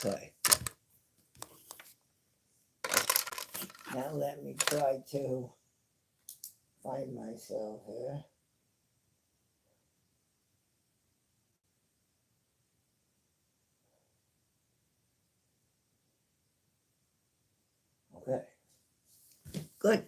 Okay. Now let me try to find myself here. Okay. Good.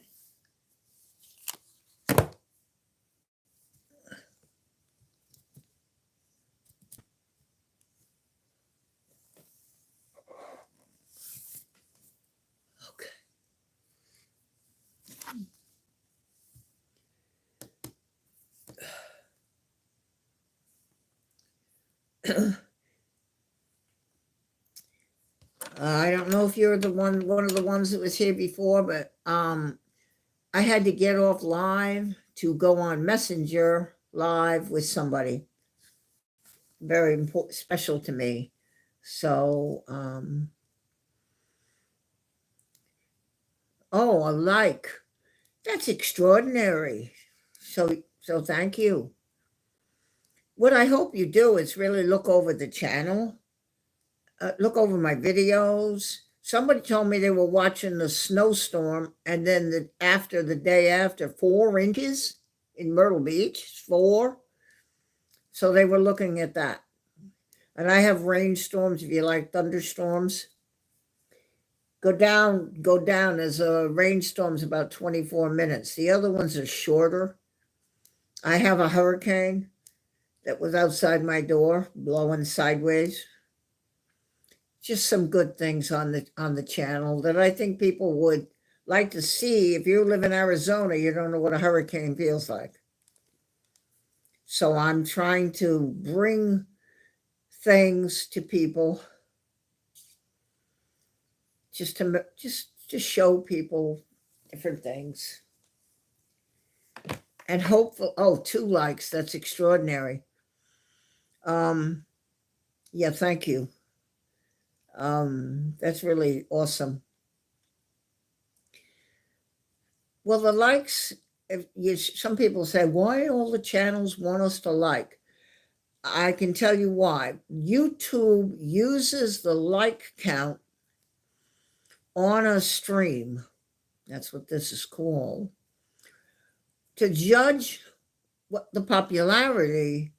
I don't know if you're one of the ones that was here before, but I had to get off live to go on Messenger live with somebody very important, special to me. So, oh, a like. That's extraordinary. So thank you. What I hope you do is really look over the channel, look over my videos. Somebody told me they were watching the snowstorm, and then the day after, 4 inches in Myrtle Beach, 4. So they were looking at that. And I have rainstorms, if you like thunderstorms. Go down. As a rainstorm's about 24 minutes. The other ones are shorter. I have a hurricane that was outside my door, blowing sideways. Just some good things on the channel that I think people would like to see. If you live in Arizona, you don't know what a hurricane feels like. So I'm trying to bring things to people just to show people different things. And hopeful, 2 likes, that's extraordinary. Yeah, thank you. That's really awesome. Well, the likes, some people say, why all the channels want us to like? I can tell you why. YouTube uses the like count on a stream, that's what this is called, to judge what the popularity,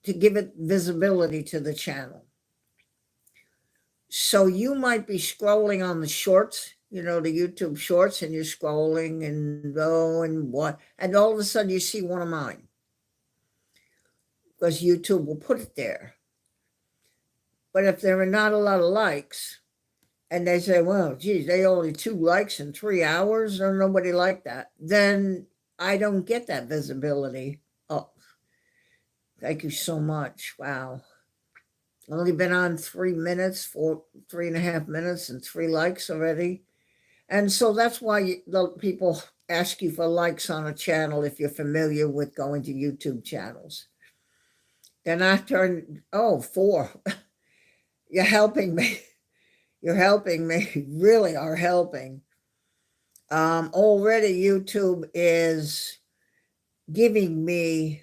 to give it visibility to the channel. So you might be scrolling on the shorts, the YouTube shorts, and you're scrolling and and all of a sudden you see one of mine, because YouTube will put it there. But if there are not a lot of likes, and they say, well, geez, they only 2 likes in 3 hours, or nobody like that, then I don't get that visibility. Oh, thank you so much. Wow. Only been on 3 minutes, 3.5 minutes, and 3 likes already. And so that's why the people ask you for likes on a channel if you're familiar with going to YouTube channels. Then I turn, 4. You're helping me. You're helping me. Really are helping. Already YouTube is giving me,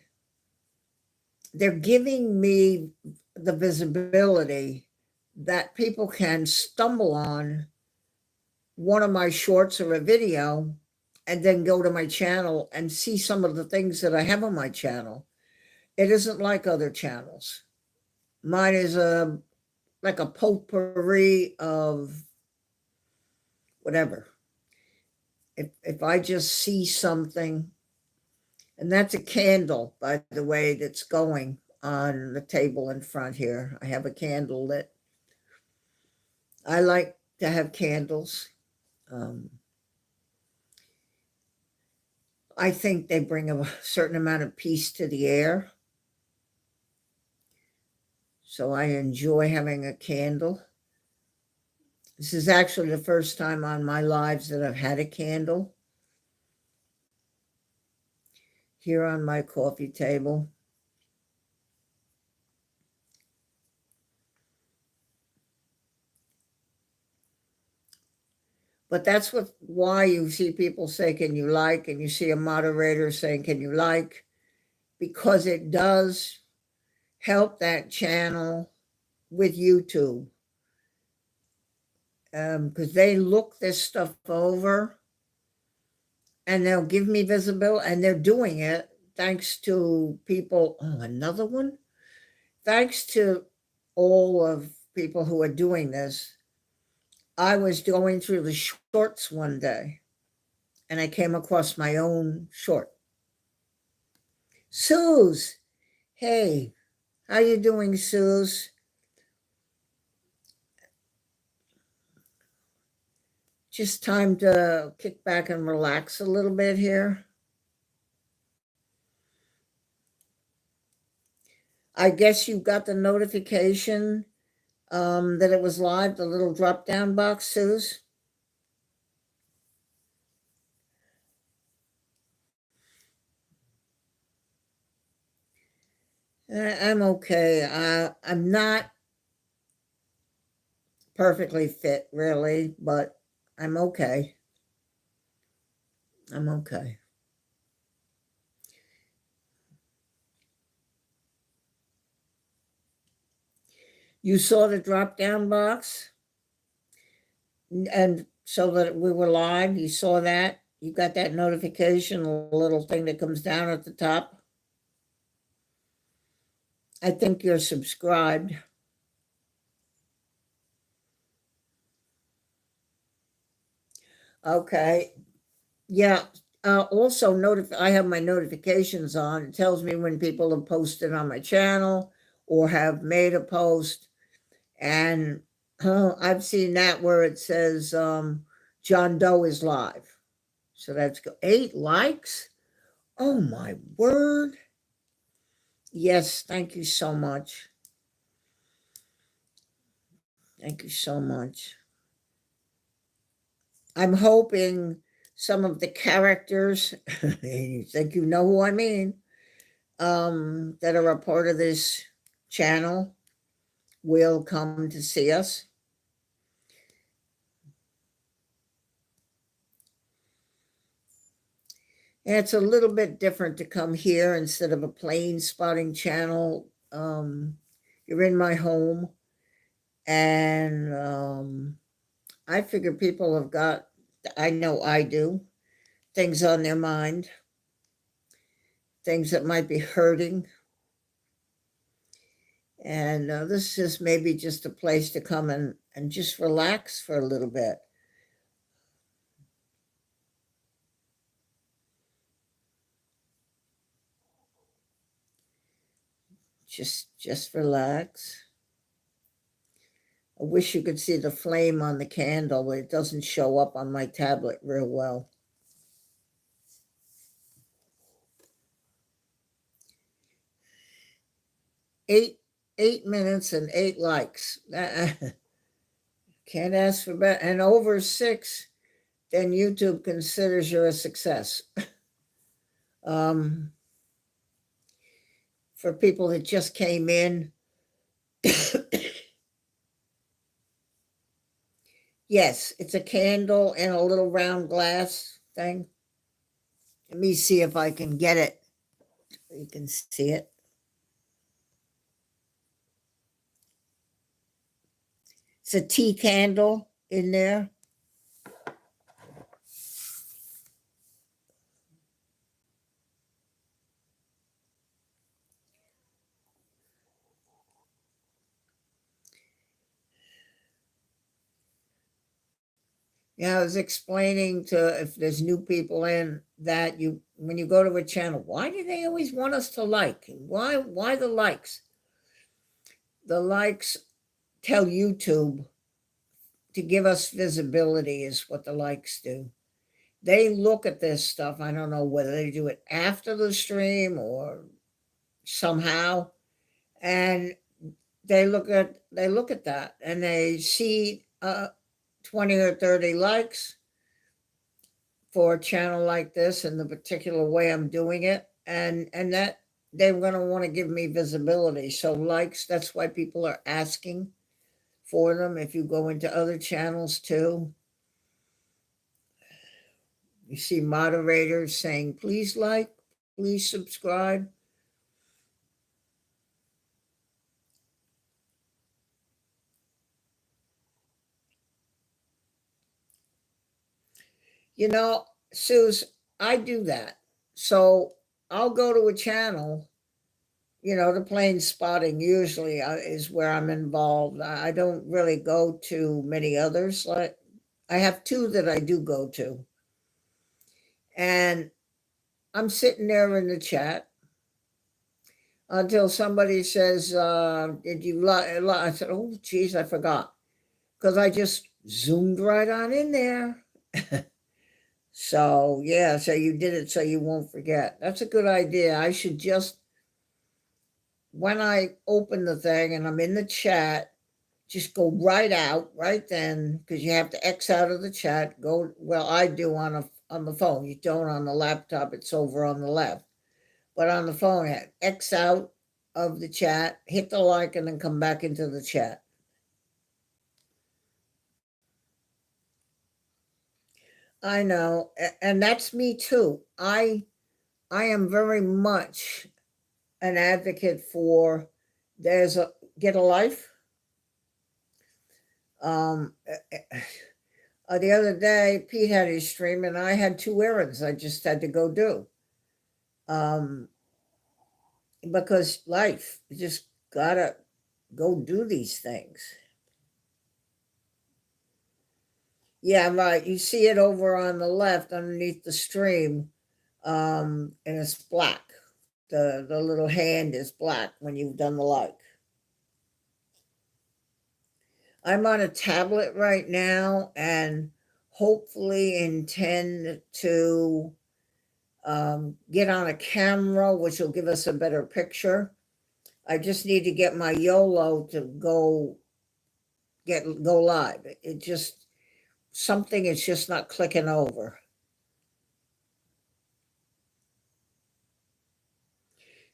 they're giving me the visibility that people can stumble on one of my shorts or a video and then go to my channel and see some of the things that I have on my channel. It isn't like other channels. Mine is like a potpourri of whatever. If I just see something, and that's a candle, by the way, that's going on the table in front here. I have a candle lit. I like to have candles. I think they bring a certain amount of peace to the air. So I enjoy having a candle. This is actually the first time on my lives that I've had a candle here on my coffee table. But that's why you see people say, can you like? And you see a moderator saying, can you like? Because it does help that channel with YouTube. because they look this stuff over and they'll give me visibility, and they're doing it thanks to people. Oh, another one. Thanks to all of people who are doing this. I was going through the shorts one day and I came across my own short. Suze, hey, how you doing, Suze? Just time to kick back and relax a little bit here. I guess you got the notification that it was live, the little drop down box, Suze. I'm okay. I'm not perfectly fit, really, but I'm okay. I'm okay. You saw the drop down box? And so that we were live, you saw that? You got that notification, a little thing that comes down at the top? I think you're subscribed. Okay. Yeah. Also, I have my notifications on. It tells me when people have posted on my channel or have made a post. And I've seen that where it says John Doe is live. So that's 8 likes. Oh my word. Yes, thank you so much. Thank you so much. I'm hoping some of the characters, you think you know who I mean, that are a part of this channel will come to see us. And it's a little bit different to come here instead of a plane spotting channel. You're in my home, and I figure people have got, I know I do, things on their mind, things that might be hurting. And this is maybe just a place to come and just relax for a little bit. Just relax. I wish you could see the flame on the candle, but it doesn't show up on my tablet real well. Eight minutes and 8 likes. Can't ask for better. And over 6, then YouTube considers you're a success. For people that just came in, yes, it's a candle and a little round glass thing. Let me see if I can get it. You can see it. It's a tea candle in there. Yeah, I was explaining to, if there's new people in, that you, when you go to a channel, why do they always want us to like? Why the likes? The likes tell YouTube to give us visibility, is what the likes do. They look at this stuff. I don't know whether they do it after the stream or somehow, and they look at that and they see 20 or 30 likes for a channel like this in the particular way I'm doing it, and that they're going to want to give me visibility. So likes, that's why people are asking for them. If you go into other channels too, you see moderators saying, please like, please subscribe. You know, Suze, I do that. So I'll go to a channel, the plane spotting usually is where I'm involved. I don't really go to many others. Like I have two that I do go to. And I'm sitting there in the chat until somebody says, did you I said, oh, geez, I forgot. Because I just zoomed right on in there. So, yeah, so you did it so you won't forget. That's a good idea. I should just, when I open the thing and I'm in the chat, just go right out right then, because you have to X out of the chat. Well, I do on the phone. You don't on the laptop, it's over on the left. But on the phone, X out of the chat, hit the like, and then come back into the chat. I know, and that's me too. I am very much an advocate for get a life. The other day, Pete had his stream, and I had two errands I just had to go do. Because life, you just gotta go do these things. Yeah, right. You see it over on the left underneath the stream, and it's black. The little hand is black when you've done the like. I'm on a tablet right now and hopefully intend to get on a camera, which will give us a better picture. I just need to get my YOLO to go live. It just something is just not clicking over.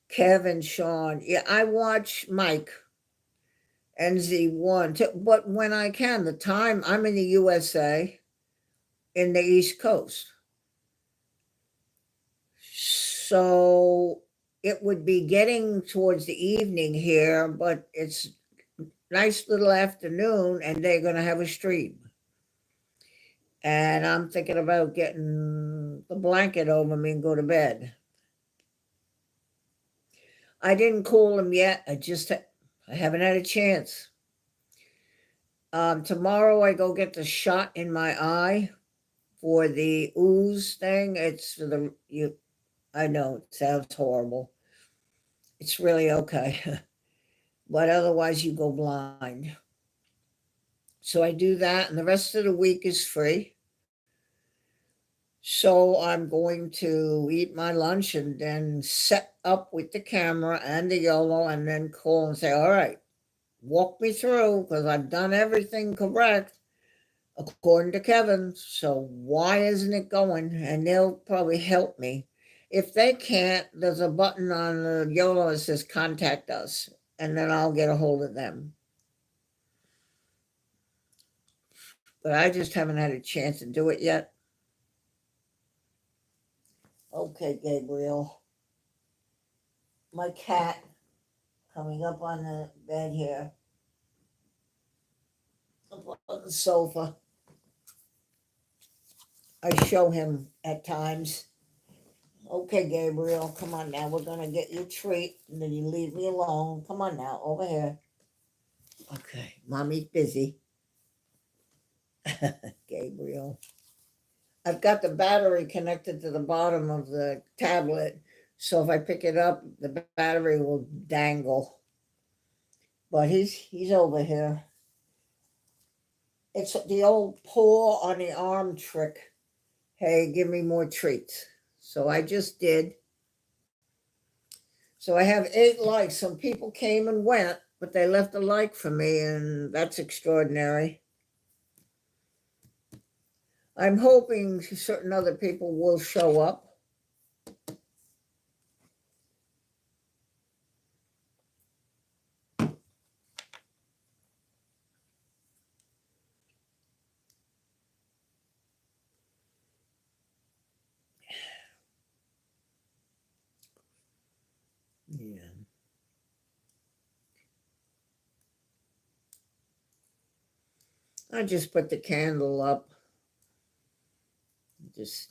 Kevin, Sean, yeah, I watch Mike NZ1 too, but when I can, the time I'm in the USA, in the East Coast. So it would be getting towards the evening here, but it's nice little afternoon and they're going to have a stream. And I'm thinking about getting the blanket over me and go to bed. I didn't call him yet. I haven't had a chance. Tomorrow I go get the shot in my eye for the ooze thing. I know it sounds horrible. It's really okay. But otherwise you go blind. So I do that, and the rest of the week is free. So I'm going to eat my lunch and then set up with the camera and the YOLO and then call and say, all right, walk me through, because I've done everything correct according to Kevin. So why isn't it going? And they'll probably help me. If they can't, there's a button on the YOLO that says contact us, and then I'll get a hold of them. But I just haven't had a chance to do it yet. Okay, Gabriel. My cat coming up on the bed here, up on the sofa. I show him at times. Okay, Gabriel, come on now. We're going to get you a treat, and then you leave me alone. Come on now, over here. Okay, mommy's busy. Gabriel. I've got the battery connected to the bottom of the tablet, so if I pick it up, the battery will dangle. But he's over here. It's the old paw on the arm trick. Hey, give me more treats. So I just did. So I have 8 likes. Some people came and went, but they left a like for me, and that's extraordinary. I'm hoping certain other people will show up. Yeah. I just put the candle up. Just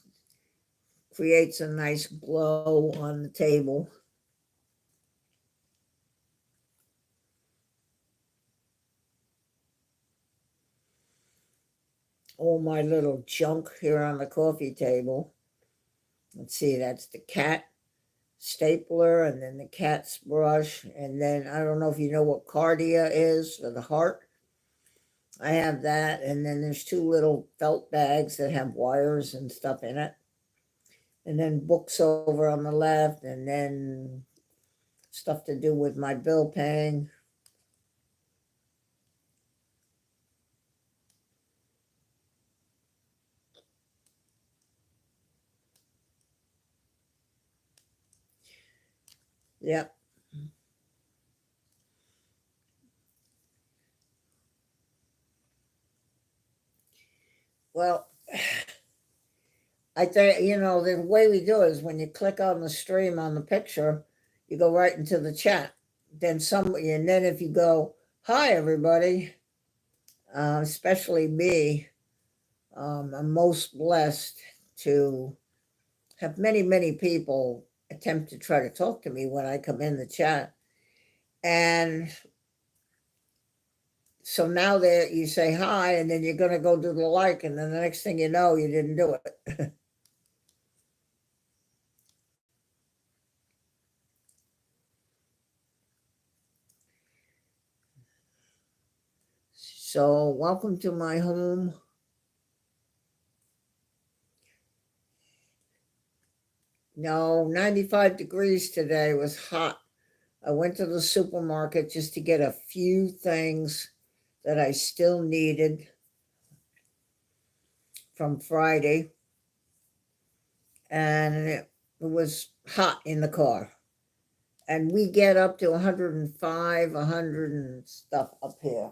creates a nice glow on the table. All my little junk here on the coffee table. Let's see, that's the cat stapler, and then the cat's brush, and then I don't know if you know what cardia is, for the heart. I have that, and then there's two little felt bags that have wires and stuff in it, and then books over on the left, and then stuff to do with my bill paying. Yep. Well, I think, the way we do it is when you click on the stream on the picture, you go right into the chat. And then if you go, hi, everybody, especially me, I'm most blessed to have many, many people attempt to try to talk to me when I come in the chat. And so now that you say hi, and then you're going to go do the like, and then the next thing you know, you didn't do it. So welcome to my home. No, 95 degrees today, was hot. I went to the supermarket just to get a few things that I still needed from Friday. And it was hot in the car. And we get up to 105, 100 and stuff up here.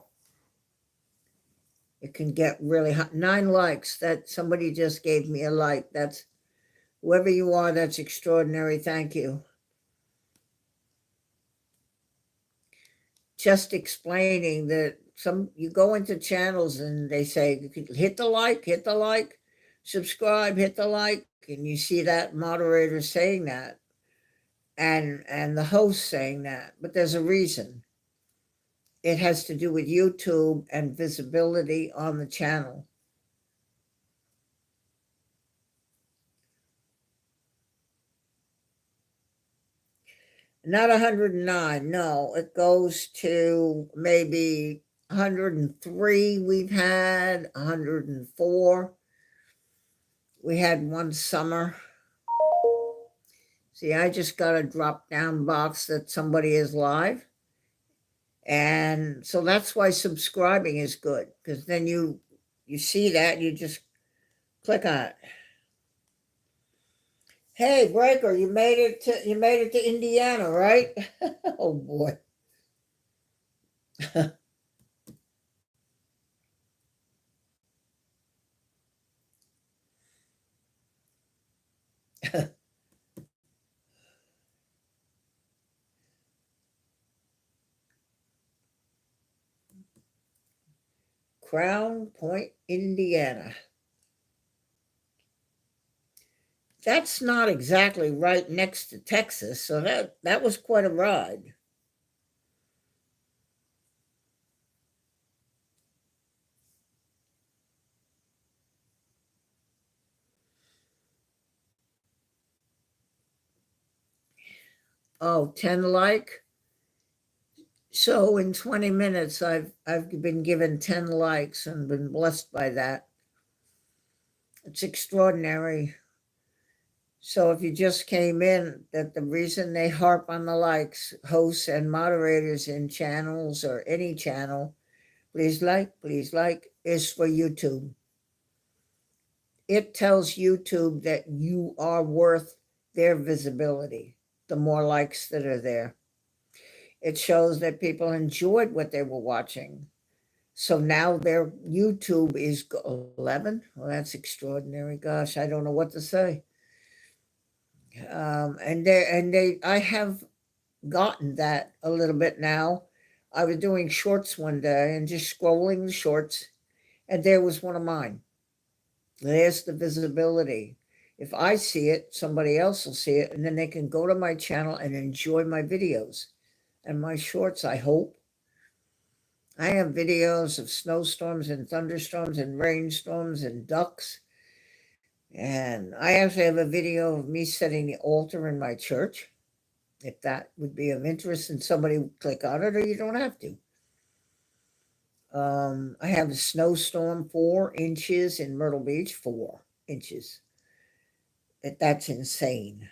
It can get really hot. 9 likes. That somebody just gave me a like. That's whoever you are, that's extraordinary. Thank you. Just explaining that you go into channels and they say, hit the like, subscribe, hit the like, and you see that moderator saying that, and the host saying that, but there's a reason. It has to do with YouTube and visibility on the channel. Not 109, no. It goes to maybe 103 we've had, 104. We had one summer. See, I just got a drop-down box that somebody is live. And so that's why subscribing is good, because then you see that, you just click on it. Hey, Breaker, you made it to Indiana, right? Oh boy. Crown Point, Indiana. That's not exactly right next to Texas, so that was quite a ride. Oh, 10 like. So in 20 minutes, I've been given 10 likes and been blessed by that. It's extraordinary. So if you just came in, that the reason they harp on the likes, hosts and moderators in channels or any channel, please like, is for YouTube. It tells YouTube that you are worth their visibility, the more likes that are there. It shows that people enjoyed what they were watching. So now their YouTube is 11. Well, that's extraordinary. Gosh, I don't know what to say. I have gotten that a little bit now. I was doing shorts one day and just scrolling the shorts, and there was one of mine. There's the visibility. If I see it, somebody else will see it, and then they can go to my channel and enjoy my videos and my shorts, I hope. I have videos of snowstorms and thunderstorms and rainstorms and ducks. And I actually have a video of me setting the altar in my church. If that would be of interest and somebody would click on it, or you don't have to. I have a snowstorm 4 inches in Myrtle Beach, 4 inches. That's insane.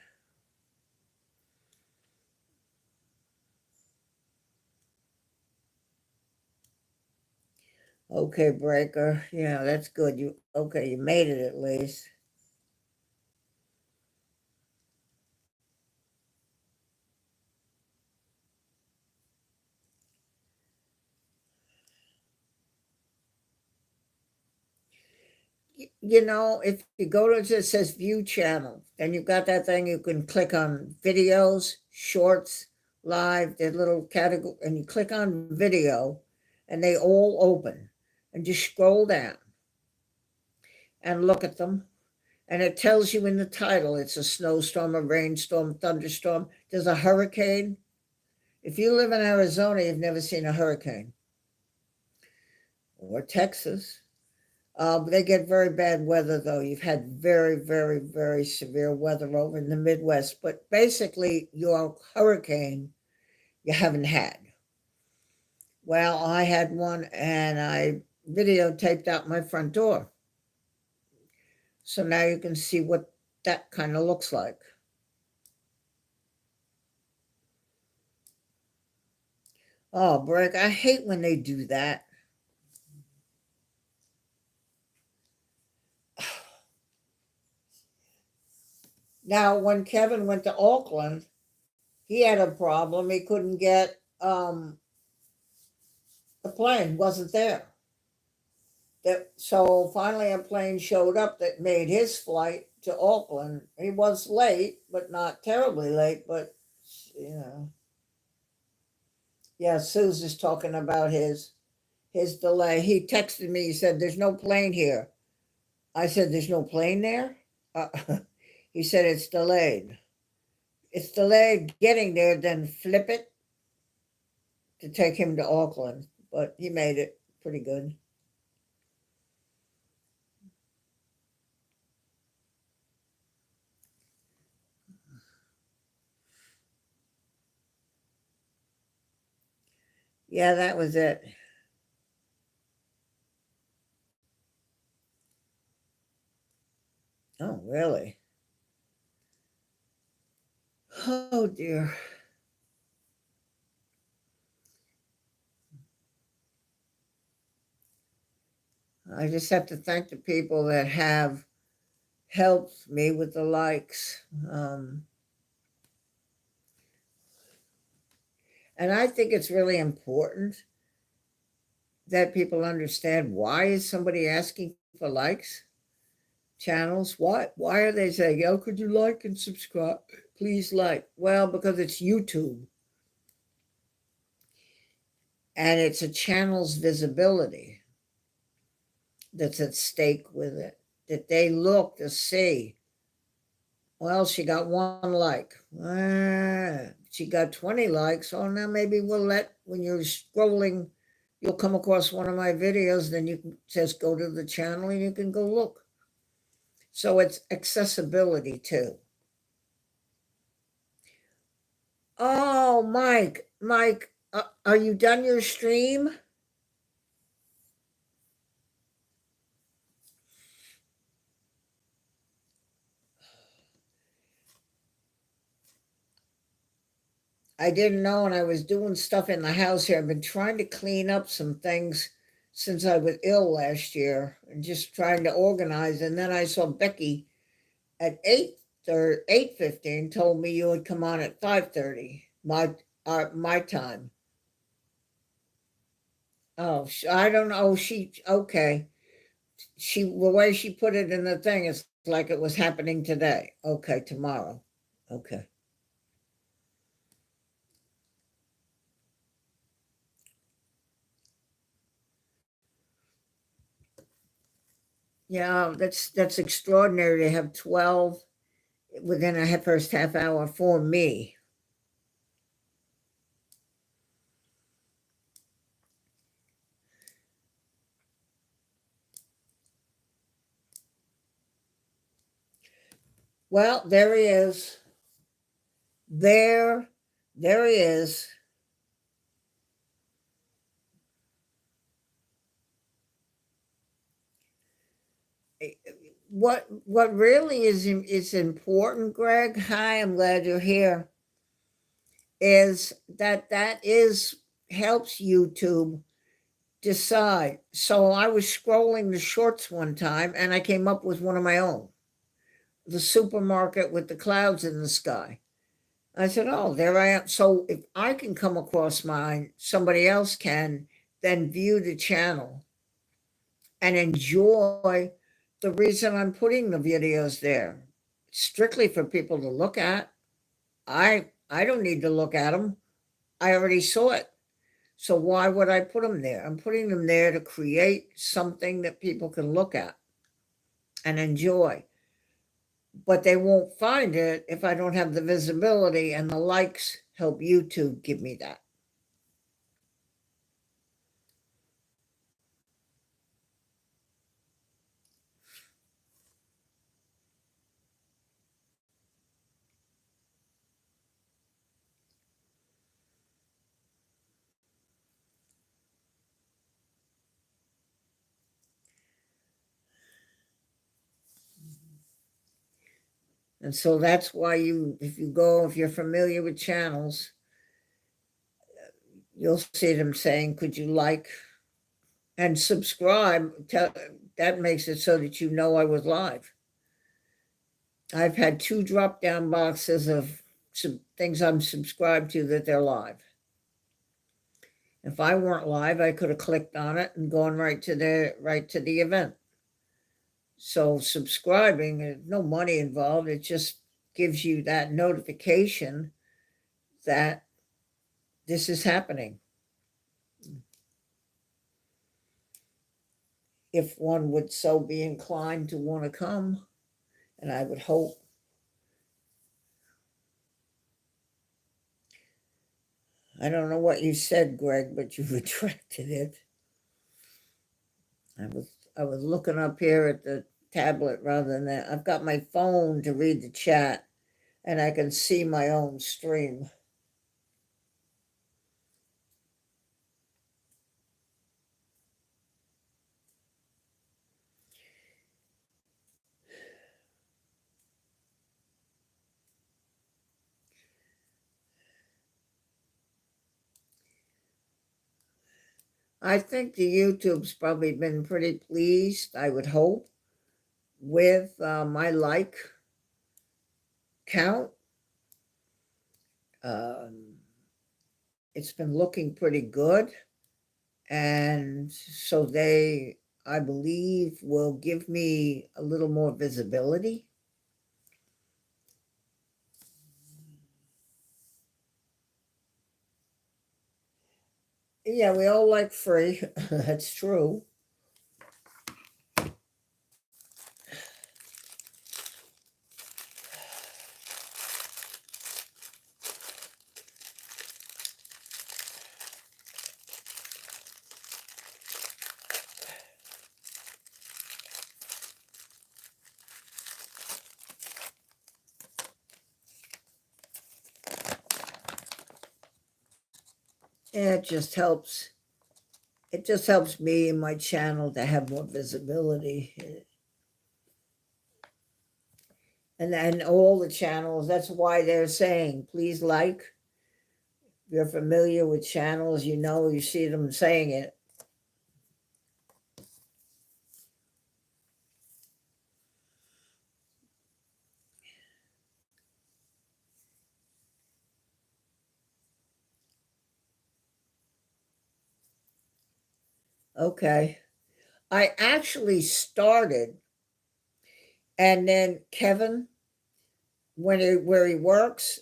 Okay, Breaker. Yeah, that's good. You made it at least. If you go to it says view channel, and you've got that thing, you can click on videos, shorts, live, there's little category, and you click on video, and they all open. And just scroll down and look at them. And it tells you in the title it's a snowstorm, a rainstorm, thunderstorm. There's a hurricane. If you live in Arizona, you've never seen a hurricane. Or Texas. They get very bad weather, though. You've had very, very, very severe weather over in the Midwest. But basically, your hurricane you haven't had. Well, I had one, and I videotaped out my front door. So now you can see what that kind of looks like. Oh, Brick, I hate when they do that. Now, when Kevin went to Auckland, he had a problem. He couldn't get the plane wasn't there. So finally, a plane showed up that made his flight to Auckland. He was late, but not terribly late. But you know, yeah, Susan's talking about his delay. He texted me. He said, "There's no plane here." I said, "There's no plane there." Uh, he said, "It's delayed. It's delayed getting there. Then flip it to take him to Auckland." But he made it pretty good. Yeah, that was it. Oh, really? Oh, dear. I just have to thank the people that have helped me with the likes. And I think it's really important that people understand, why is somebody asking for likes? Channels? Why are they saying, "Oh, could you like and subscribe? Please like." Well, because it's YouTube, and it's a channel's visibility that's at stake with it. That they look to see, well, she got one like. She got 20 likes. Oh, now maybe when you're scrolling, you'll come across one of my videos, then you can just go to the channel and you can go look. So it's accessibility too. Oh, Mike, are you done your stream? I didn't know, and I was doing stuff in the house here. I've been trying to clean up some things since I was ill last year, and just trying to organize. And then I saw Becky at 8:15 told me you would come on at 5:30 my time. Oh, I don't know. She okay. The way she put it in the thing is like it was happening today. Okay, tomorrow. Okay. Yeah, that's extraordinary to have 12 within a first half hour for me. Well, there he is. There he is. What really is important, Greg? Hi, I'm glad you're here. Is that is helps YouTube decide. So I was scrolling the shorts one time and I came up with one of my own. The supermarket with the clouds in the sky. I said, "Oh, there I am." So if I can come across mine, somebody else can then view the channel and enjoy the reason I'm putting the videos there. Strictly for people to look at. I don't need to look at them. I already saw it. So why would I put them there? I'm putting them there to create something that people can look at and enjoy. But they won't find it if I don't have the visibility, and the likes help YouTube give me that. And so that's why if you're familiar with channels, you'll see them saying, could you like and subscribe? That makes it so that you know I was live. I've had 2 drop down boxes of some things I'm subscribed to that they're live. If I weren't live, I could have clicked on it and gone right to the event. So subscribing, there's no money involved. It just gives you that notification that this is happening. If one would so be inclined to want to come, and I would hope. I don't know what you said, Greg, but you retracted it. I was looking up here at the tablet rather than that. I've got my phone to read the chat, and I can see my own stream. I think the YouTube's probably been pretty pleased, I would hope, with my like count. It's been looking pretty good. And so they, I believe, will give me a little more visibility. Yeah, we all like free. That's true. It just helps. It just helps me and my channel to have more visibility. And then all the channels, that's why they're saying, please like. If you're familiar with channels, you see them saying it. Okay. I actually started, and then Kevin, where he works,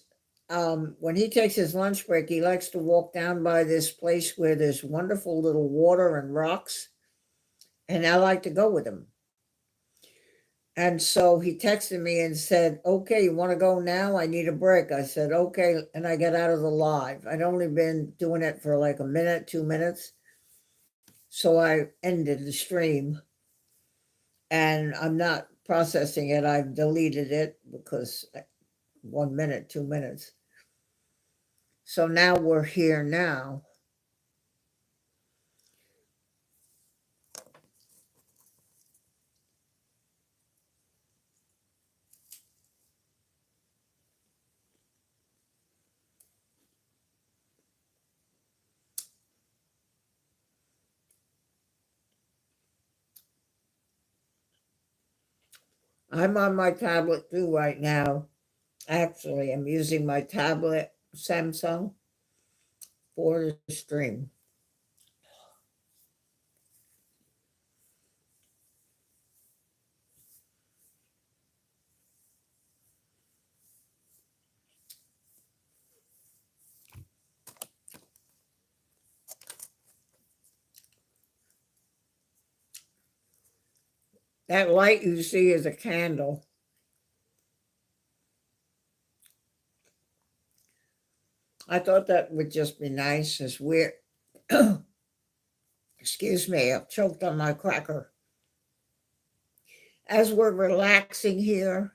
when he takes his lunch break, he likes to walk down by this place where there's wonderful little water and rocks, and I like to go with him. And so he texted me and said, okay, you want to go now? I need a break. I said, okay. And I got out of the live. I'd only been doing it for like a minute, 2 minutes. So I ended the stream and I'm not processing it. I've deleted it because 1 minute, 2 minutes. So now we're here now. I'm on my tablet too right now. Actually, I'm using my tablet, Samsung, for the stream. That light you see is a candle. I thought that would just be nice as we're, excuse me, I've choked on my cracker. As we're relaxing here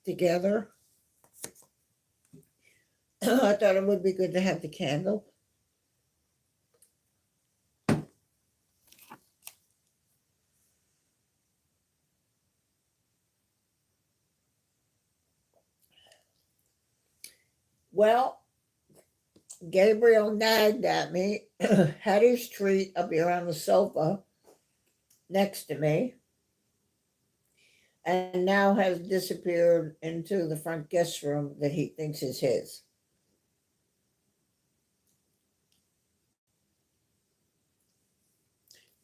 together, I thought it would be good to have the candle. Well, Gabriel nagged at me, had his treat up here on the sofa next to me, and now has disappeared into the front guest room that he thinks is his.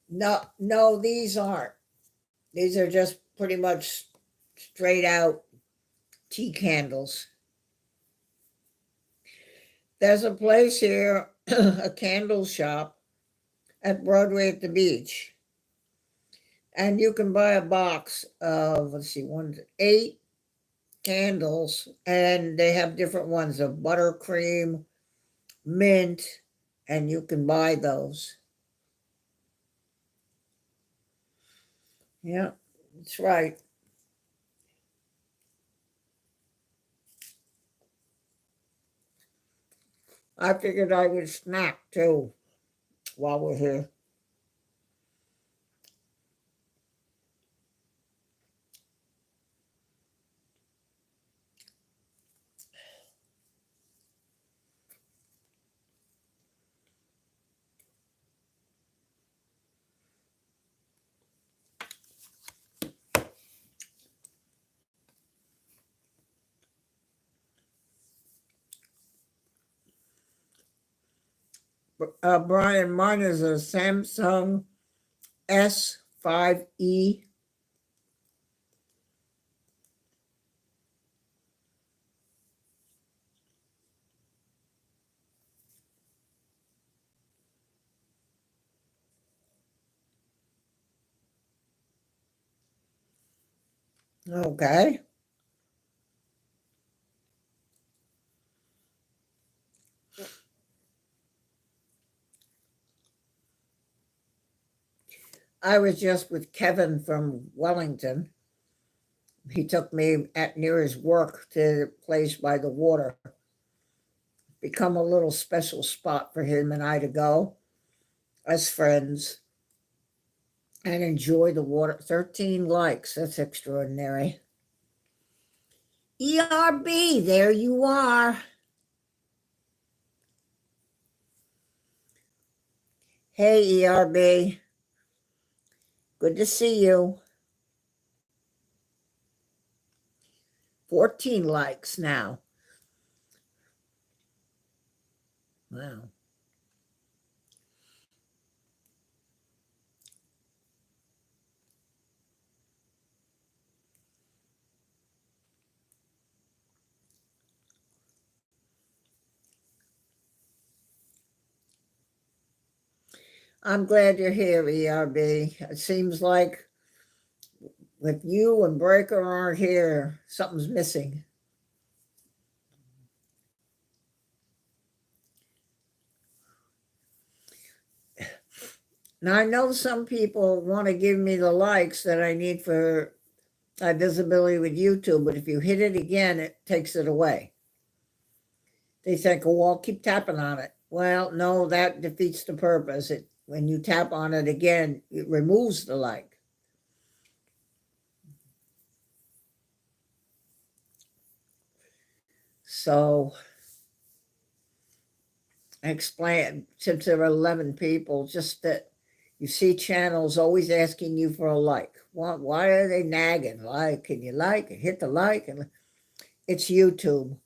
No, no, these aren't. These are just pretty much straight out tea candles. There's a place here, a candle shop at Broadway at the beach. And you can buy a box of, let's see, 8 candles, and they have different ones of buttercream, mint, and you can buy those. Yeah, that's right. I figured I would snack too while we're here. Brian, mine is a Samsung S5E. Okay. I was just with Kevin from Wellington. He took me at near his work to the place by the water. Become a little special spot for him and I to go as friends and enjoy the water. 13 likes. That's extraordinary. ERB, there you are. Hey, ERB. Good to see you. 14 likes now. Wow. I'm glad you're here, ERB. It seems like If you and Breaker aren't here, something's missing. Now, I know some people want to give me the likes that I need for my visibility with YouTube, but if you hit it again, it takes it away. They think, oh, I'll keep tapping on it. Well, no, that defeats the purpose. When you tap on it again, it removes the like. So I explain, since there are 11 people, just that you see channels always asking you for a like. Why are they nagging? Can you like and hit the like? And it's YouTube.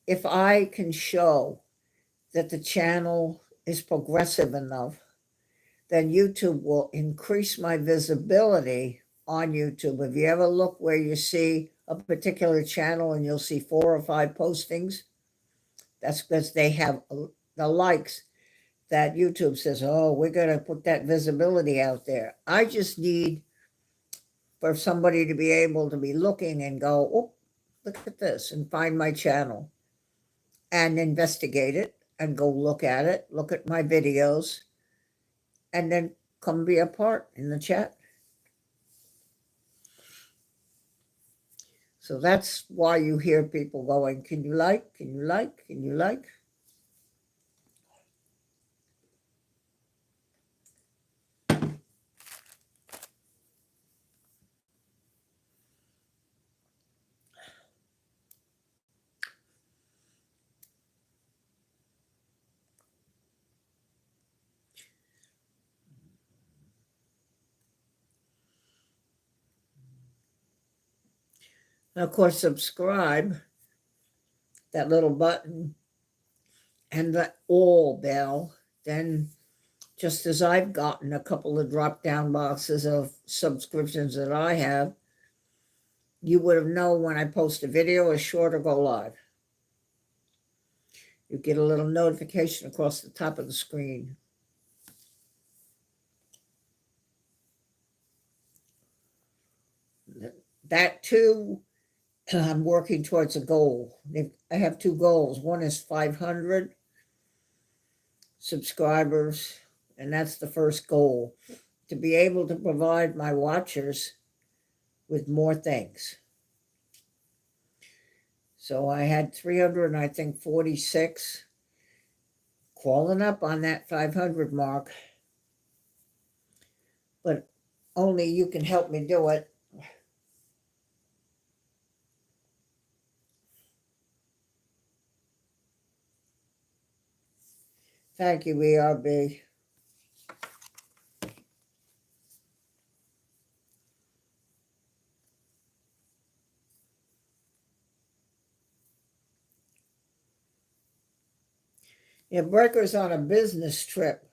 If I can show that the channel is progressive enough, then YouTube will increase my visibility on YouTube. If you ever look where you see a particular channel and you'll see 4 or 5 postings, that's because they have the likes that YouTube says, oh, we're going to put that visibility out there. I just need for somebody to be able to be looking and go, oh, look at this, and find my channel and investigate it and go look at it, look at my videos, and then come be a part in the chat. So that's why you hear people going, can you like, can you like, can you like? And of course, subscribe, that little button, and the all bell. Then, just as I've gotten a couple of drop down boxes of subscriptions that I have, you would have known when I post a video, a short, or go live. You get a little notification across the top of the screen. That too, I'm working towards a goal. I have 2 goals. One is 500 subscribers, and that's the first goal, to be able to provide my watchers with more things. So I had 300, I think 46, crawling up on that 500 mark, but only you can help me do it. Thank you, ERB. Yeah, Breaker's on a business trip.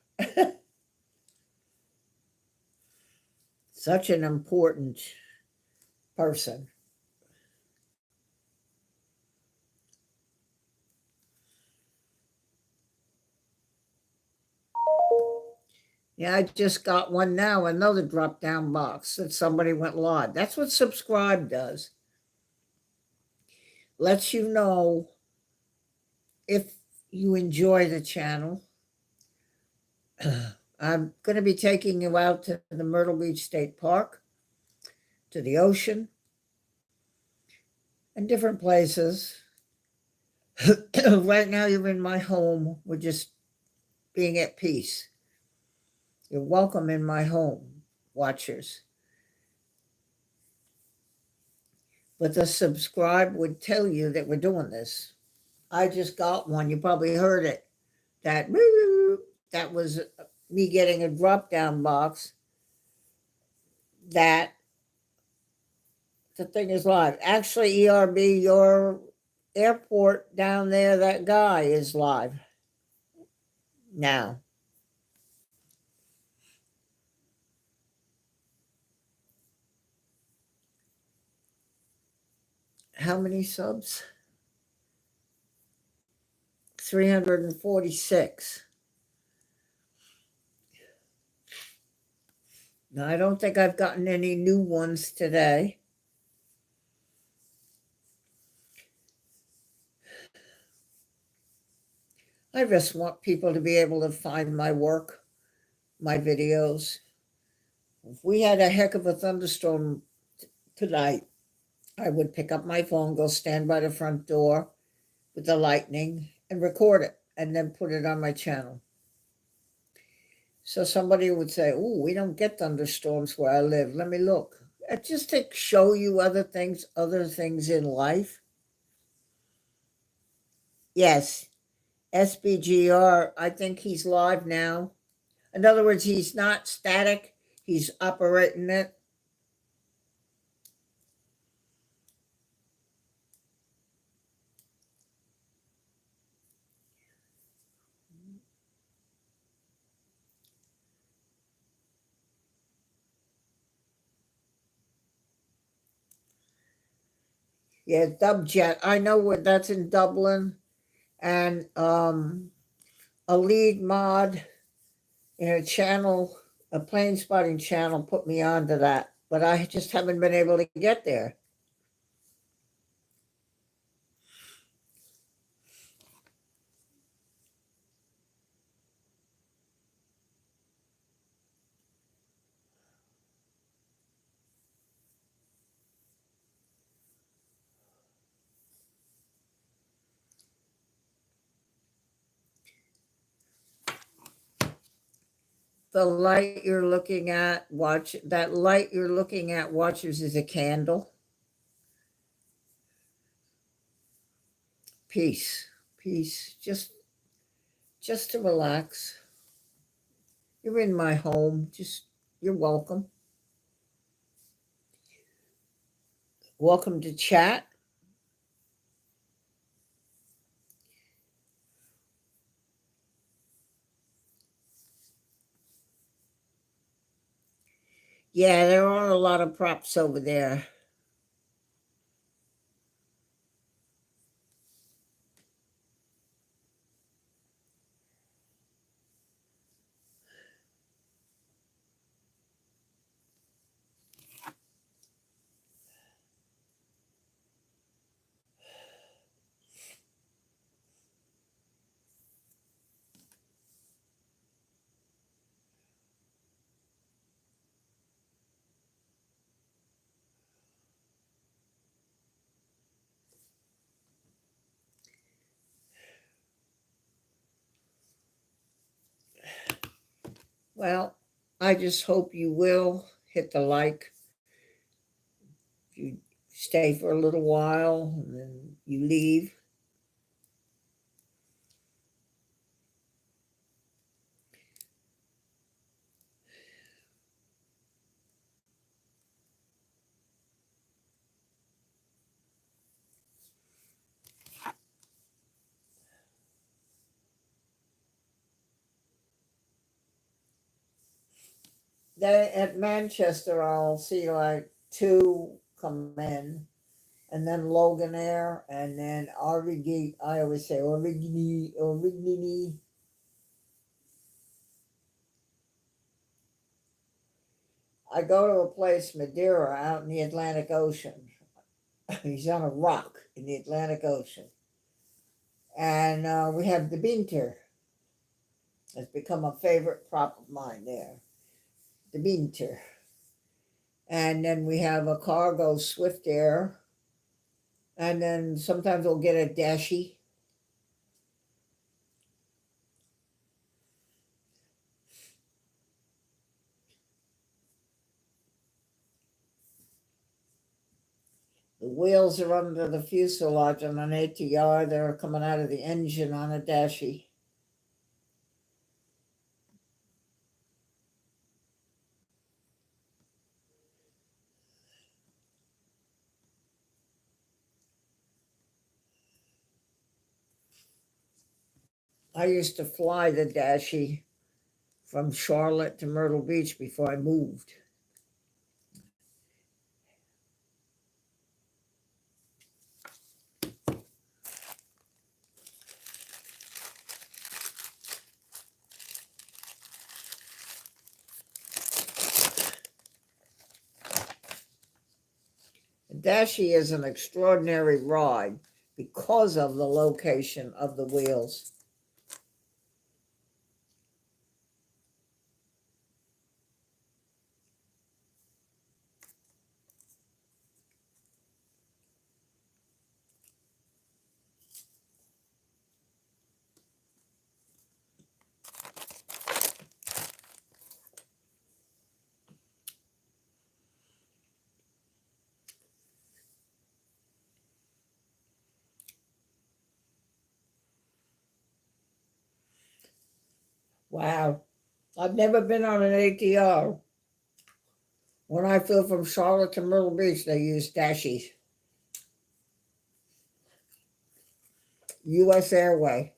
Such an important person. Yeah, I just got one now, another drop down box that somebody went live. That's what subscribe does. Lets you know if you enjoy the channel. I'm going to be taking you out to the Myrtle Beach State Park, to the ocean, and different places. Right now, you're in my home. We're just being at peace. You're welcome in my home, watchers. But the subscribe would tell you that we're doing this. I just got one. You probably heard it. That was me getting a drop down box. That the thing is live. Actually, ERB, your airport down there, that guy is live now. How many subs? 346. I don't think I've gotten any new ones today. I just want people to be able to find my work, my videos. If we had a heck of a thunderstorm tonight, I would pick up my phone, go stand by the front door with the lightning and record it and then put it on my channel. So somebody would say, "Oh, we don't get thunderstorms where I live. Let me look." Just to show you other things in life. Yes, SBGR, I think he's live now. In other words, he's not static, he's operating it. Yeah, Dubjet. I know where that's in Dublin. And a lead mod in a channel, a plane spotting channel, put me onto that. But I just haven't been able to get there. The light you're looking at, that light you're looking at, watchers, is a candle. Peace, peace, just to relax. You're in my home, you're welcome. Welcome to chat. Yeah, there are a lot of props over there. Well, I just hope you will hit the like. If you stay for a little while and then you leave. Then at Manchester, I'll see like two come in, and then Loganair, and then Origi. I always say Origini. I go to a place, Madeira, out in the Atlantic Ocean. He's on a rock in the Atlantic Ocean. And we have the Binter. It's become a favorite prop of mine there. The Binter. And then we have a cargo Swift Air. And then sometimes we'll get a Dashi. The wheels are under the fuselage on an ATR. They're coming out of the engine on a Dashi. I used to fly the Dashi from Charlotte to Myrtle Beach before I moved. Dashi is an extraordinary ride because of the location of the wheels. Wow. I've never been on an ATR. When I flew from Charlotte to Myrtle Beach, they used Dashies. US Airway.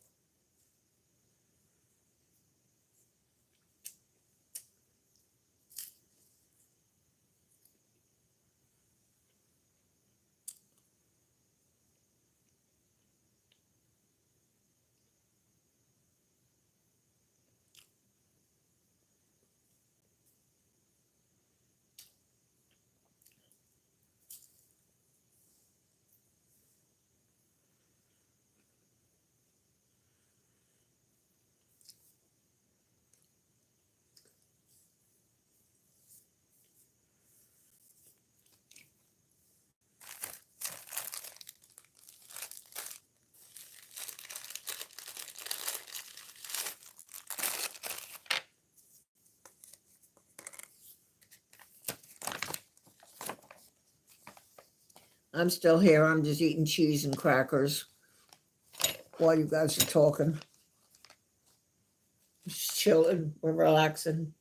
I'm still here. I'm just eating cheese and crackers while you guys are talking. Just chilling. We're relaxing.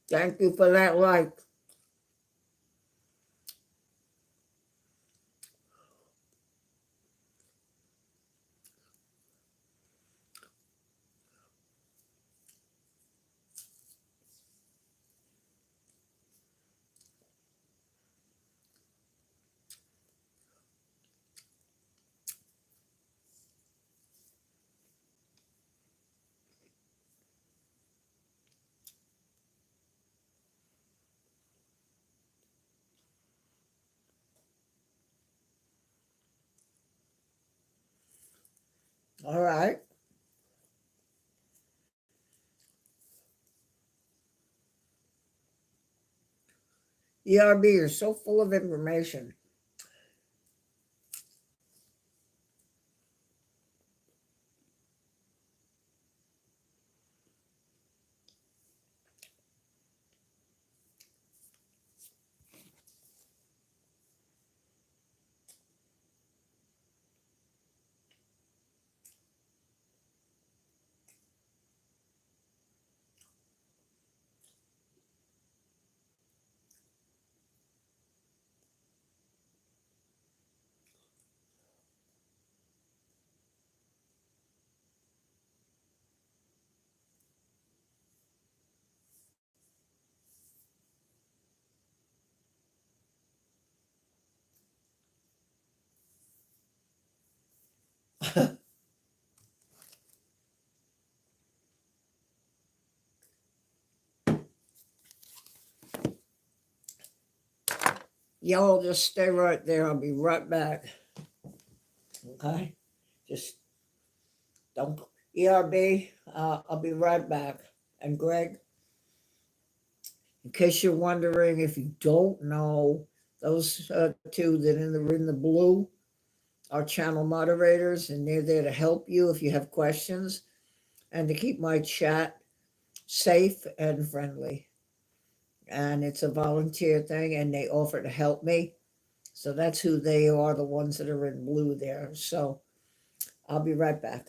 Thank you for that like. All right. ERB, you're so full of information. Y'all just stay right there. I'll be right back. Okay? Just don't. ERB, I'll be right back. And Greg, in case you're wondering, if you don't know, those two that are in the blue are channel moderators, and they're there to help you if you have questions and to keep my chat safe and friendly. And it's a volunteer thing, and they offer to help me. So that's who they are, the ones that are in blue there. So I'll be right back.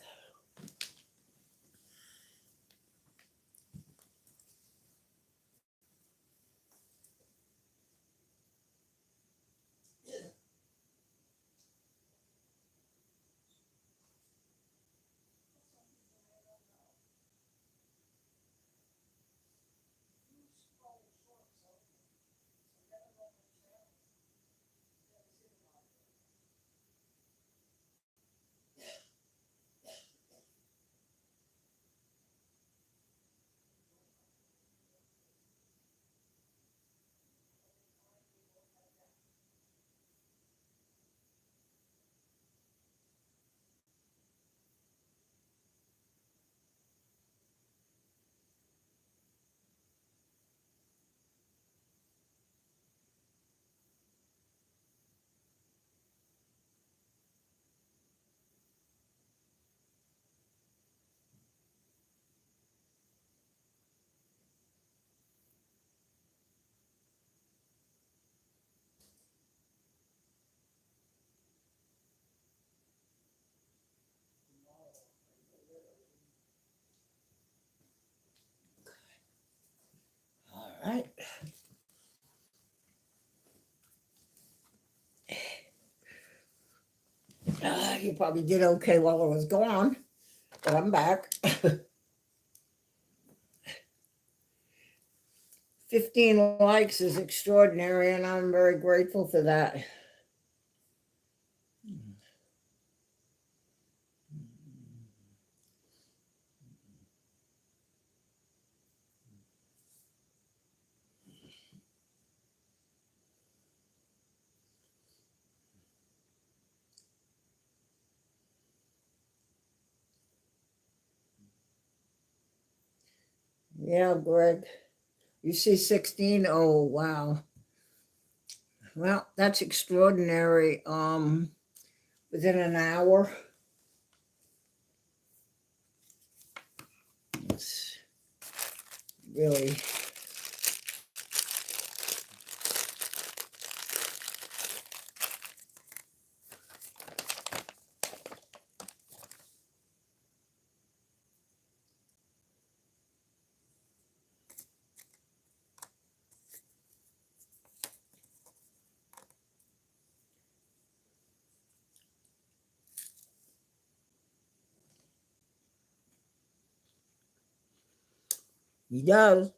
You probably did okay while I was gone, but I'm back. 15 likes is extraordinary, and I'm very grateful for that. Yeah, Greg. You see 16? Oh, wow. Well, that's extraordinary. Within an hour. It's really. He does.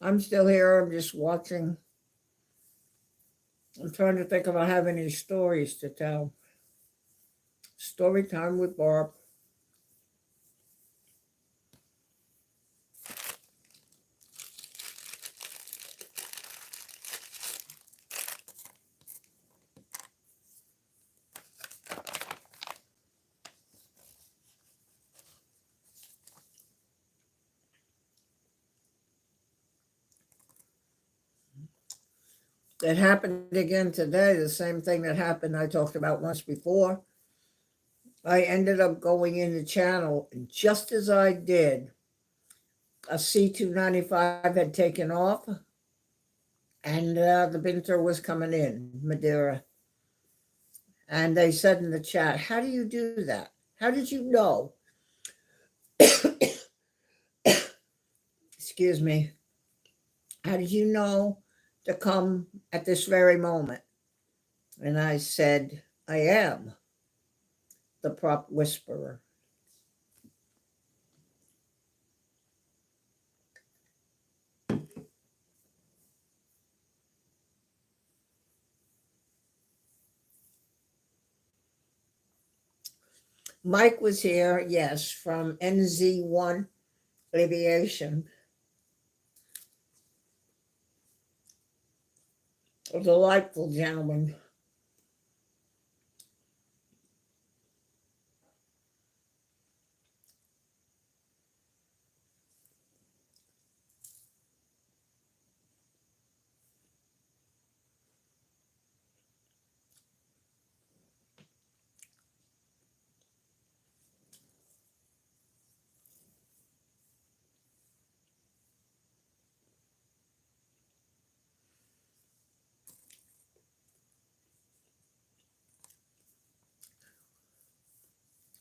I'm still here. I'm just watching. I'm trying to think if I have any stories to tell. Story time with Barb. It happened again today, the same thing that happened I talked about once before. I ended up going in the channel, and just as I did, a C-295 had taken off, and the Binter was coming in, Madeira. And they said in the chat, how do you do that? How did you know? Excuse me. How did you know to come at this very moment? And I said, I am the prop whisperer. Mike was here, yes, from NZ1 Aviation. A delightful gentleman.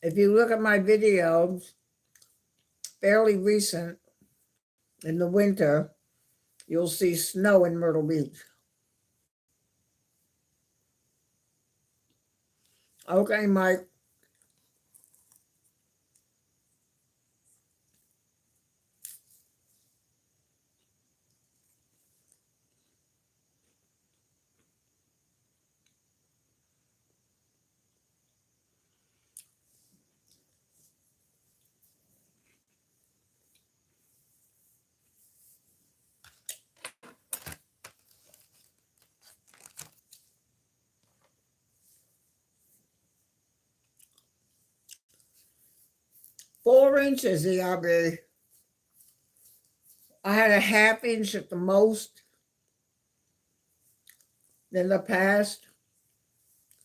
If you look at my videos, fairly recent, in the winter, you'll see snow in Myrtle Beach. Okay, Mike. 4 inches, ERB. I had a ½ inch at the most in the past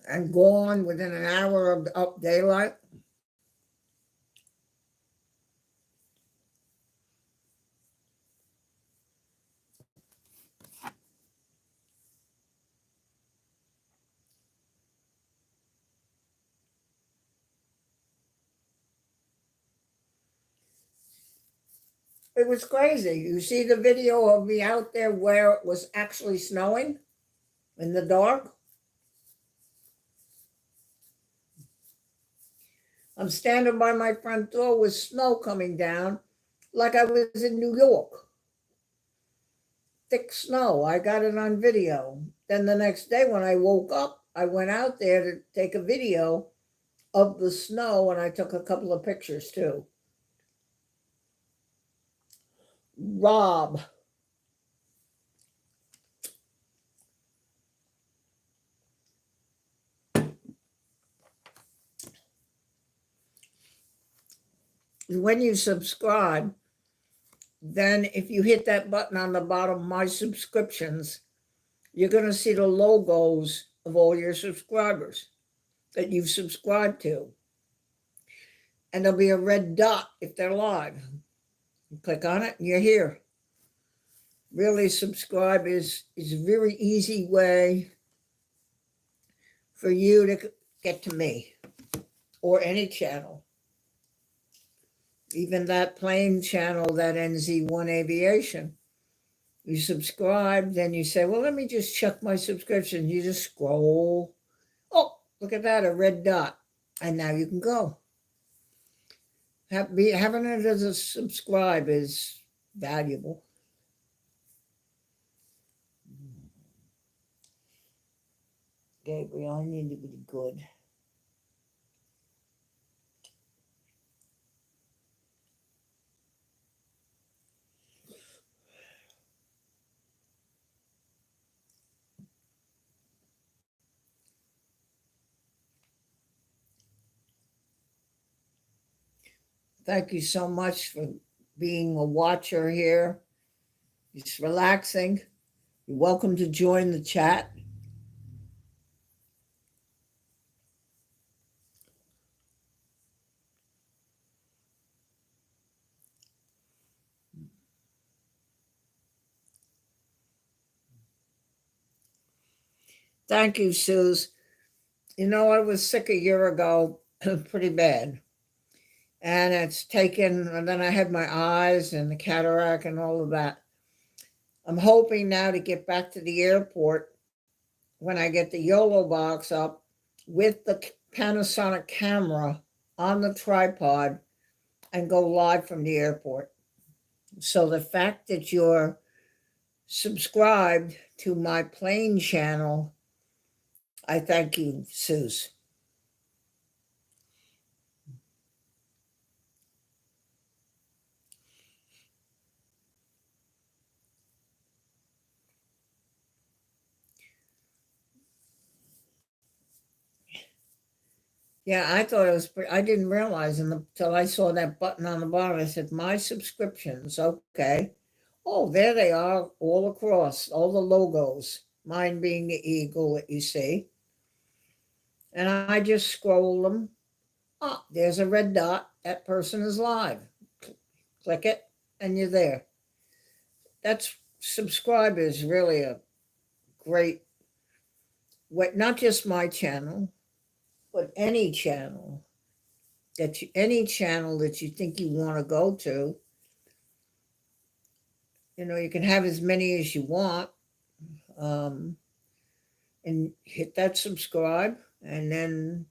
and gone within an hour of up daylight. It was crazy. You see the video of me out there where it was actually snowing in the dark? I'm standing by my front door with snow coming down like I was in New York. Thick snow. I got it on video. Then the next day when I woke up, I went out there to take a video of the snow and I took a couple of pictures too. Rob. When you subscribe, then if you hit that button on the bottom, my subscriptions, you're going to see the logos of all your subscribers that you've subscribed to. And there'll be a red dot if they're live. You click on it and you're here. Really, subscribe is a very easy way for you to get to me or any channel. Even that plane channel, that NZ1 Aviation. You subscribe, then you say, well, let me just check my subscription. You just scroll. Oh, look at that, a red dot. And now you can go. Having it as a subscribe is valuable. Gabriel, I need to be good. Thank you so much for being a watcher here. It's relaxing. You're welcome to join the chat. Thank you, Suze. You know, I was sick a year ago, pretty bad. And it's taken, and then I had my eyes and the cataract and all of that. I'm hoping now to get back to the airport when I get the YOLO box up with the Panasonic camera on the tripod and go live from the airport. So the fact that you're subscribed to my plane channel, I thank you, Suze. Yeah, I thought it was, I didn't realize until I saw that button on the bottom. I said, my subscriptions, okay. Oh, there they are all across, all the logos, mine being the eagle that you see. And I just scroll them. Oh, there's a red dot. That person is live. Click it, and you're there. That's subscribe is really a great, not just my channel, but any channel any channel that you think you want to go to. You know, you can have as many as you want, and hit that subscribe, and then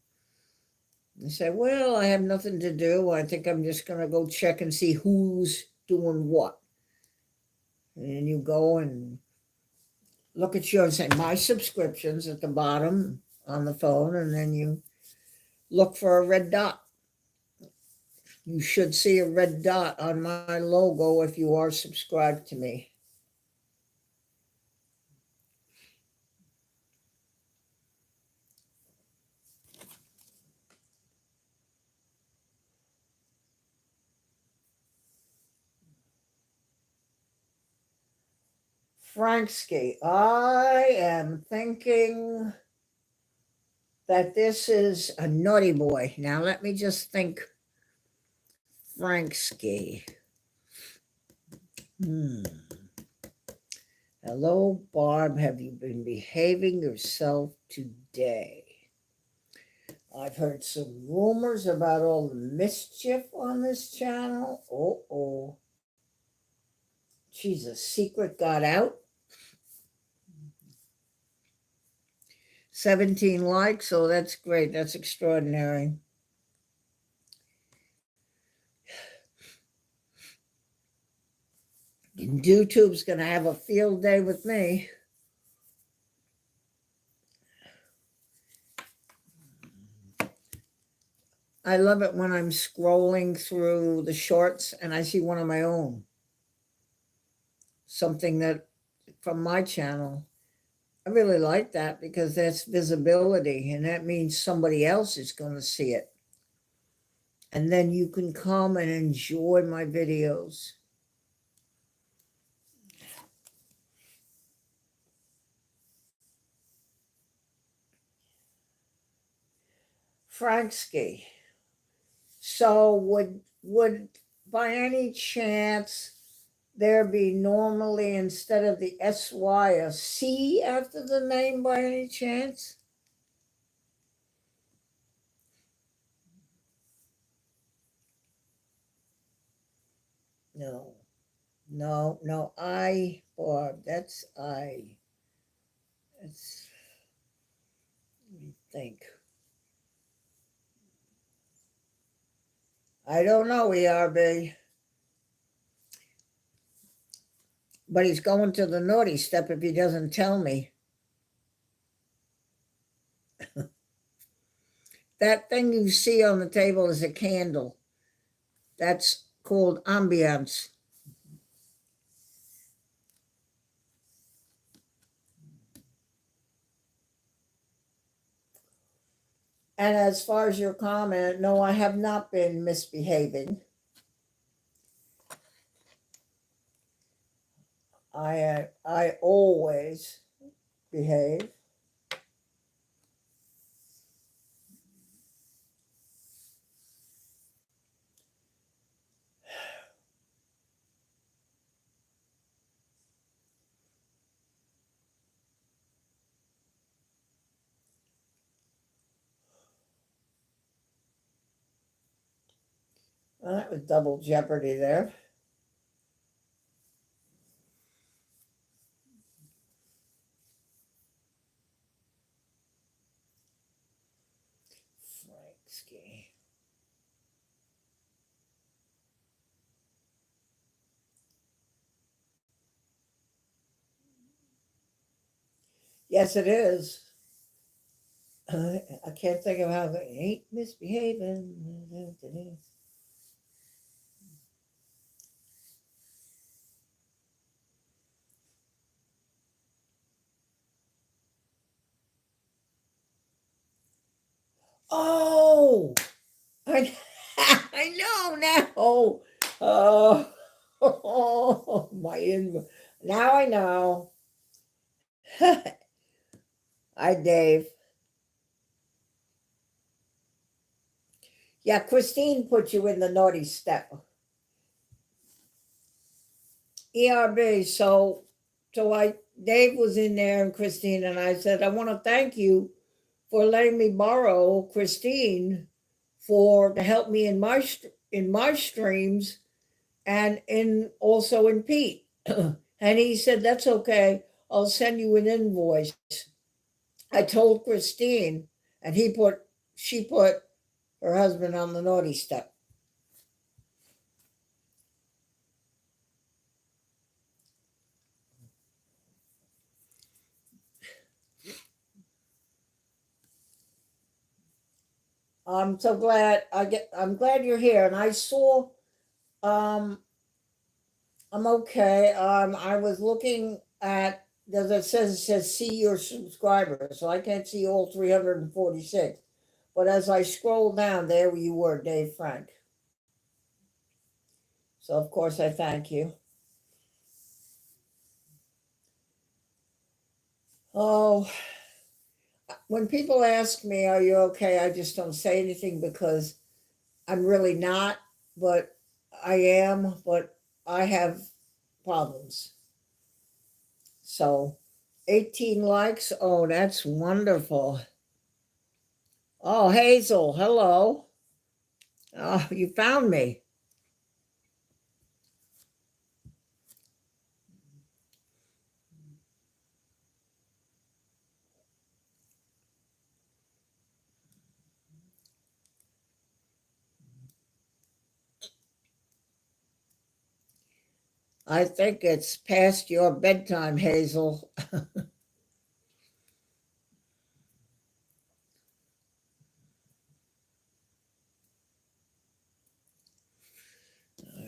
you say, well, I have nothing to do. I think I'm just going to go check and see who's doing what. And you go and look at yours and say, my subscriptions at the bottom on the phone, and then you look for a red dot. You should see a red dot on my logo if you are subscribed to me. Franksky, I am thinking that this is a naughty boy. Now let me just think. Franksky. Hello, Barb. Have you been behaving yourself today? I've heard some rumors about all the mischief on this channel. Oh. Geez, a secret got out. 17 likes. Oh, that's great. That's extraordinary. YouTube's going to have a field day with me. I love it when I'm scrolling through the shorts and I see one of my own. Something that from my channel. I really like that because that's visibility and that means somebody else is going to see it. And then you can come and enjoy my videos. Franksky. So would by any chance there be normally instead of the SY a C after the name by any chance? No. I, Barb, that's I. That's, let me think. I don't know, ERB. But he's going to the naughty step if he doesn't tell me. That thing you see on the table is a candle. That's called ambiance. And as far as your comment, no, I have not been misbehaving. I always behave. Well, that was double jeopardy there. Franksky. Yes, it is. I can't think of how they ain't misbehaving. Oh, I, I know now. Oh, now I know. Hi, Dave. Yeah, Christine put you in the naughty step. ERB. So Dave was in there and Christine, and I said, I want to thank you for letting me borrow Christine to help me in my streams and also in Pete. And he said, that's okay. I'll send you an invoice. I told Christine, and she put her husband on the naughty step. I'm so glad I'm glad you're here. And I saw I'm okay. I was looking at it says see your subscribers, so I can't see all 346. But as I scroll down, there you were, Dave Frank. So of course I thank you. Oh, when people ask me, "Are you okay?" I just don't say anything because I'm really not, but I am, but I have problems. So 18 likes. Oh, that's wonderful. Oh, Hazel, hello. Oh, you found me. I think it's past your bedtime, Hazel.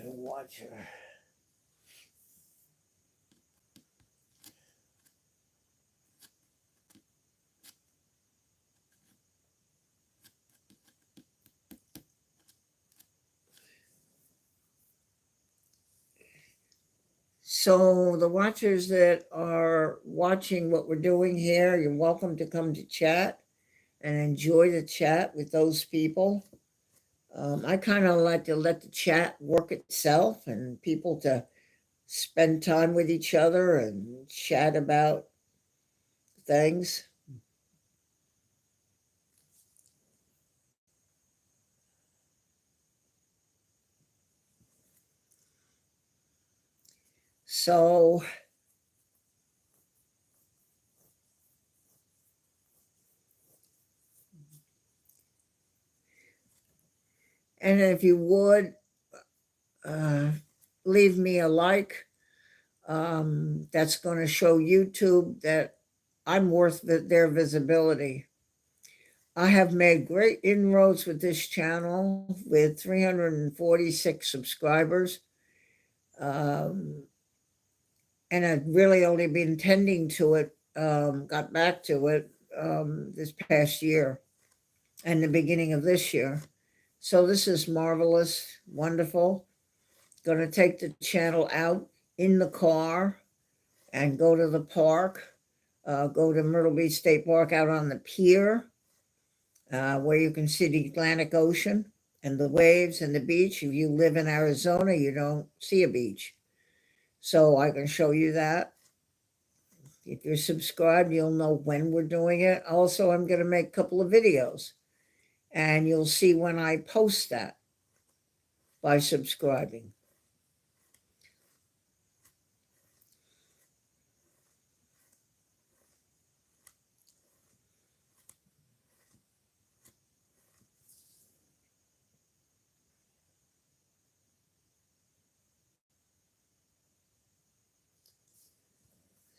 Watch her. So, the watchers that are watching what we're doing here, you're welcome to come to chat and enjoy the chat with those people. I kind of like to let the chat work itself and people to spend time with each other and chat about things. So, and if you would uh, leave me a like, that's going to show YouTube that I'm worth their visibility. I have made great inroads with this channel with 346 subscribers. Um, and I've really only been tending to it, got back to it this past year and the beginning of this year. So this is marvelous, wonderful. Going to take the channel out in the car and go to the park, go to Myrtle Beach State Park out on the pier where you can see the Atlantic Ocean and the waves and the beach. If you live in Arizona, you don't see a beach. So I can show you that. If you're subscribed, you'll know when we're doing it. Also, I'm going to make a couple of videos and you'll see when I post that by subscribing.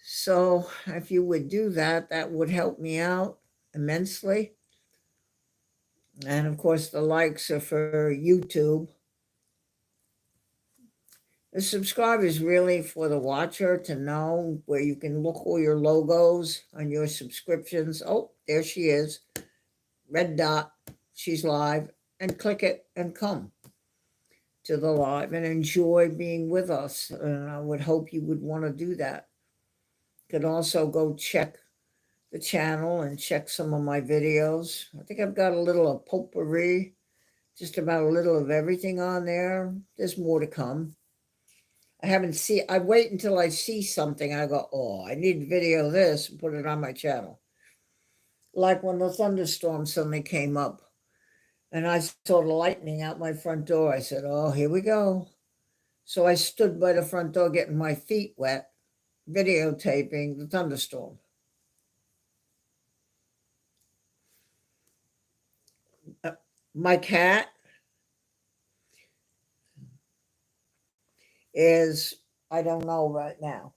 So if you would do that, that would help me out immensely. And of course, the likes are for YouTube. The subscribe is really for the watcher to know where you can look all your logos on your subscriptions. Oh, there she is. Red dot. She's live. And click it and come to the live and enjoy being with us. And I would hope you would want to do that. You can also go check the channel and check some of my videos. I think I've got a little of potpourri, just about a little of everything on there. There's more to come. I wait until I see something. I go, oh, I need to video this and put it on my channel. Like when the thunderstorm suddenly came up and I saw the lightning out my front door. I said, oh, here we go. So I stood by the front door getting my feet wet, videotaping the thunderstorm. My cat is, I don't know right now.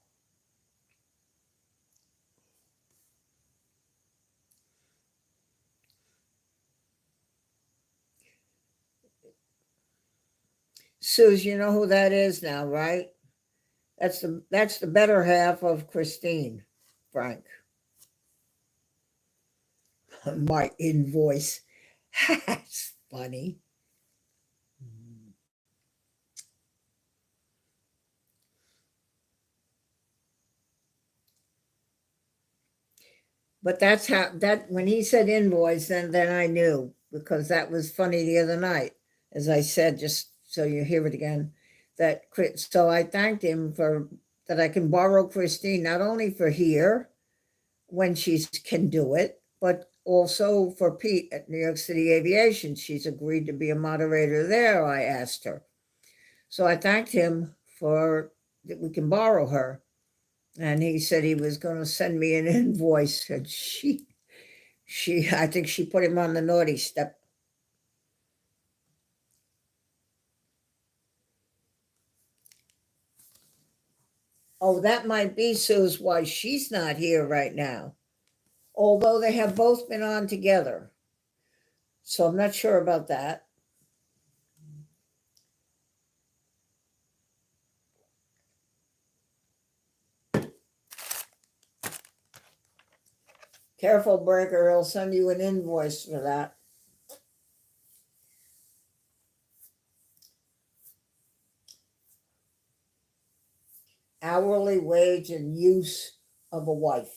Suze, you know who that is now, right? That's the better half of Christine, Frank. My invoice. That's funny. But that's how that when he said invoice, then I knew, because that was funny the other night, as I said, just so you hear it again. So I thanked him for that I can borrow Christine not only for here when she can do it, but also for Pete at New York City Aviation. She's agreed to be a moderator there, I asked her. So I thanked him for that we can borrow her. And he said he was going to send me an invoice. And I think she put him on the naughty step. Oh, that might be Sue's why she's not here right now. Although they have both been on together. So I'm not sure about that. Careful, Breaker, he'll send you an invoice for that. Hourly wage and use of a wife.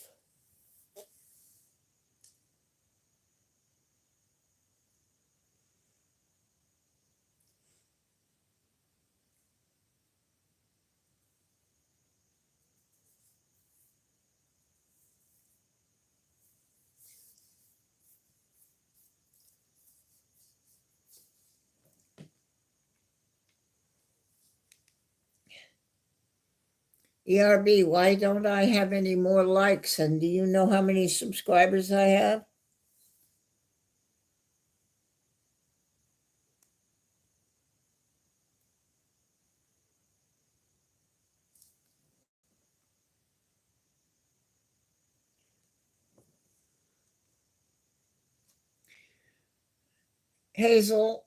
ERB, why don't I have any more likes? And do you know how many subscribers I have? Hazel,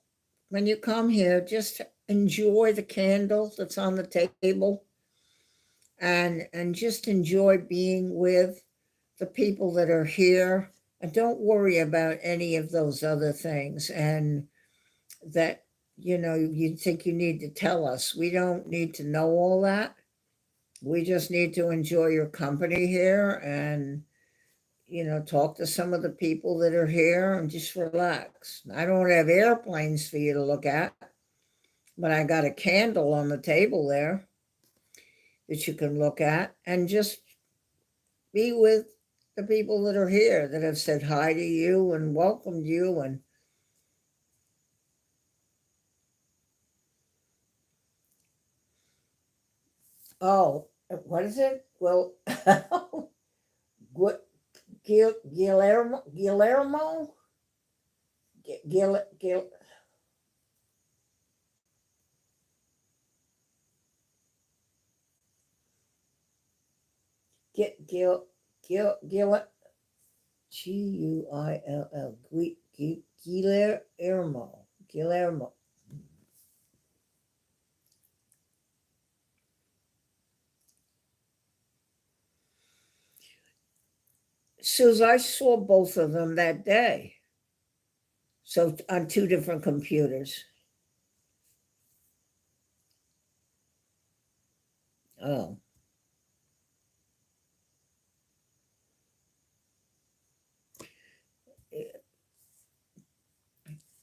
when you come here, just enjoy the candle that's on the table, and just enjoy being with the people that are here, and don't worry about any of those other things and that you think you need to tell us. We don't need to know all that. We just need to enjoy your company here and talk to some of the people that are here and just relax. I don't have airplanes for you to look at, but I got a candle on the table there that you can look at and just be with the people that are here that have said hi to you and welcomed you. And oh, what is it? Well, what, Guillermo, Gil, Gil, Gil, Gil, Gil, Gil, Guill, Guillermo. Suze, I saw both of them that day. So on two different computers. Oh.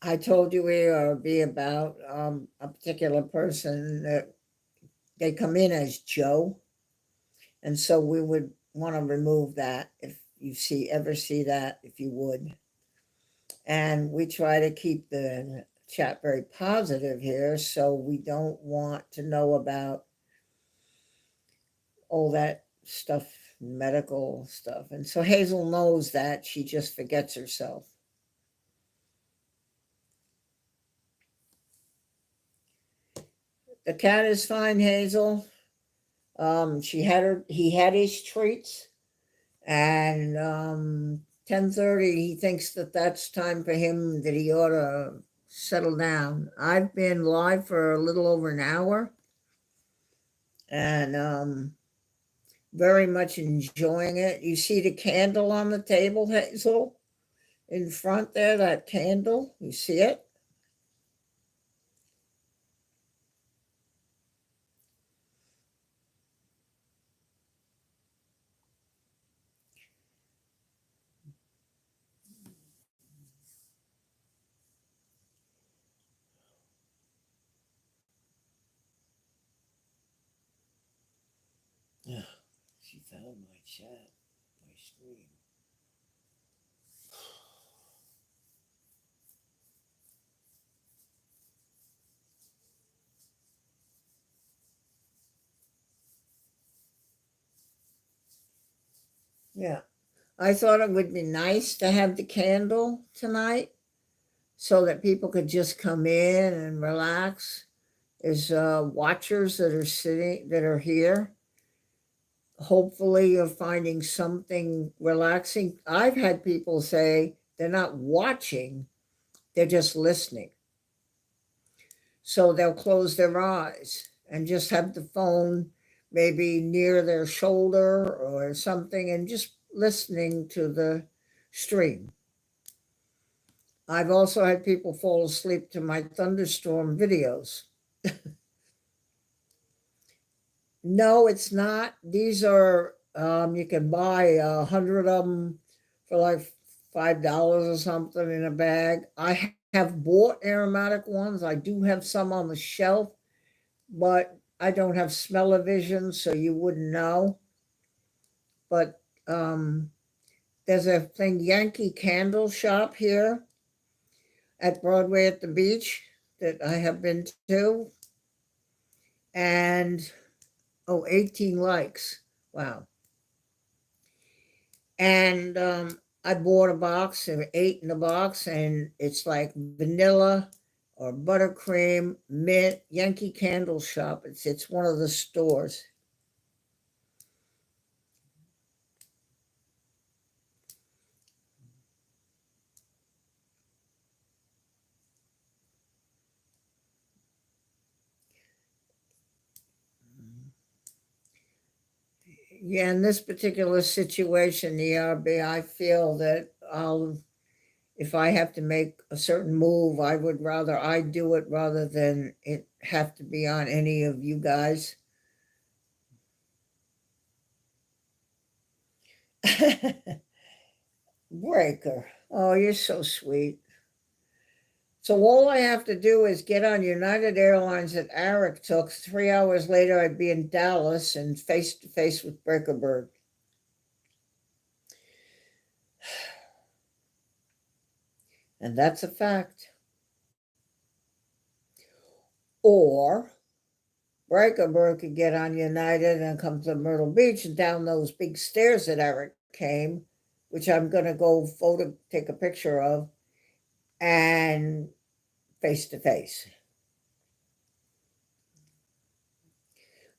I told you we are be about a particular person that they come in as Joe. And so we would want to remove that if you ever see that, if you would. And we try to keep the chat very positive here, so we don't want to know about all that stuff, medical stuff. And so Hazel knows that, she just forgets herself. The cat is fine, Hazel. He had his treats, and 10:30 he thinks that that's time for him, that he ought to settle down. I've been live for a little over an hour, and very much enjoying it. You see the candle on the table, Hazel, in front there, that candle, you see it? on my chat, my stream. Yeah. I thought it would be nice to have the candle tonight so that people could just come in and relax. There's watchers that are sitting that are here. Hopefully you're finding something relaxing. I've had people say they're not watching, they're just listening. So they'll close their eyes and just have the phone maybe near their shoulder or something and just listening to the stream. I've also had people fall asleep to my thunderstorm videos. No, it's not. These are, you can buy 100 of them for like $5 or something in a bag. I have bought aromatic ones. I do have some on the shelf, but I don't have smell-o-vision, so you wouldn't know. But there's a thing, Yankee Candle Shop here at Broadway at the beach that I have been to. And, 18 likes. Wow. And I bought a box, there were 8 in the box, and it's like vanilla or buttercream, mint, Yankee Candle Shop. It's one of the stores. Yeah, in this particular situation, the ERB, I feel that if I have to make a certain move, I would rather I do it rather than it have to be on any of you guys. Breaker. Oh, you're so sweet. So all I have to do is get on United Airlines that Eric took. 3 hours later, I'd be in Dallas and face to face with Breakerberg. And that's a fact. Or Breakerberg could get on United and come to Myrtle Beach and down those big stairs that Eric came, which I'm going to go take a picture of, and face to face.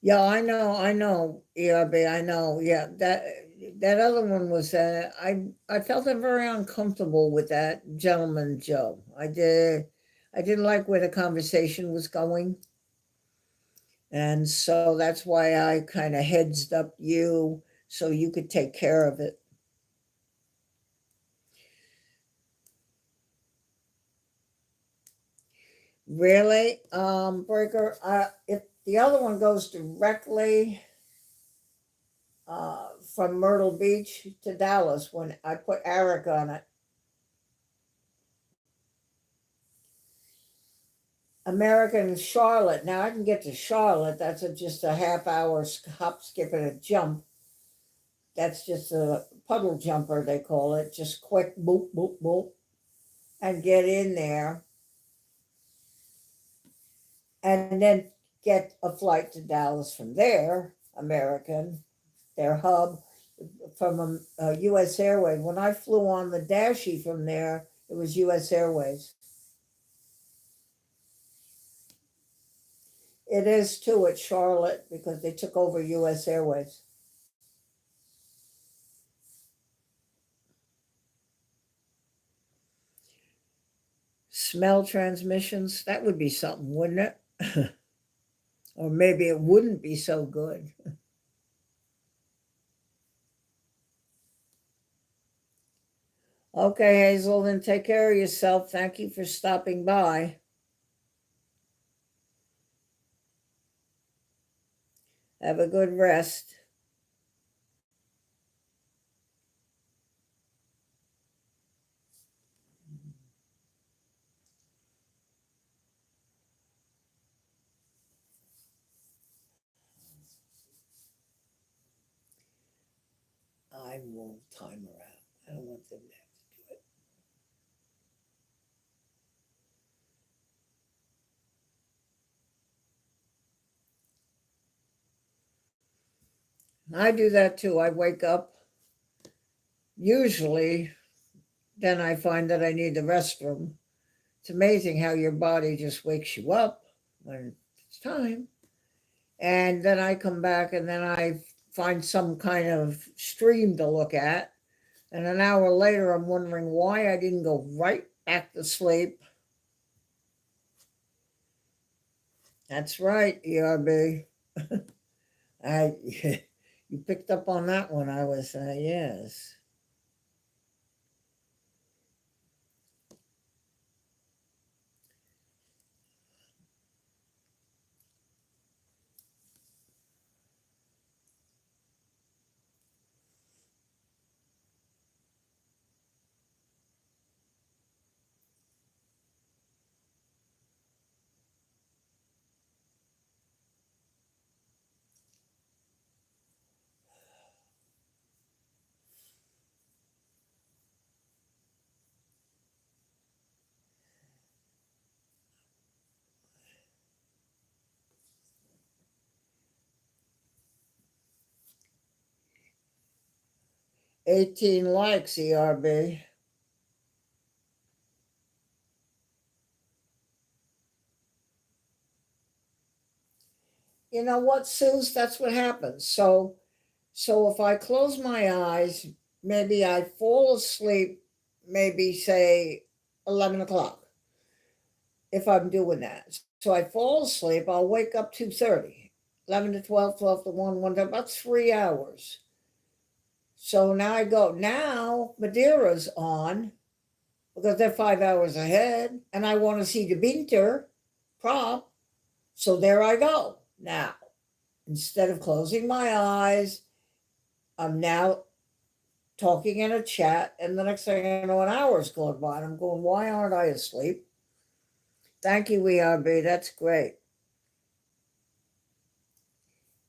Yeah, I know, ERB, I know. Yeah, that other one was I felt very uncomfortable with that gentleman, Joe. I didn't like where the conversation was going. And so that's why I kind of heads up you so you could take care of it. Really? Breaker, if the other one goes directly from Myrtle Beach to Dallas when I put Eric on it. American Charlotte. Now I can get to Charlotte. That's just a half hour hop, skip, and a jump. That's just a puddle jumper, they call it. Just quick boop, boop, boop, and get in there. And then get a flight to Dallas from there, American, their hub, from US Airways. When I flew on the Dashi from there, it was US Airways. It is too at Charlotte because they took over US Airways. Smell transmissions, that would be something, wouldn't it? Or maybe it wouldn't be so good. Okay, Hazel, then take care of yourself. Thank you for stopping by. Have a good rest. I will time her out. I don't want them to have to do it. I do that too. I wake up, usually, then I find that I need the restroom. It's amazing how your body just wakes you up when it's time. And then I come back and then I find some kind of stream to look at. And an hour later, I'm wondering why I didn't go right back to sleep. That's right, ERB. I you picked up on that one. I was yes. $18 likes, ERB. You know what, Suze? That's what happens. So if I close my eyes, maybe I fall asleep, maybe say 11 o'clock, if I'm doing that. So I fall asleep, I'll wake up 2:30, 11 to 12, 12 to 1 to about 3 hours. So now I go, now Madeira's on because they're 5 hours ahead, and I want to see the Winter prop. So there I go. Now, instead of closing my eyes, I'm now talking in a chat, and the next thing I know, an hour's gone by, and I'm going, why aren't I asleep? Thank you, ERB. That's great.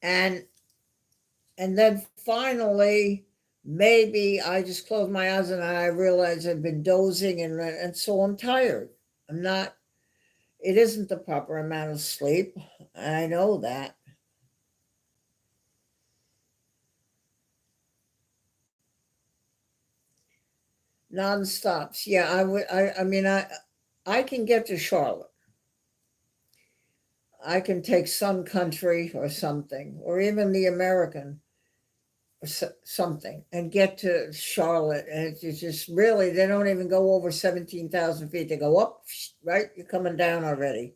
And then finally, maybe I just close my eyes and I realize I've been dozing, and so I'm tired. I'm not. It isn't the proper amount of sleep. I know that. Non-stops. Yeah, I would. I mean, I can get to Charlotte. I can take Sun Country or something, or even the American or something, and get to Charlotte. And it's just really, they don't even go over 17,000 feet. They go up, right? You're coming down already.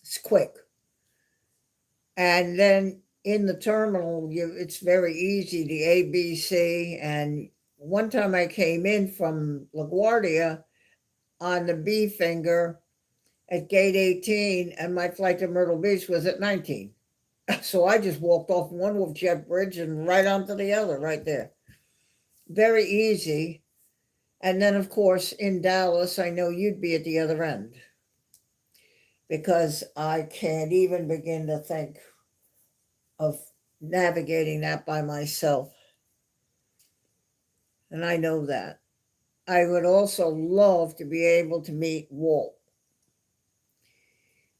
It's quick. And then in the terminal, it's very easy, the ABC. And one time I came in from LaGuardia on the B finger at gate 18, and my flight to Myrtle Beach was at 19. So I just walked off one jet bridge and right onto the other right there. Very easy. And then, of course, in Dallas, I know you'd be at the other end because I can't even begin to think of navigating that by myself. And I know that. I would also love to be able to meet Walt.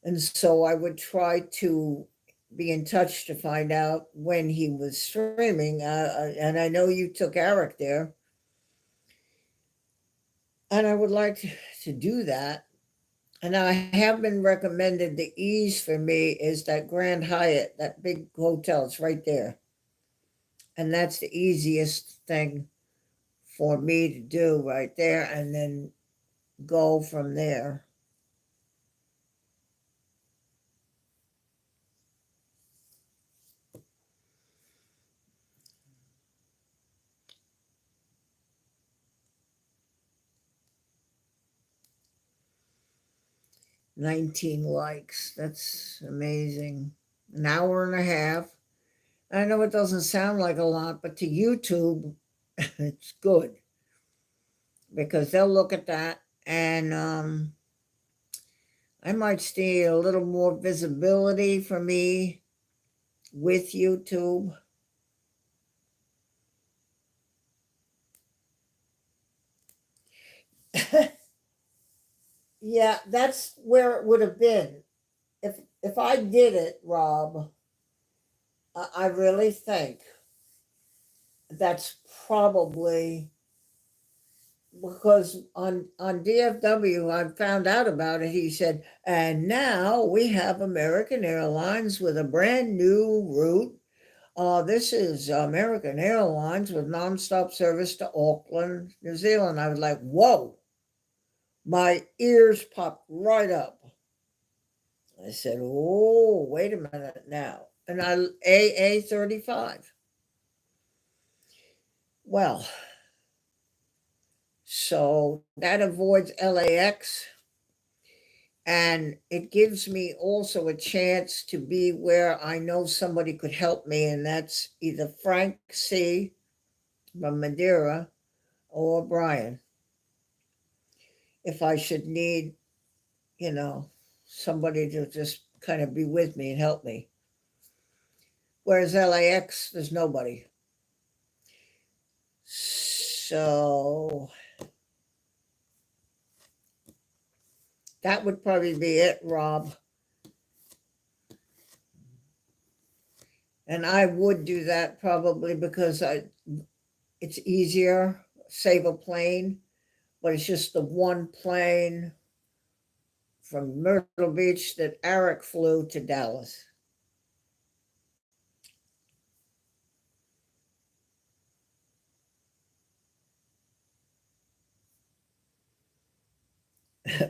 And so I would try to be in touch to find out when he was streaming. And I know you took Eric there. And I would like to do that. And I have been recommended, the ease for me is that Grand Hyatt, that big hotel. It's right there. And that's the easiest thing for me to do right there, and then go from there. $19 likes. That's amazing. An hour and a half. I know it doesn't sound like a lot, but to YouTube, it's good because they'll look at that, and I might see a little more visibility for me with YouTube. Yeah, that's where it would have been. If I did it, Rob, I really think that's probably because on DFW I found out about it. He said, and now we have American Airlines with a brand new route. This is American Airlines with nonstop service to Auckland, New Zealand. I was like, whoa, my ears popped right up. I said, oh, wait a minute now. And AA35. Well, so that avoids LAX. And it gives me also a chance to be where I know somebody could help me. And that's either Frank C. from Madeira or Brian. If I should need, you know, somebody to just kind of be with me and help me. Whereas LAX, there's nobody. So that would probably be it, Rob. And I would do that probably because it's easier, save a plane, but it's just the one plane from Myrtle Beach that Eric flew to Dallas.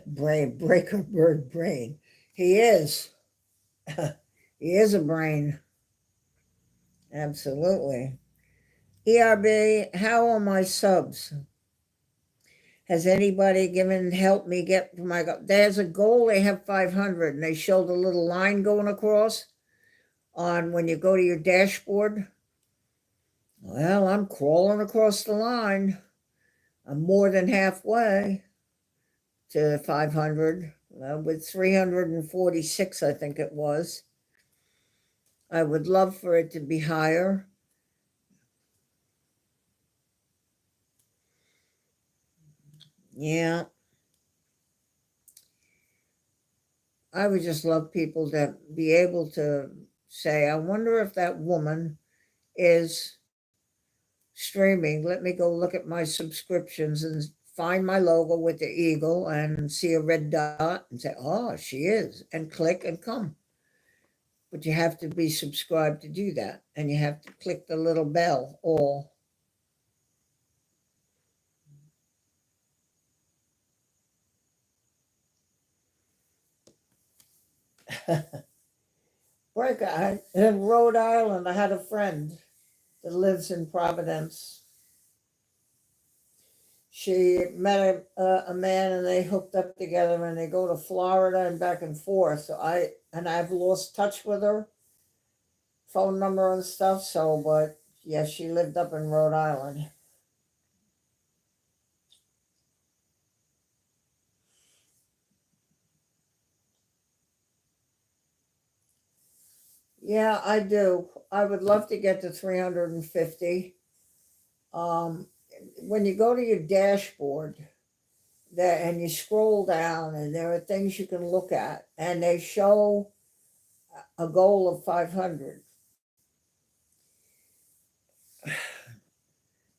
Brain breaker bird brain. He is. He is a brain. Absolutely. ERB, how are my subs? Has anybody given help me get my there's a goal, they have 500 and they showed a little line going across on when you go to your dashboard. Well, I'm crawling across the line. I'm more than halfway to 500 with 346, I think it was. I would love for it to be higher. Yeah. I would just love people to be able to say, I wonder if that woman is streaming. Let me go look at my subscriptions and find my logo with the eagle and see a red dot and say, oh, she is, and click and come. But you have to be subscribed to do that. And you have to click the little bell, all. Breaker, in Rhode Island, I had a friend that lives in Providence. She met a man and they hooked up together and they go to Florida and back and forth. So I've lost touch with her phone number and stuff. So, but yes, she lived up in Rhode Island. Yeah, I do. I would love to get to 350. Um, when you go to your dashboard there and you scroll down and there are things you can look at and they show a goal of 500.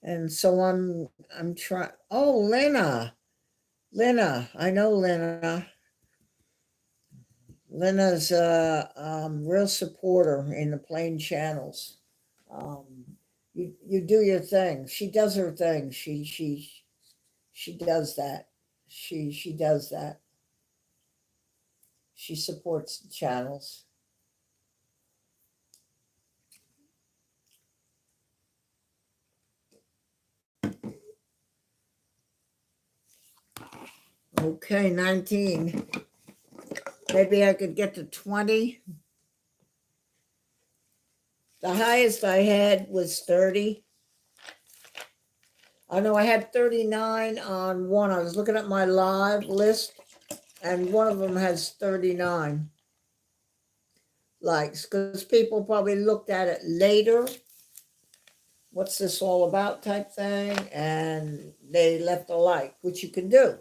And so I'm trying. Oh, Lena, I know Lena. Lena's a real supporter in the plain channels. Um, you do your thing. She does her thing. She does that. She does that. She supports the channels. Okay, 19. Maybe I could get to 20. The highest I had was 30. I know I had 39 on one. I was looking at my live list, and one of them has 39 likes because people probably looked at it later what's this all about type thing, and they left a like, which you can do.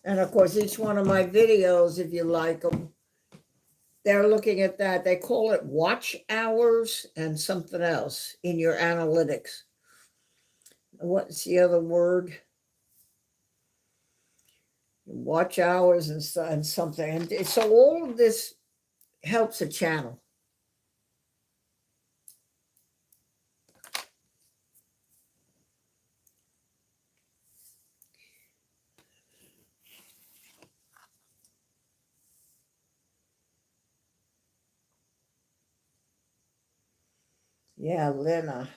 And of course, each one of my videos, if you like them, they're looking at that. They call it watch hours and something else in your analytics. What's the other word? Watch hours and something. And so all of this helps a channel. Yeah, Lena.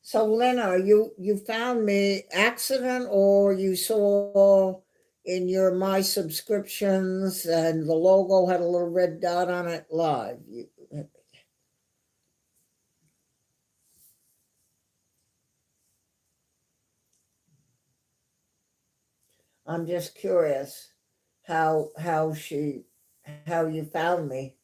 So Lena, you found me accident, or you saw in your my subscriptions and the logo had a little red dot on it live? I'm just curious how how you found me.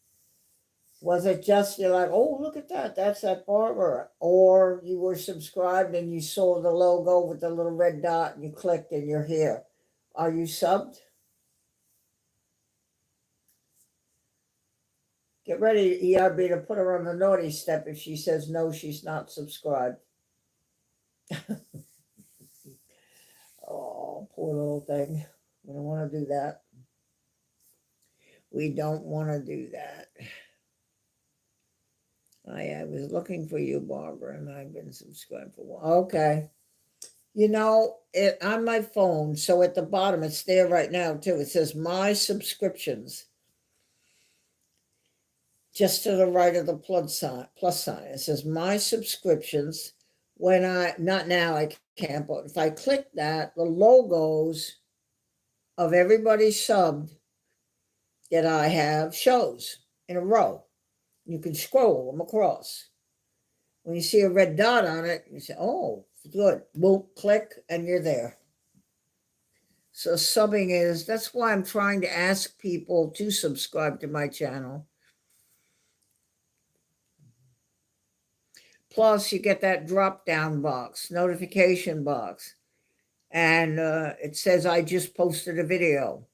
Was it just you're like, oh, look at that, that's that barber, or you were subscribed and you saw the logo with the little red dot and you clicked and you're here? Are you subbed? Get ready, ERB, to put her on the naughty step if she says no, she's not subscribed. Oh, poor little thing. We don't want to do that. We don't want to do that. I was looking for you, Barbara, and I've been subscribed for a while. Okay. You know, it on my phone, so at the bottom, it's there right now too. It says my subscriptions. Just to the right of the plus sign. It says my subscriptions. When I, not now, I can't, but if I click that, the logos of everybody subbed that I have shows in a row. You can scroll them across. When you see a red dot on it, you say, oh, good. Boom, click, and you're there. So subbing is, that's why I'm trying to ask people to subscribe to my channel. Plus, you get that drop down box, notification box, and it says I just posted a video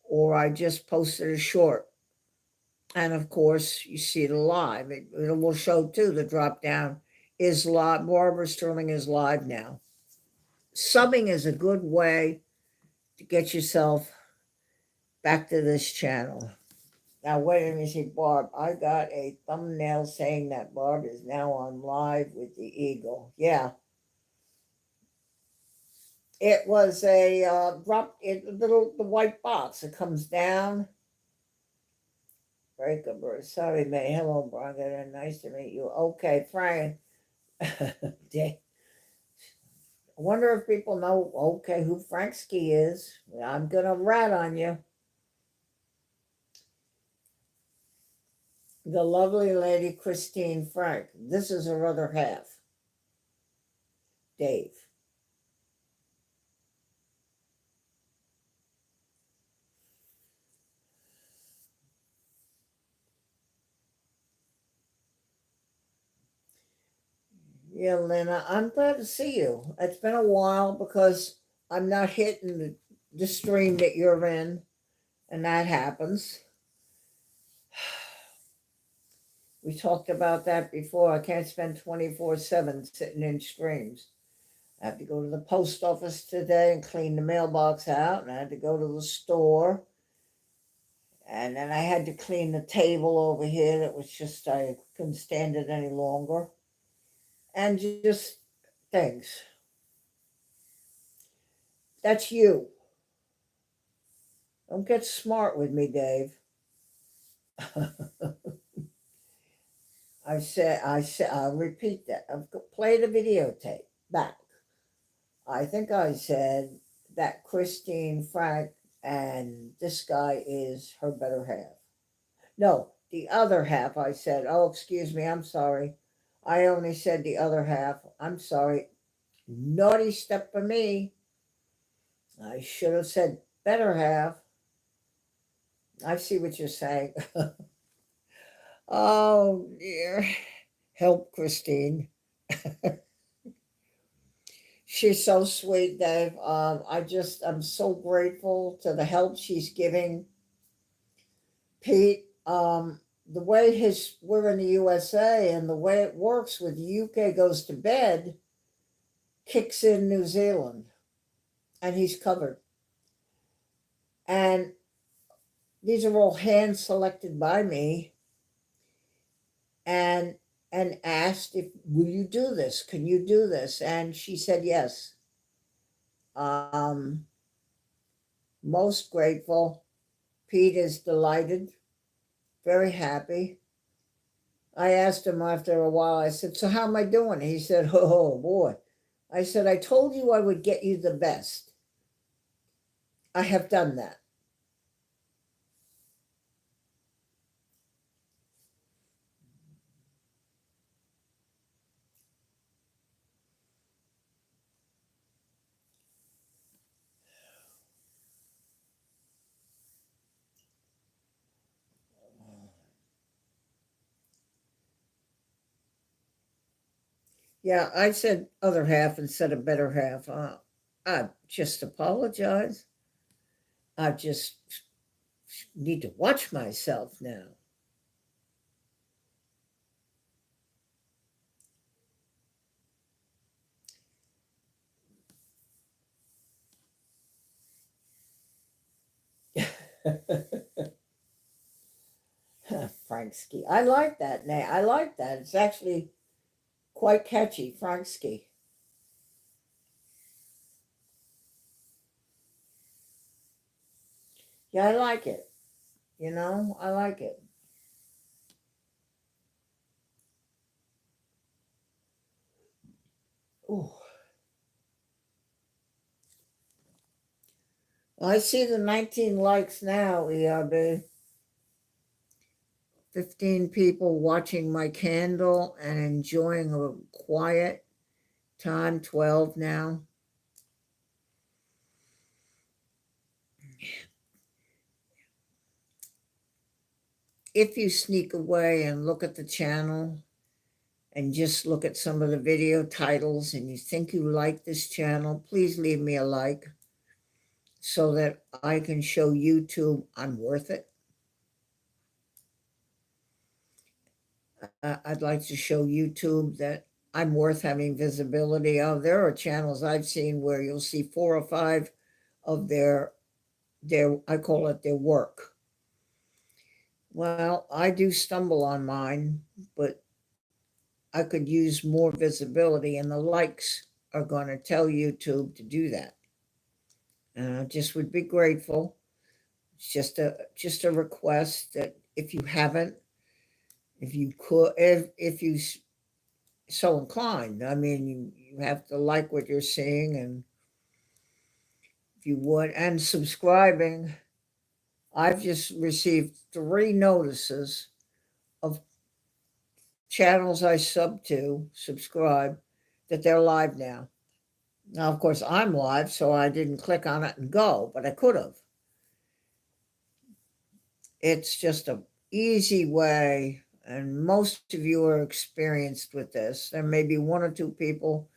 or I just posted a short. And of course, you see it live. It will show too. The drop down is live. Barbara Sterling is live now. Subbing is a good way to get yourself back to this channel. Now, wait a minute, see, Barb, I got a thumbnail saying that Barb is now on live with the Eagle. Yeah. It was a the white box. It comes down. Breakable. Sorry, May. Hello, Brian. Nice to meet you. Okay, Frank. I wonder if people know, okay, who Frank Ski is. I'm going to rat on you. The lovely lady, Christine Frank. This is her other half, Dave. Yeah, Lena, I'm glad to see you. It's been a while because I'm not hitting the stream that you're in, and that happens. We talked about that before. I can't spend 24/7 sitting in streams. I have to go to the post office today and clean the mailbox out, and I had to go to the store. And then I had to clean the table over here that was just, I couldn't stand it any longer. And just things. That's you. Don't get smart with me, Dave. I'll repeat that. Play the videotape back. I think I said that Christine Frank and this guy is her better half. No, the other half, I said. Oh, excuse me, I'm sorry. I only said the other half. I'm sorry. Naughty step for me. I should have said better half. I see what you're saying. Oh, dear. help Christine. She's so sweet, Dave. I'm so grateful to the help she's giving Pete. The way we're in the USA, and the way it works with the UK goes to bed, kicks in New Zealand, and he's covered. And these are all hand selected by me, and asked, if will you do this? Can you do this? And she said yes. Um, Most grateful. Pete is delighted, very happy. I asked him after a while, I said, so how am I doing? He said, oh boy. I said, I told you I would get you the best. I have done that. Yeah, I said other half instead of better half. I just apologize. I just need to watch myself now. Franksky. I like that name. I like that. It's actually quite catchy, Franksky. Yeah, I like it. I like it. Ooh. I see the 19 likes now, ERB. 15 people watching my candle and enjoying a quiet time, 12 now. If you sneak away and look at the channel and just look at some of the video titles and you think you like this channel, please leave me a like so that I can show YouTube I'm worth it. I'd like to show YouTube that I'm worth having visibility of. There are channels I've seen where you'll see 4 or 5 of their I call it their work. Well, I do stumble on mine, but I could use more visibility, and the likes are going to tell YouTube to do that. And I just would be grateful. It's just a request that if you haven't, if you could, if you so inclined, I mean, you have to like what you're seeing, and if you would, and subscribing. I've just received 3 notices of channels I subscribe, that they're live now. Now, of course, I'm live, so I didn't click on it and go, but I could have. It's just a easy way, and most of you are experienced with this. There may be 1 or 2 people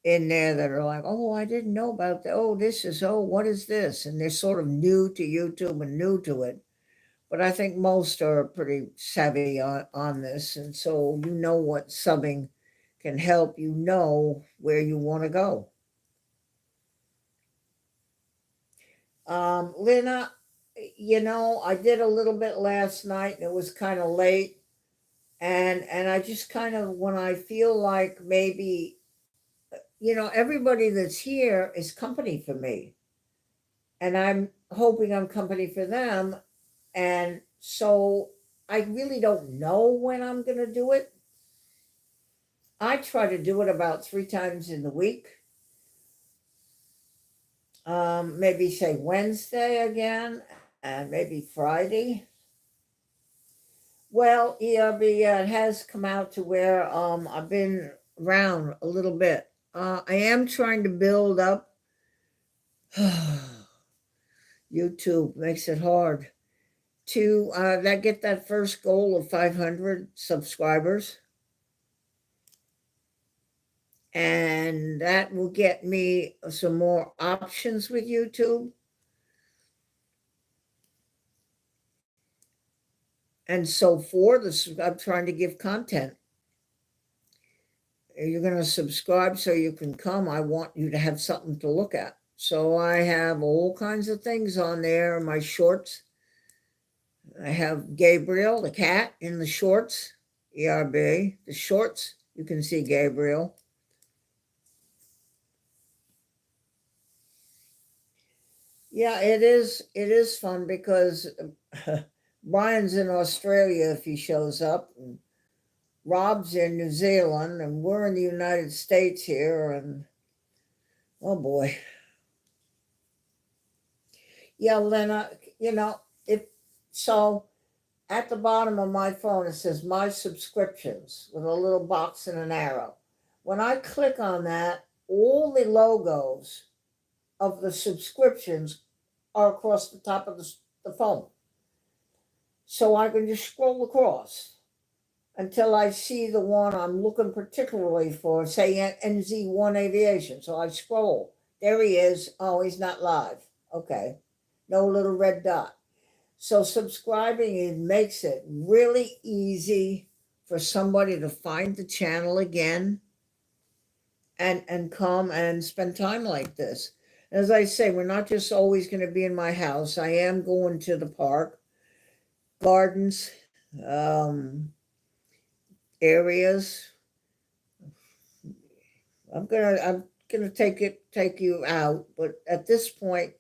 in there that are like, oh, I didn't know about that. Oh, what is this? And they're sort of new to YouTube and new to it. But I think most are pretty savvy on this. And so you know what subbing can help you know where you want to go. Lena, I did a little bit last night and it was kind of late. And I just kind of, when I feel like maybe, everybody that's here is company for me. And I'm hoping I'm company for them. And so I really don't know when I'm going to do it. I try to do it about 3 times in the week. Maybe say Wednesday again, and maybe Friday. Well, ERB, it has come out to where I've been around a little bit. I am trying to build up. YouTube makes it hard to get that first goal of 500 subscribers. and that will get me some more options with YouTube. And so for this, I'm trying to give content. You're going to subscribe so you can come. I want you to have something to look at. So I have all kinds of things on there. My shorts. I have Gabriel, the cat, in the shorts. ERB, the shorts. You can see Gabriel. Yeah, it is. It is fun because Brian's in Australia if he shows up. And Rob's in New Zealand, and we're in the United States here. And oh boy. Yeah, Lena, if so, at the bottom of my phone, it says my subscriptions with a little box and an arrow. When I click on that, all the logos of the subscriptions are across the top of the phone. So I can just scroll across until I see the one I'm looking particularly for, say NZ1 Aviation. So I scroll. There he is. Oh, he's not live. Okay. No little red dot. So subscribing, it makes it really easy for somebody to find the channel again and come and spend time like this. As I say, we're not just always going to be in my house. I am going to the park, gardens, areas. I'm gonna take you out, but at this point,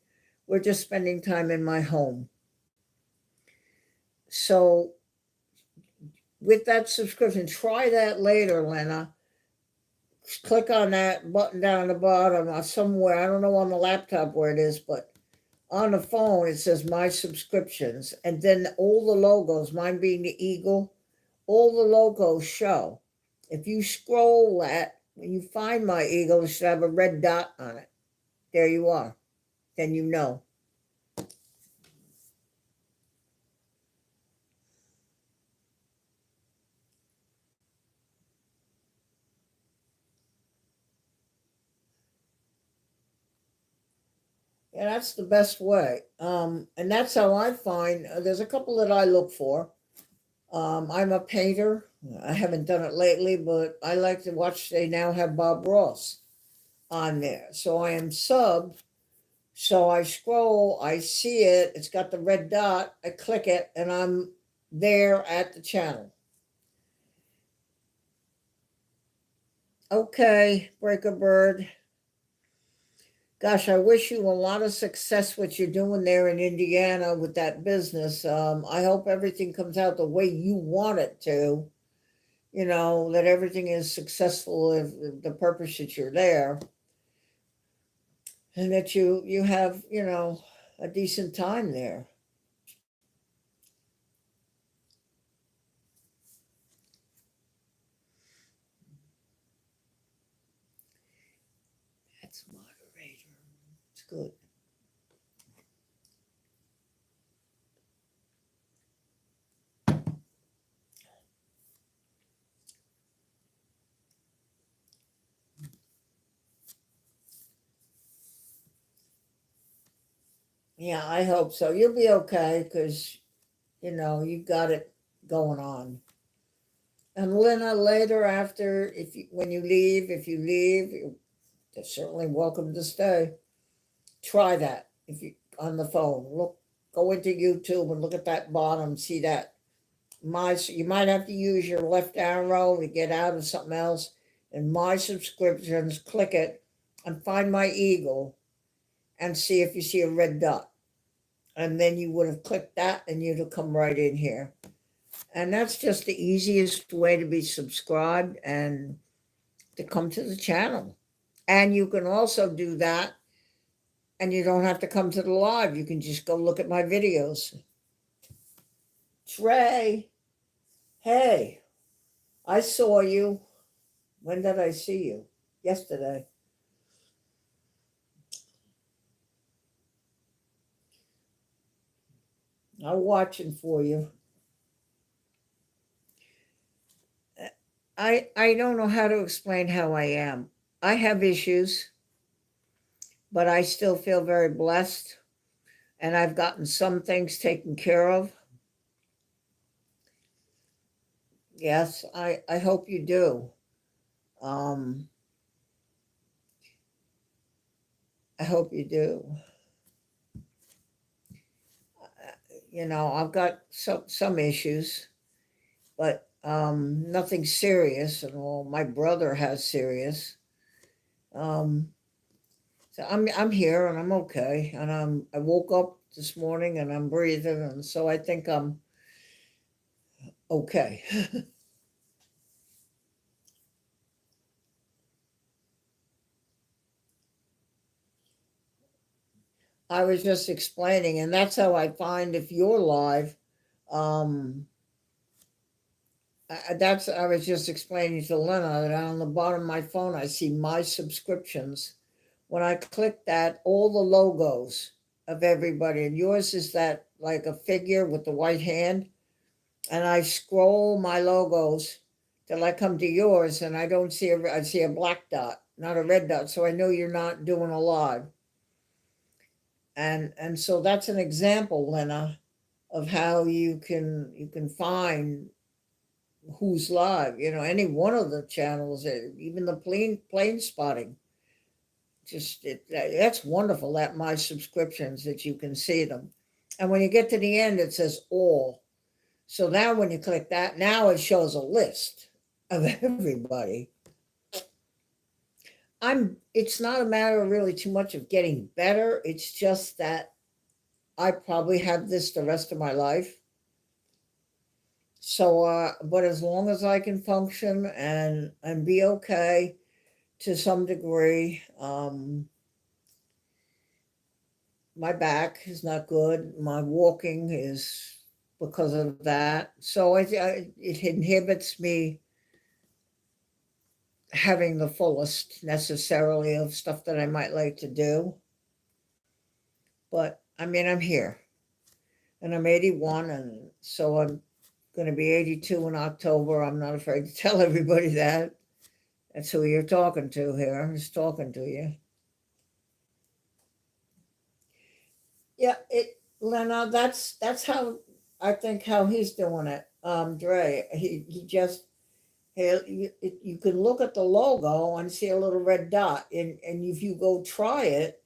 we're just spending time in my home. So with that subscription, try that later, Lena. Click on that button down the bottom or somewhere. I don't know on the laptop where it is, but on the phone it says my subscriptions, and then all the logos, mine being the eagle, all the logos show. If you scroll that, when you find my eagle, it should have a red dot on it. There you are. Then you know. Yeah, that's the best way. And that's how I find there's a couple that I look for. I'm a painter. I haven't done it lately, but I like to watch. They now have Bob Ross on there. So I am subbed. So I scroll, I see it. It's got the red dot. I click it, and I'm there at the channel. Okay, Breaker Bird. Gosh, I wish you a lot of success what you're doing there in Indiana with that business. I hope everything comes out the way you want it to. That everything is successful if the purpose that you're there, and that you have a decent time there. That's moderator. It's good. Yeah, I hope so. You'll be okay because you've got it going on. And Lena, later after, when you leave, if you leave, you're certainly welcome to stay. Try that if you on the phone. Go into YouTube and look at that bottom. See that you might have to use your left arrow to get out of something else. And my subscriptions, click it and find my eagle and see if you see a red dot. And then you would have clicked that and you'd have come right in here. And that's just the easiest way to be subscribed and to come to the channel. And you can also do that and you don't have to come to the live. You can just go look at my videos. Trey, hey, I saw you. When did I see you? Yesterday. I'm watching for you. I don't know how to explain how I am. I have issues, but I still feel very blessed, and I've gotten some things taken care of. Yes, I hope you do. Um, I hope you do. I've got some issues, but nothing serious. And well, my brother has serious. Um, so I'm here and I'm okay, and I woke up this morning and I'm breathing, and so I think I'm okay. I was just explaining, and that's how I find if you're live. Um, I was just explaining to Lena that on the bottom of my phone I see my subscriptions. When I click that, all the logos of everybody, and yours is that like a figure with the white hand, and I scroll my logos till I come to yours, and I don't see I see a black dot, not a red dot, so I know you're not doing a live. And so that's an example, Lena, of how you can find who's live. Any one of the channels, even the plane spotting. That's wonderful. That my subscriptions, that you can see them, and when you get to the end, it says all. So now when you click that, now it shows a list of everybody. It's not a matter of really too much of getting better. It's just that I probably have this the rest of my life. So, but as long as I can function and be okay to some degree, my back is not good. My walking is because of that. So it inhibits me having the fullest necessarily of stuff that I might like to do. But I mean, I'm here and I'm 81, and so I'm going to be 82 in October. I'm not afraid to tell everybody that. That's who you're talking to here. Who's talking to you? Yeah, Lena. That's how I think how he's doing it. Dre. He just you can look at the logo and see a little red dot, and if you go try it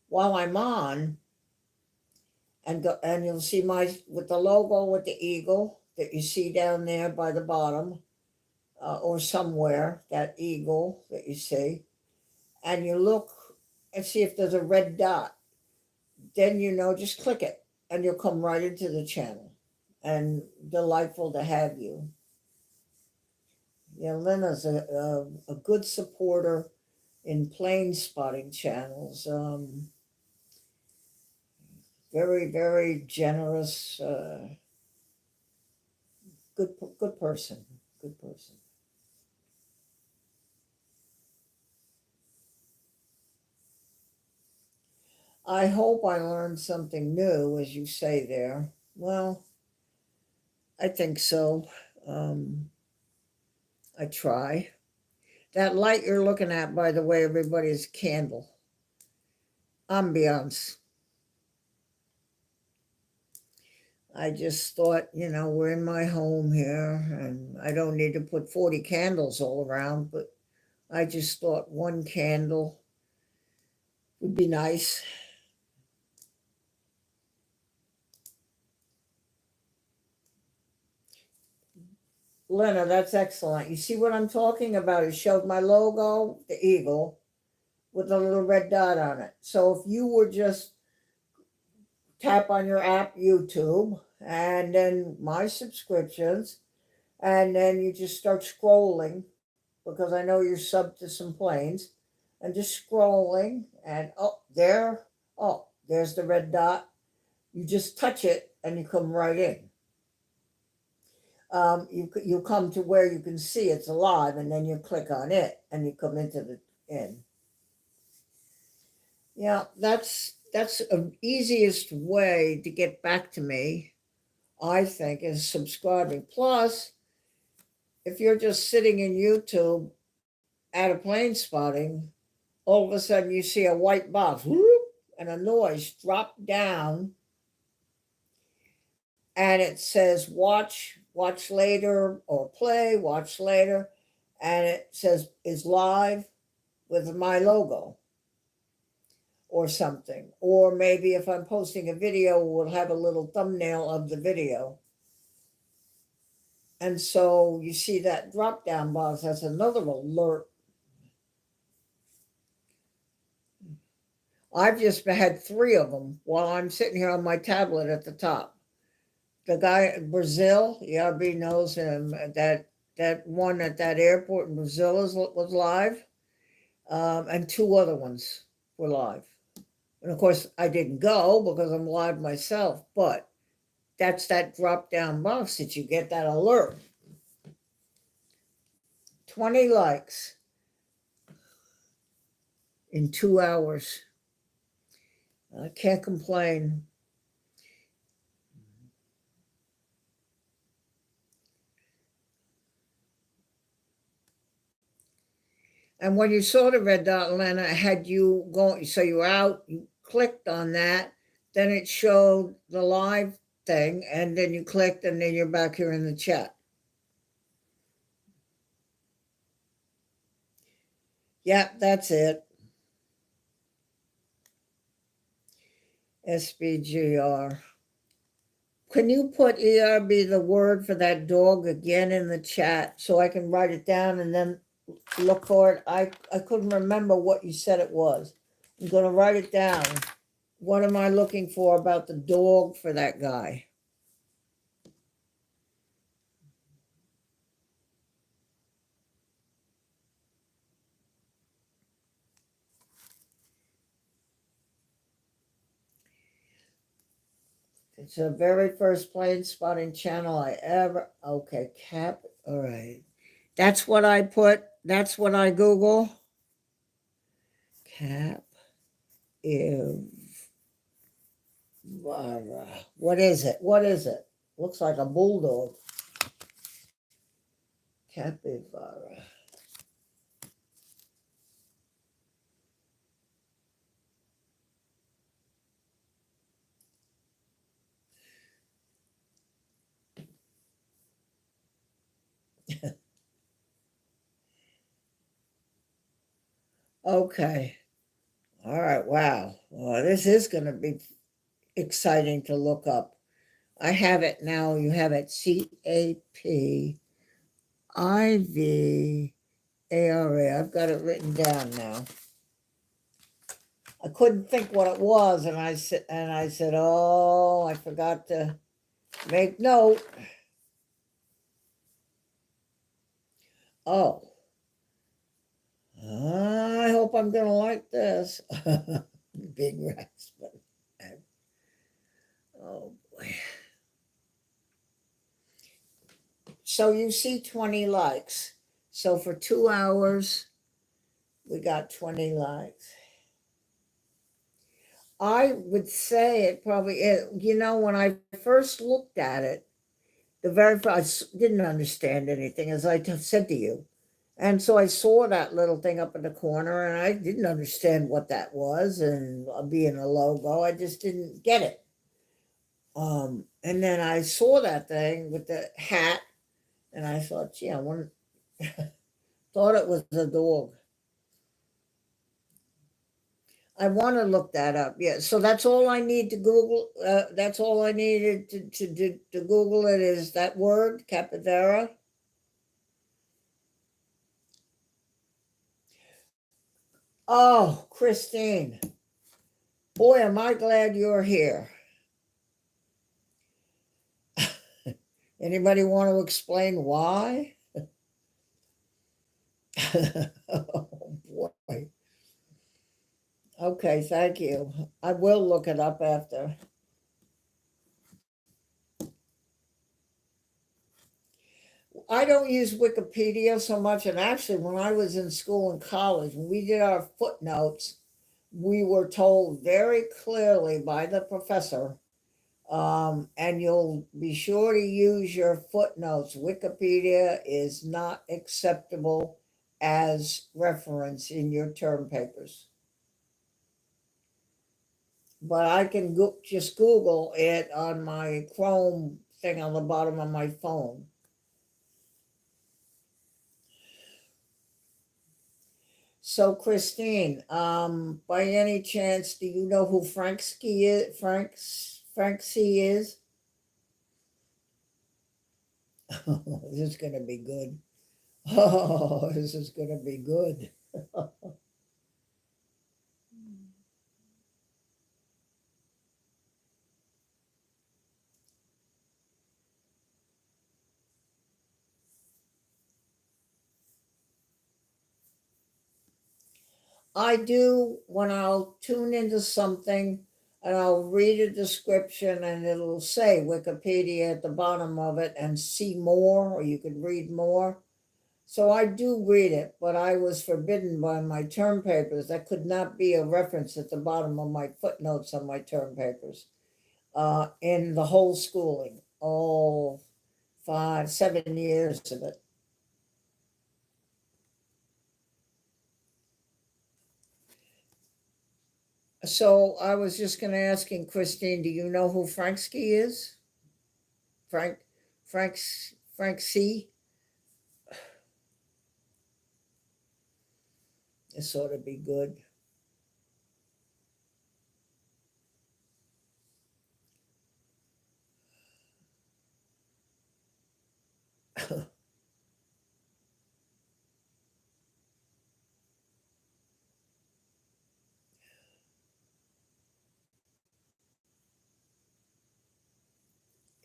while I'm on, and you'll see my with the logo with the eagle that you see down there by the bottom, or somewhere, that eagle that you see, and you look and see if there's a red dot. Then just click it, and you'll come right into the channel. And delightful to have you. Yeah, Lena's a good supporter in plane spotting channels. Very, very generous. Good person. Good person. I hope I learned something new, as you say there. Well, I think so. Um, I try. That light you're looking at, by the way, everybody, is a candle. Ambiance. I just thought, we're in my home here, and I don't need to put 40 candles all around, but I just thought one candle would be nice. Lena, that's excellent. You see what I'm talking about? It showed my logo, the eagle, with a little red dot on it. So if you were just tap on your app, YouTube, and then my subscriptions, and then you just start scrolling, because I know you're sub to some planes, and just scrolling, and there's the red dot. You just touch it and you come right in. You come to where you can see it's alive, and then you click on it and you come into the in. Yeah, that's the easiest way to get back to me, I think, is subscribing. Plus, if you're just sitting in YouTube at a plane spotting, all of a sudden you see a white box, whoop, and a noise drop down, and it says watch later, or play, watch later, and it says is live with my logo or something. Or maybe if I'm posting a video, we'll have a little thumbnail of the video. And so you see that drop down box, that's another alert. I've just had 3 of them while I'm sitting here on my tablet at the top. The guy in Brazil, everybody knows him, that one at that airport in Brazil was live, and 2 other ones were live. And of course, I didn't go because I'm live myself, but that's that drop down box that you get that alert. 20 likes in 2 hours. I can't complain. And when you saw the red dot, Lena, had you going, so you were out, you clicked on that, then it showed the live thing, and then you clicked, and then you're back here in the chat. Yeah, that's it. SBGR. Can you put ERB, the word for that dog, again in the chat so I can write it down and then look for it? I couldn't remember what you said it was. I'm going to write it down. What am I looking for about the dog for that guy? It's the very first plane spotting channel I ever. Okay, cap. All right. That's what I put. That's what I Google. Cap. What is it? What is it? Looks like a bulldog. Capybara. Okay. All right. Wow. Well, this is going to be exciting to look up. I have it now. You have it. CAPIVARA. I've got it written down now. I couldn't think what it was, and I said, oh, I forgot to make note. Oh, I hope I'm gonna like this. Big raspberry. Oh boy. So you see 20 likes. So for 2 hours, we got 20 likes. I would say it probably is. You know, when I first looked at it, the very first, I didn't understand anything, as I said to you. And so I saw that little thing up in the corner, and I didn't understand what that was, and being a logo, I just didn't get it. And then I saw that thing with the hat, and I thought, gee, I thought it was a dog. I want to look that up. Yeah. So that's all I need to Google. That's all I needed to Google it is that word, capybara. Oh, Christine. Boy, am I glad you're here. Anybody want to explain why? Oh boy. Okay, thank you. I will look it up after. I don't use Wikipedia so much, and actually, when I was in school and college, when we did our footnotes, we were told very clearly by the professor, and you'll be sure to use your footnotes. Wikipedia is not acceptable as reference in your term papers. But I can just Google it on my Chrome thing on the bottom of my phone. So, Christine, by any chance, do you know who Frank C is? This is going to be good. Oh, this is going to be good. I do when I'll tune into something and I'll read a description and it'll say Wikipedia at the bottom of it and see more, or you could read more. So I do read it, but I was forbidden by my term papers. That could not be a reference at the bottom of my footnotes on my term papers in the whole schooling, all 7 years of it. So I was just going to ask Christine, do you know who Franksky is? Frank C. This ought to be good.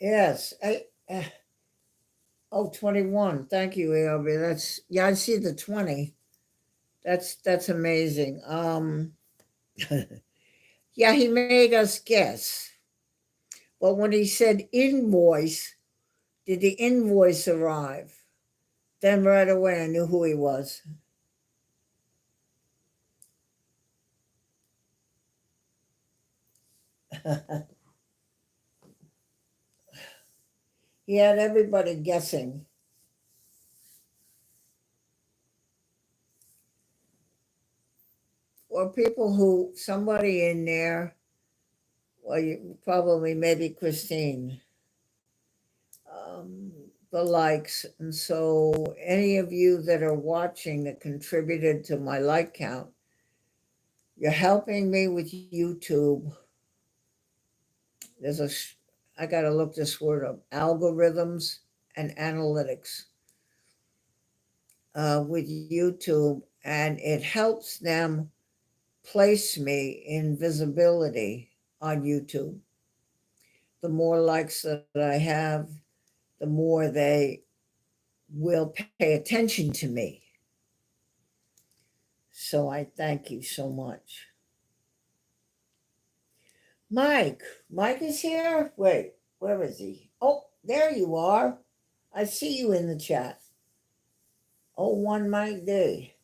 Yes. 21. Thank you, ALB. That's, yeah, I see the 20. That's amazing. Yeah, he made us guess. But when he said invoice, did the invoice arrive? Then right away I knew who he was. He had everybody guessing. Or people who, somebody in there, well, you probably maybe Christine, the likes. And so any of you that are watching that contributed to my like count, you're helping me with YouTube. I got to look this word up, algorithms and analytics with YouTube, and it helps them place me in visibility on YouTube. The more likes that I have, the more they will pay attention to me. So I thank you so much. Mike is here? Wait, where is he? Oh, there you are. I see you in the chat. Oh, one Mike D.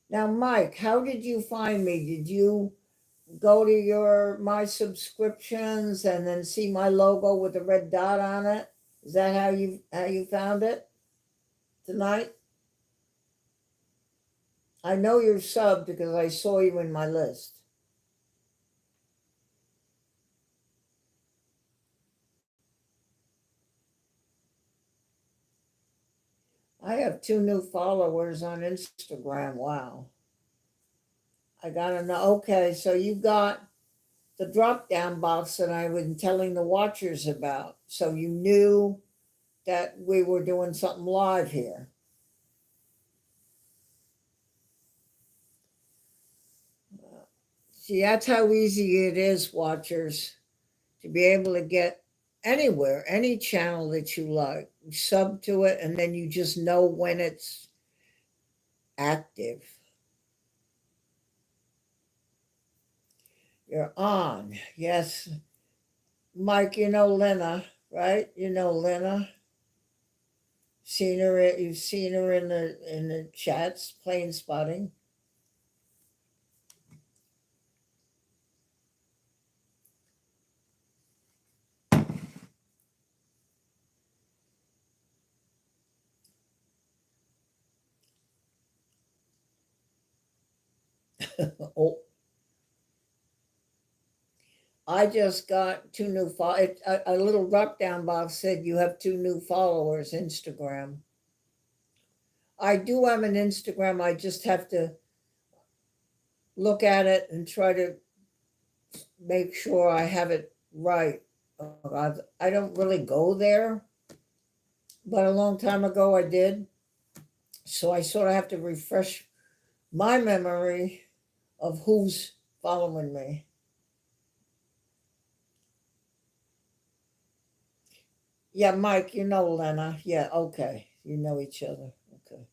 Now, Mike, how did you find me? Did you go to my subscriptions and then see my logo with the red dot on it? Is that how you found it tonight? I know you're subbed because I saw you in my list. I have 2 new followers on Instagram. Wow. I gotta know. Okay, so you got the drop down box that I've been telling the watchers about. So you knew that we were doing something live here. See, that's how easy it is, watchers, to be able to get anywhere, any channel that you like, sub to it, and then you just know when it's active. You're on. Yes. Mike, you know Lena, right? You know Lena. You've seen her in the chats, plane spotting. Oh, I just got two new a little drop down box said you have two new followers, Instagram. I do have an Instagram. I just have to look at it and try to make sure I have it right. I don't really go there, but a long time ago I did. So I sort of have to refresh my memory of who's following me. Yeah, Mike, you know Lena. Yeah, okay. You know each other. Okay.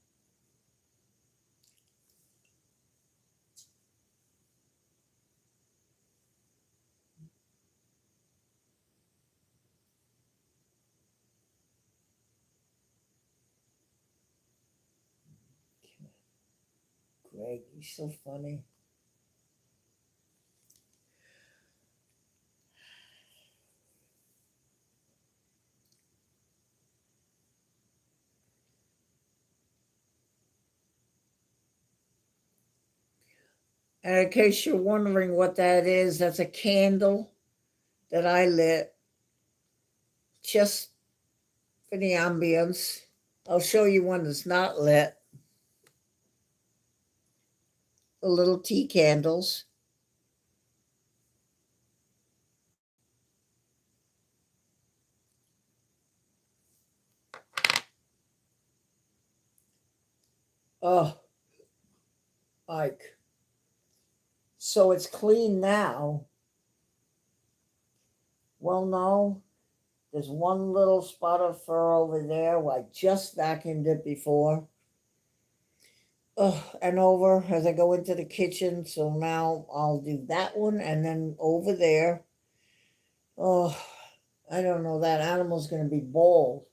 Greg, you're so funny. And in case you're wondering what that is, that's a candle that I lit just for the ambience. I'll show you one that's not lit. The little tea candles. Oh, Mike. So it's clean now. Well, no, there's one little spot of fur over there where I just vacuumed it before. And over as I go into the kitchen. So now I'll do that one and then over there. Oh, I don't know. That animal's going to be bald.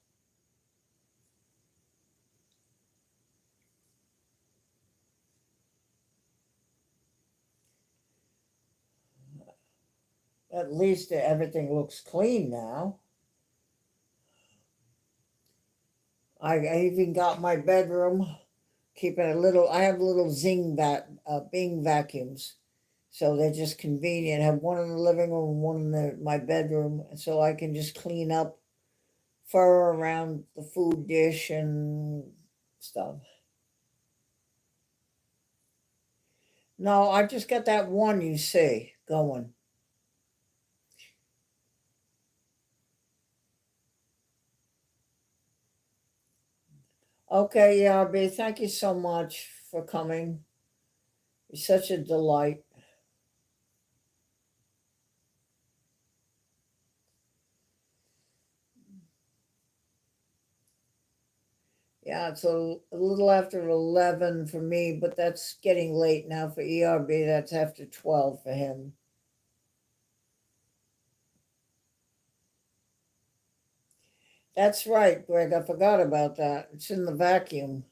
At least everything looks clean now. I even got my bedroom, keeping a little. I have little Bing vacuums, so they're just convenient. I have one in the living room, one in my bedroom, so I can just clean up fur around the food dish and stuff. No, I just got that one you see going. Okay, Yarby, thank you so much for coming. You're such a delight. Yeah, it's a little after 11 for me, but that's getting late now for ERB. That's after 12 for him. That's right, Greg. I forgot about that. It's in the vacuum.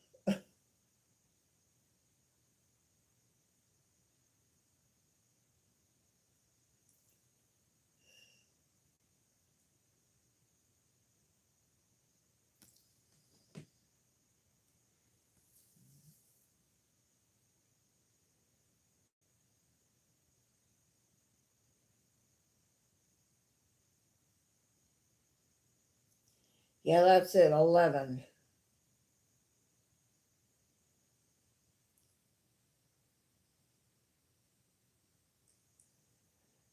Yeah, that's it, 11.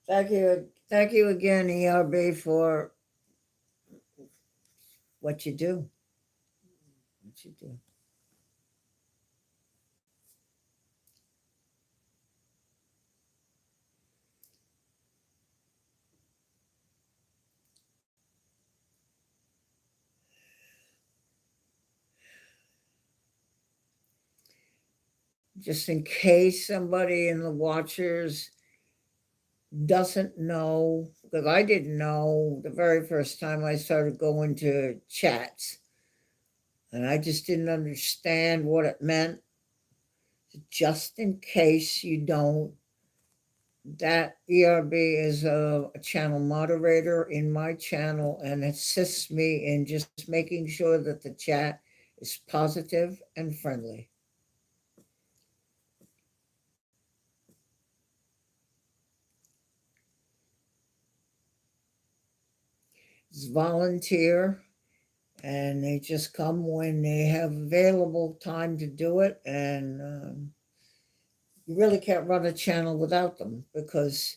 Thank you. Thank you again, ERB, for what you do. What you do. Just in case somebody in the watchers doesn't know, because I didn't know the very first time I started going to chats, and I just didn't understand what it meant. Just in case you don't, that ERB is a channel moderator in my channel and assists me in just making sure that the chat is positive and friendly. It's volunteer, and they just come when they have available time to do it. And you really can't run a channel without them, because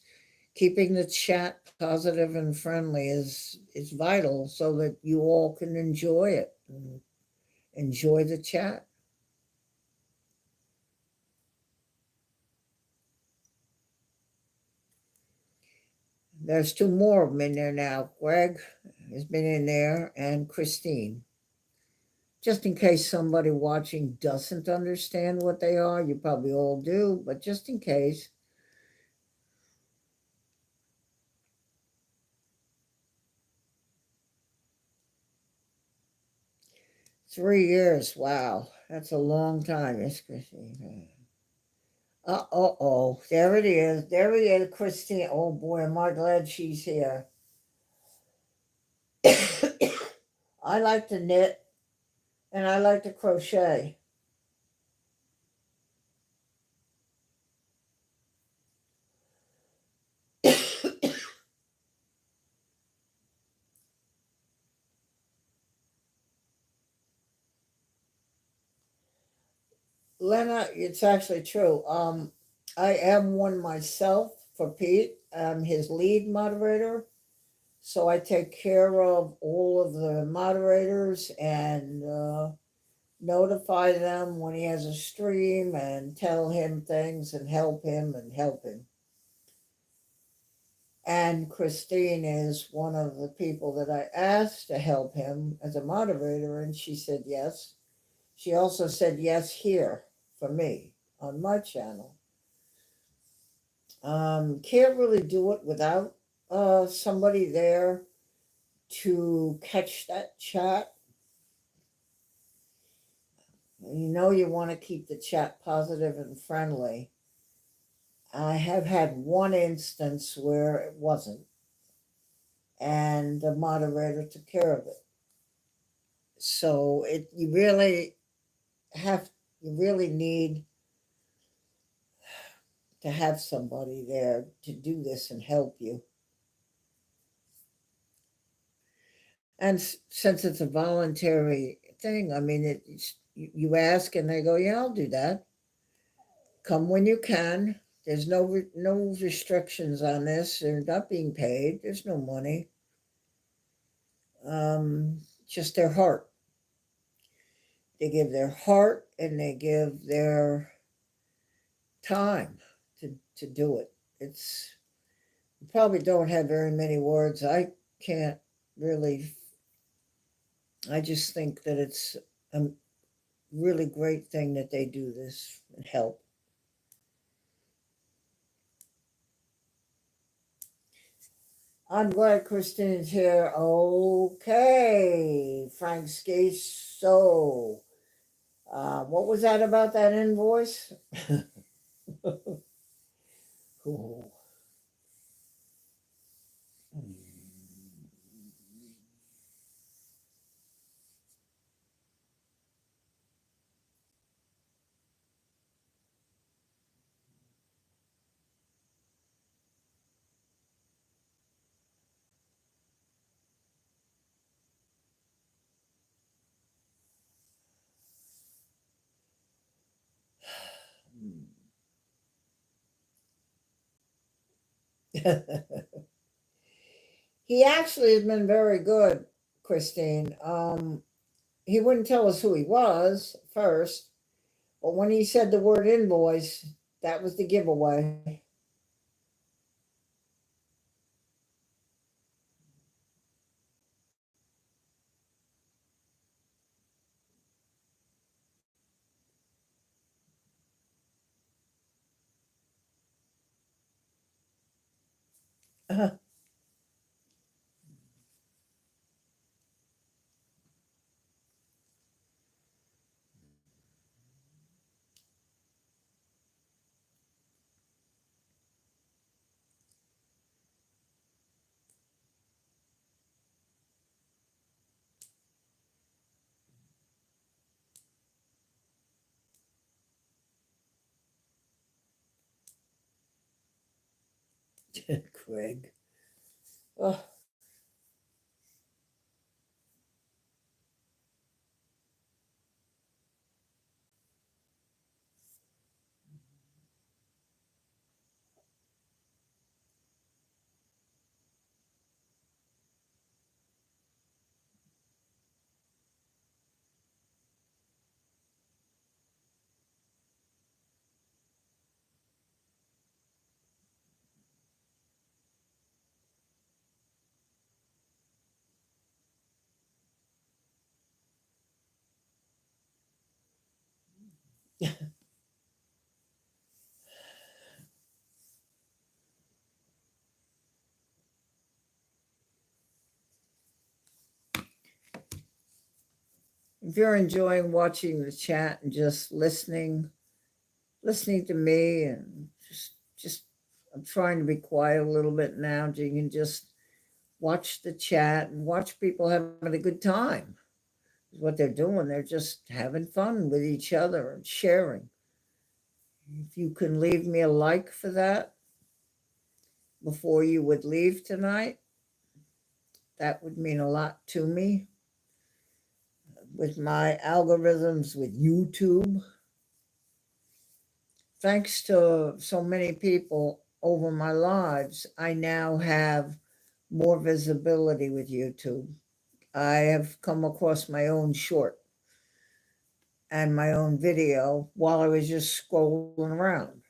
keeping the chat positive and friendly is vital, so that you all can enjoy it and enjoy the chat. There's two more of them in there now. Greg has been in there, and Christine. Just in case somebody watching doesn't understand what they are, you probably all do, but just in case. $3 years, wow, that's a long time. Yes, Christine. Oh, there it is. There it is, Christine. Oh boy, am I glad she's here. I like to knit, and I like to crochet. Lena, it's actually true. I am one myself for Pete. I'm his lead moderator. So I take care of all of the moderators and notify them when he has a stream and tell him things and help him and help him. And Christine is one of the people that I asked to help him as a moderator, and she said yes. She also said yes here for me on my channel. Can't really do it without somebody there to catch that chat. You know, you want to keep the chat positive and friendly. I have had one instance where it wasn't, and the moderator took care of it. So you really need to have somebody there to do this and help you. And since it's a voluntary thing, I mean, you ask and they go, yeah, I'll do that. Come when you can. There's no restrictions on this. They're not being paid. There's no money. Just their heart. They give their heart and they give their time to do it. It's, you probably don't have very many words. I can't really, I just think that it's a really great thing that they do this and help. I'm glad Christine's here. Okay, Frank Skase. So, what was that about that invoice? Cool. He actually has been very good, Christine. He wouldn't tell us who he was first, but when he said the word invoice, that was the giveaway. Craig. Oh, If you're enjoying watching the chat and just listening to me and just I'm trying to be quiet a little bit now, so you can just watch the chat and watch people having a good time. What they're doing, they're just having fun with each other and sharing. If you can leave me a like for that before you would leave tonight, that would mean a lot to me. With my algorithms with YouTube, thanks to so many people over my lives, I now have more visibility with YouTube. I have come across my own short and my own video while I was just scrolling around.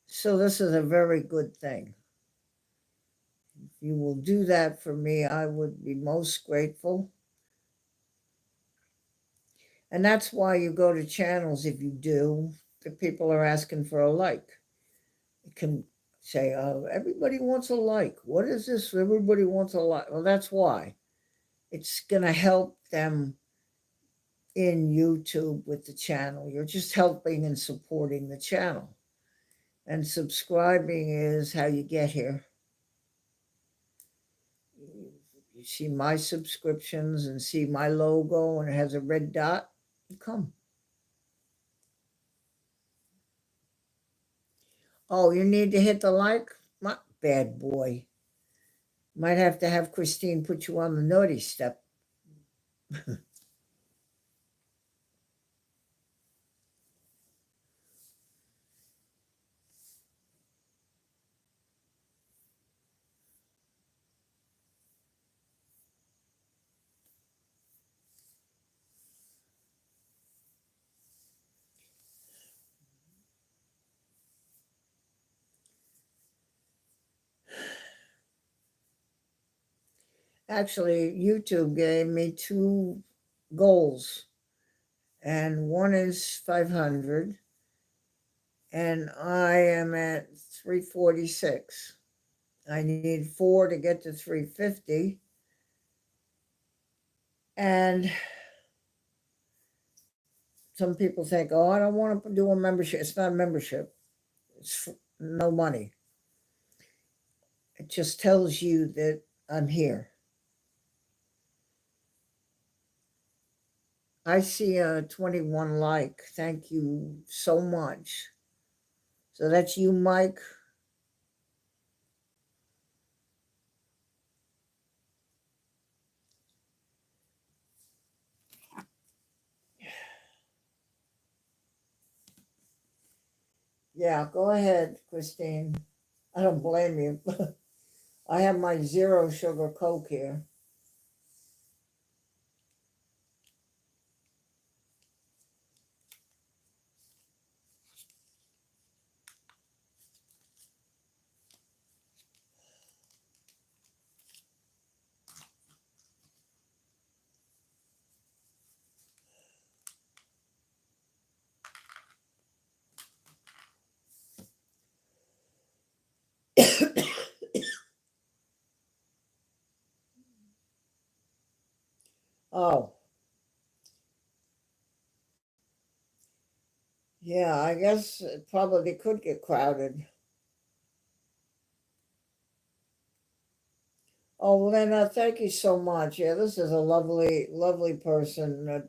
So this is a very good thing. If you will do that for me, I would be most grateful. And that's why you go to channels, if you do, the people are asking for a like. You can say, oh, everybody wants a like. What is this? Everybody wants a like. Well, that's why. It's going to help them in YouTube with the channel. You're just helping and supporting the channel. And subscribing is how you get here. You see my subscriptions and see my logo and it has a red dot, you come. Oh, you need to hit the like? My bad boy. Might have to have Christine put you on the naughty step. Actually, YouTube gave me 2 goals, and one is 500, and I am at 346. I need 4 to get to 350, and some people think, oh, I don't want to do a membership. It's not a membership. It's no money. It just tells you that I'm here. I see a 21 like. Thank you so much. So that's you, Mike. Yeah, go ahead, Christine. I don't blame you. I have my 0 sugar Coke here. Oh, yeah, I guess it probably could get crowded. Oh, Lena, thank you so much. Yeah, this is a lovely, lovely person.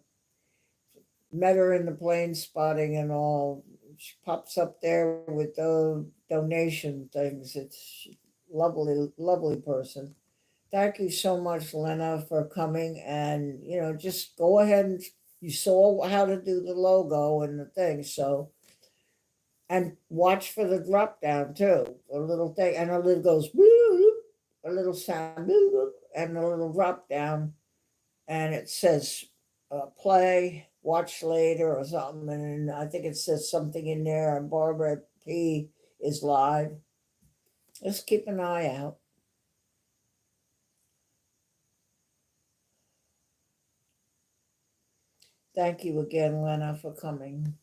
Met her in the plane spotting and all. She pops up there with the donation things. It's lovely, lovely person. Thank you so much, Lena, for coming. And, just go ahead and you saw how to do the logo and the thing. So, and watch for the drop down too. A little thing, and a little goes, a little sound, and a little drop down. And it says play, watch later, or something. And I think it says something in there. And Barbara P is live. Just keep an eye out. Thank you again, Lena, for coming.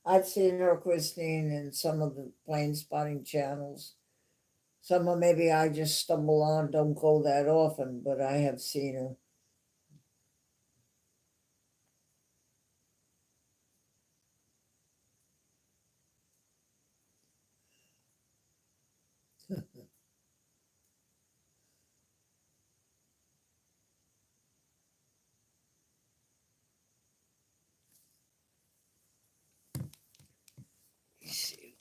I've seen her, Christine, in some of the plane spotting channels. Some of maybe I just stumble on, don't go that often, but I have seen her. Let's see.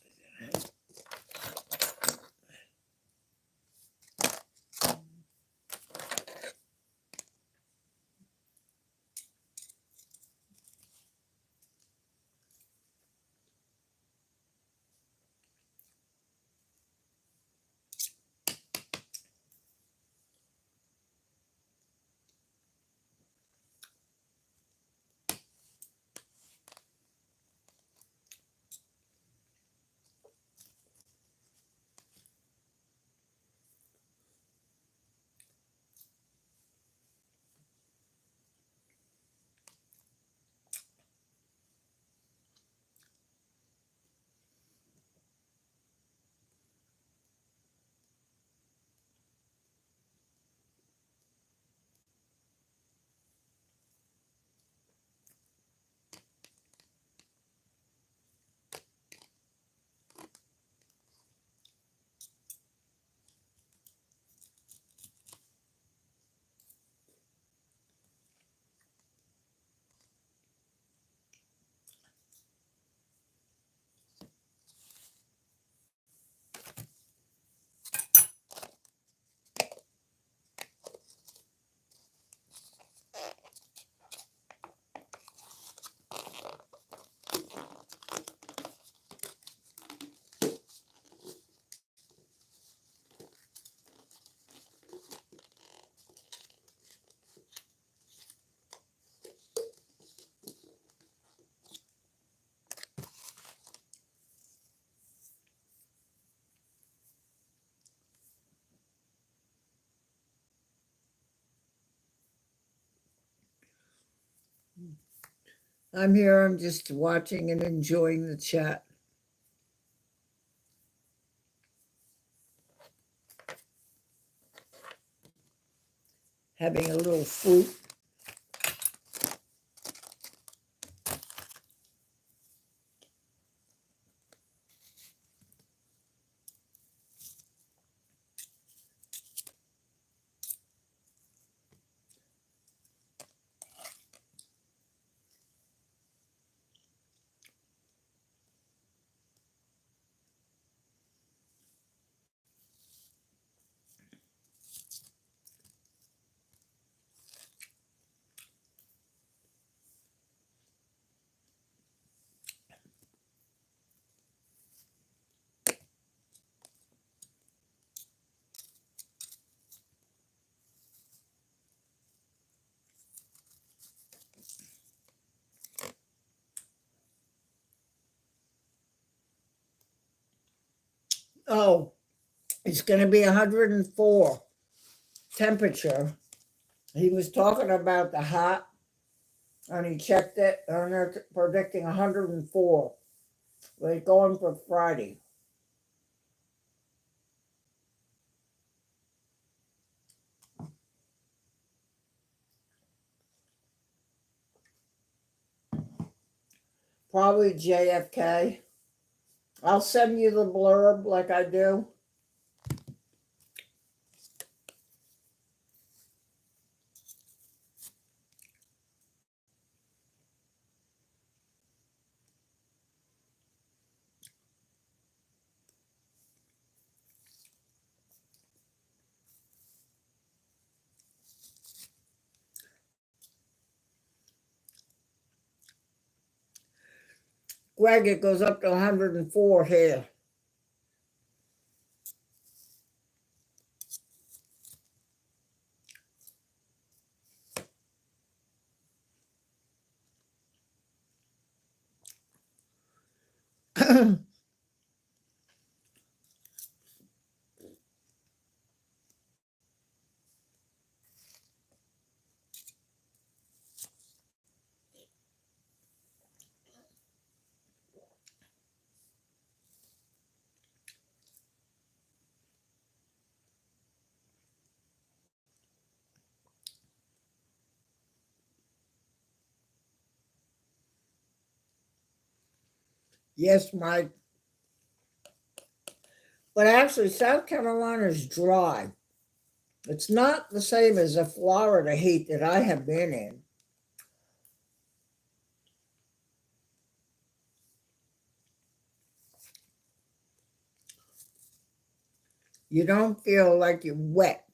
I'm here, I'm just watching and enjoying the chat. Having a little fruit. Oh, it's going to be 104 temperature. He was talking about the hot, and he checked it, and they're predicting 104. We're going for Friday. Probably JFK. I'll send you the blurb like I do. Greg, it goes up to 104 here. Yes, Mike. But actually, South Carolina is dry. It's not the same as the Florida heat that I have been in. You don't feel like you're wet.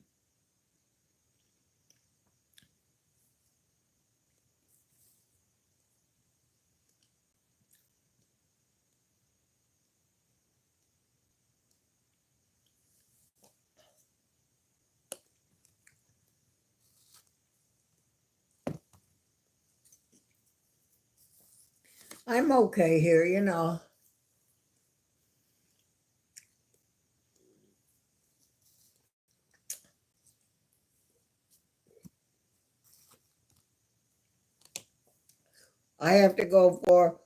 I'm okay here, you know. I have to go for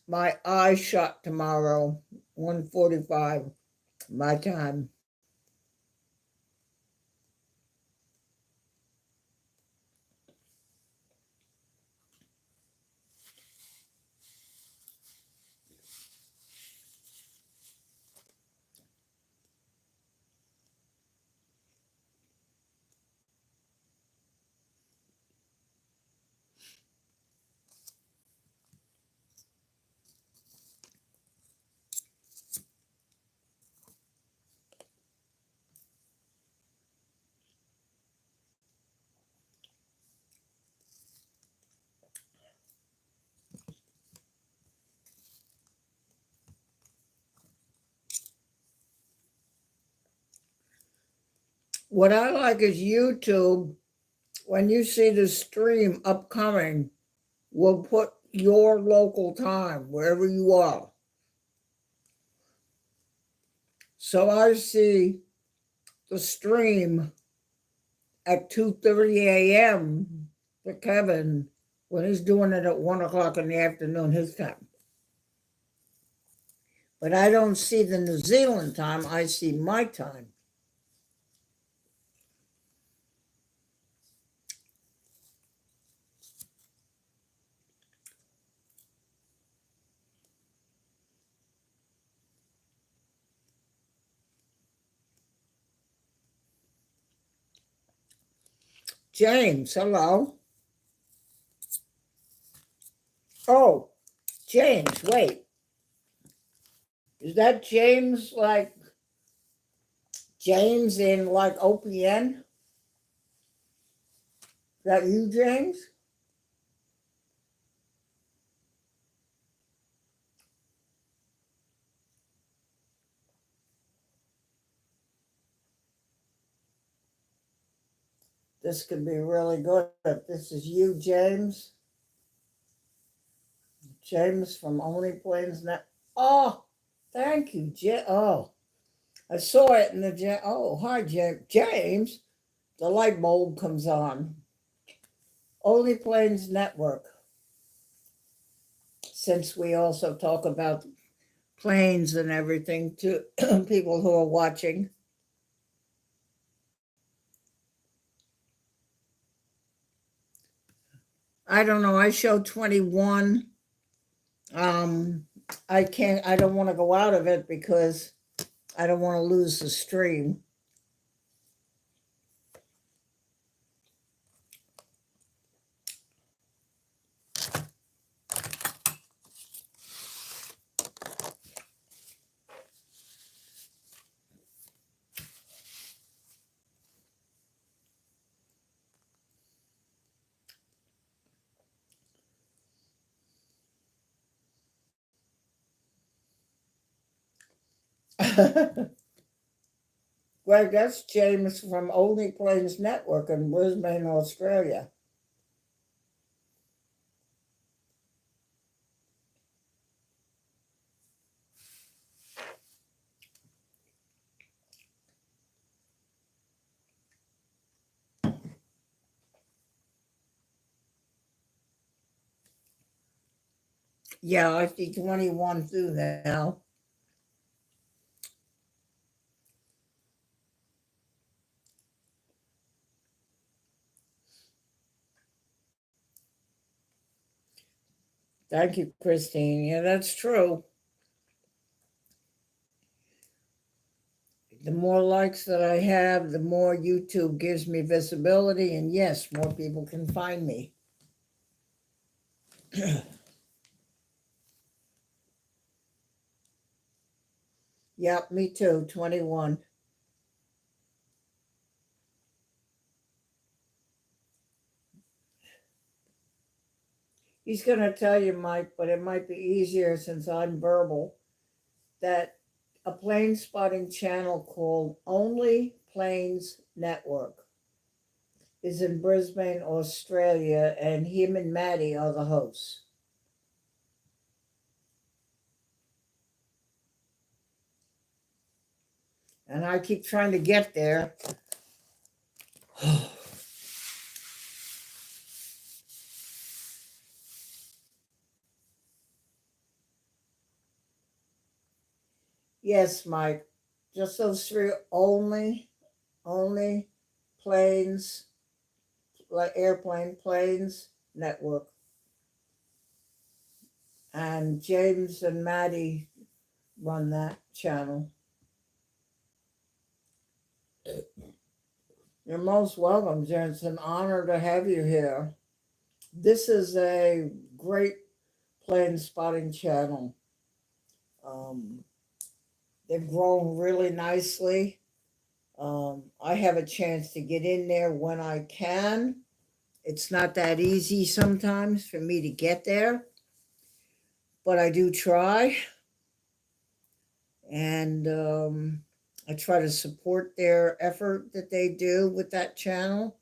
my eye shot tomorrow, 1:45 my time. What I like is YouTube. When you see the stream upcoming, will put your local time wherever you are. So I see the stream at 2:30 a.m. for Kevin when he's doing it at 1 o'clock in the afternoon his time. But I don't see the New Zealand time, I see my time. James, hello. Oh, James, wait. Is that James like James in like OPN? Is that you, James? This could be really good if this is you, James. James from Only Plains Net. Oh, thank you, Oh, I saw it in the. Oh, hi, James. James, the light bulb comes on. Only Plains Network. Since we also talk about planes and everything to people who are watching. I don't know. I show 21. Um, I don't want to go out of it because I don't want to lose the stream. Greg, that's James from Only Plains Network in Brisbane, Australia. Yeah, I see 21 through now. Thank you, Christine. Yeah, that's true. The more likes that I have, the more YouTube gives me visibility, and yes, more people can find me. Yep, me too, 21. He's going to tell you, Mike, but it might be easier since I'm verbal, that a plane spotting channel called Only Planes Network is in Brisbane, Australia, and him and Maddie are the hosts. And I keep trying to get there. Yes, Mike, just those three only planes, like airplane planes network. And James and Maddie run that channel. You're most welcome, Jen. It's an honor to have you here. This is a great plane spotting channel. They've grown really nicely. I have a chance to get in there when I can. It's not that easy sometimes for me to get there, but I do try. And I try to support their effort that they do with that channel.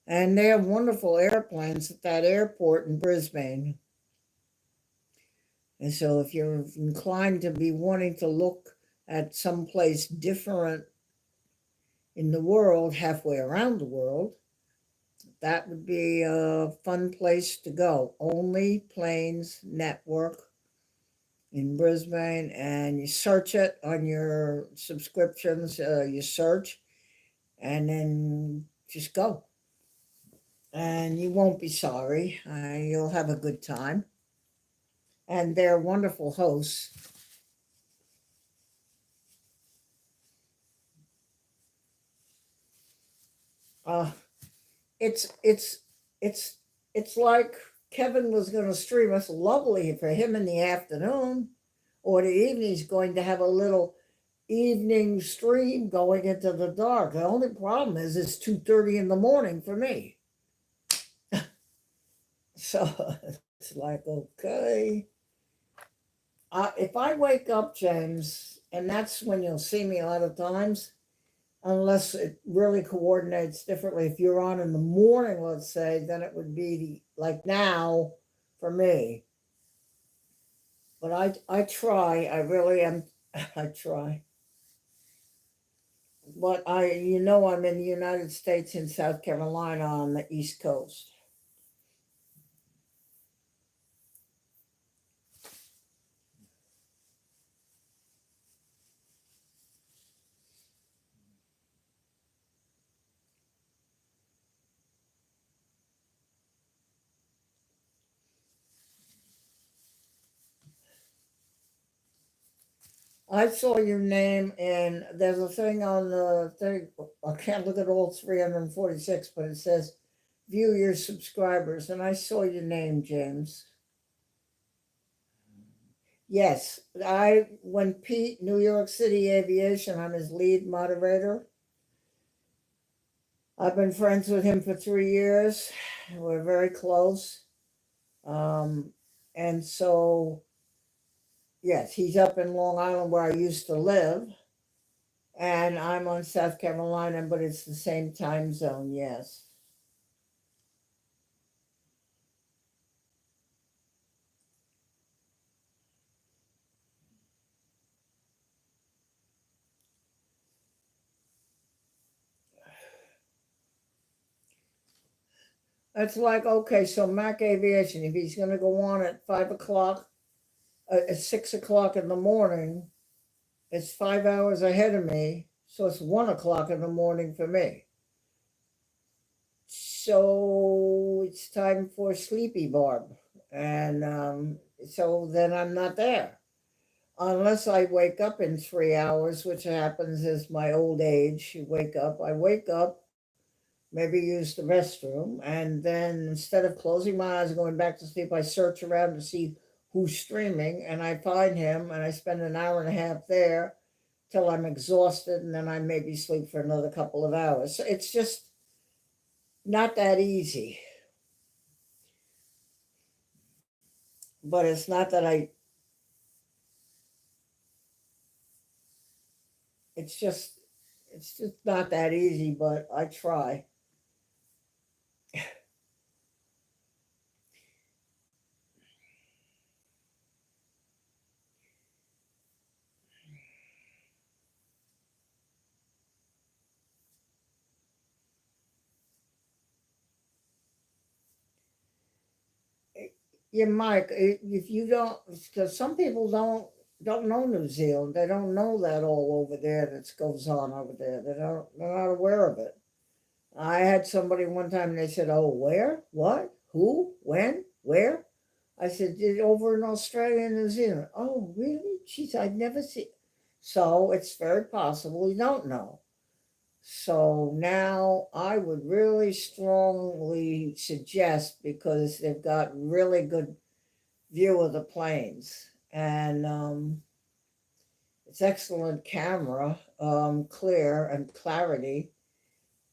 And they have wonderful airplanes at that airport in Brisbane. And so if you're inclined to be wanting to look at someplace different in the world, halfway around the world, that would be a fun place to go. Only Planes Network in Brisbane, and you search it on your subscriptions, you search, and then just go. And you won't be sorry. You'll have a good time. And they're wonderful hosts. Uh, it's it's it's it's like Kevin was going to stream. It's lovely for him in the afternoon or the evening. He's going to have a little evening stream going into the dark. The only problem is it's 2:30 in the morning for me. So it's like, okay. If I wake up, James, and that's when you'll see me a lot of times, unless it really coordinates differently. If you're on in the morning, let's say, then it would be like now for me. But I try. I really am. I try. But I'm in the United States, in South Carolina on the East Coast. I saw your name, and there's a thing on the thing. I can't look at all 346, but it says view your subscribers. And I saw your name, James. Yes, when Pete, New York City Aviation, I'm his lead moderator. I've been friends with him for 3 years. We're very close. And so, yes, he's up in Long Island where I used to live. And I'm on South Carolina, but it's the same time zone, yes. It's like, okay, so Mac Aviation, if he's going to go on at 5 o'clock, at 6 o'clock in the morning, it's 5 hours ahead of me. So it's 1 o'clock in the morning for me. So it's time for Sleepy Barb. And so then I'm not there. unless I wake up in 3 hours, which happens as my old age. I wake up, maybe use the restroom, and then instead of closing my eyes and going back to sleep, I search around to see who's streaming, and I find him, and I spend an hour and a half there till I'm exhausted, and then I maybe sleep for another couple of hours. So it's just not that easy. But it's not that it's just, it's just not that easy, but I try. Yeah, Mike, if you don't, because some people don't know New Zealand. They don't know that all over there that goes on over there. They're not aware of it. I had somebody one time and they said, "Oh, where? What? Who? When? Where?" I said, Over in Australia and New Zealand." "Oh, really?" She said, "I'd never seen." So it's very possible you don't know. So now I would really strongly suggest, because they've got really good view of the plains, and it's excellent camera, clear and clarity.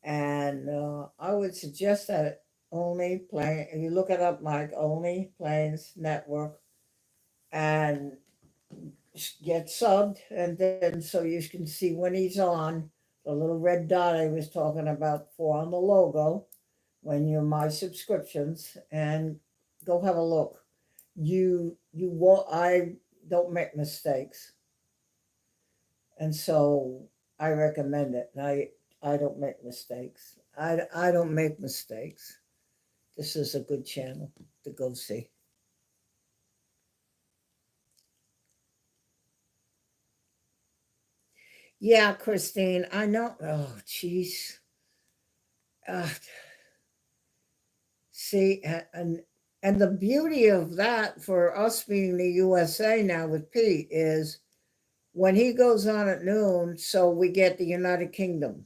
And I would suggest that only plane. If you look it up, Mike, Only Planes Network, and get subbed, and then so you can see when he's on the little red dot I was talking about for on the logo when you're my subscriptions, and go have a look. You will I don't make mistakes, and so I recommend it. And I don't make mistakes. I don't make mistakes. This is a good channel to go see. Yeah, Christine, I know. Oh, jeez. Uh, See, and the beauty of that for us being the USA now with Pete is when he goes on at noon, so we get the United Kingdom.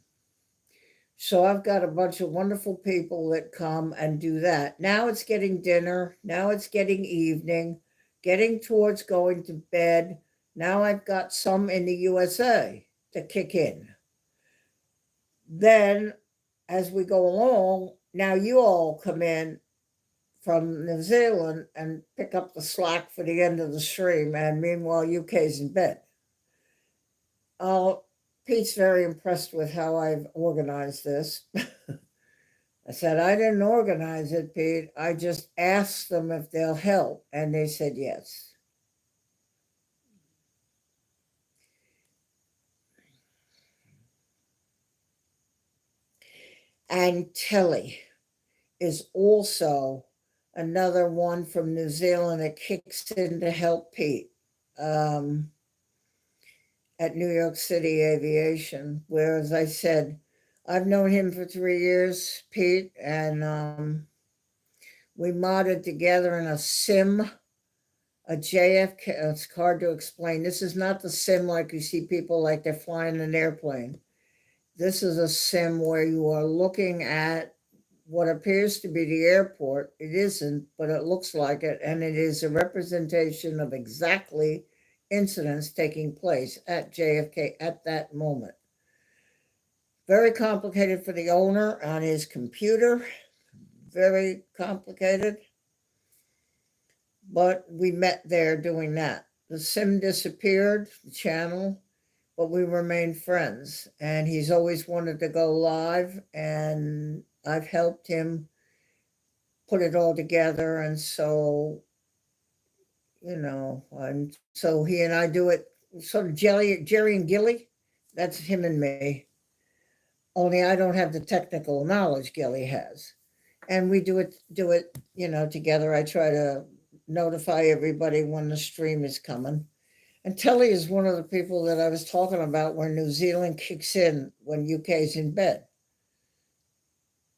So I've got a bunch of wonderful people that come and do that. Now it's getting dinner. Now it's getting evening, getting towards going to bed. Now I've got some in the USA to kick in. Then, as we go along, now you all come in from New Zealand and pick up the slack for the end of the stream, and meanwhile, UK's in bed. Uh, Pete's very impressed with how I've organized this. I said, "I didn't organize it, Pete. I just asked them if they'll help." And they said yes. And Telly is also another one from New Zealand that kicks in to help Pete um, at New York City Aviation. Where, as I said, I've known him for 3 years, Pete, and we modded together in a sim, a JFK. It's hard to explain. This is not the sim like you see people like they're flying an airplane. This is a sim where you are looking at what appears to be the airport. It isn't, but it looks like it, and it is a representation of exactly incidents taking place at JFK at that moment. Very complicated for the owner on his computer, very complicated, but we met there doing that. The sim disappeared, the channel, but we remained friends. And he's always wanted to go live, and I've helped him put it all together. And so, and so he and I do it sort of Jerry and Gilly. That's him and me. Only I don't have the technical knowledge Gilly has. And we do it together. I try to notify everybody when the stream is coming. And Telly is one of the people that I was talking about where New Zealand kicks in when UK's in bed.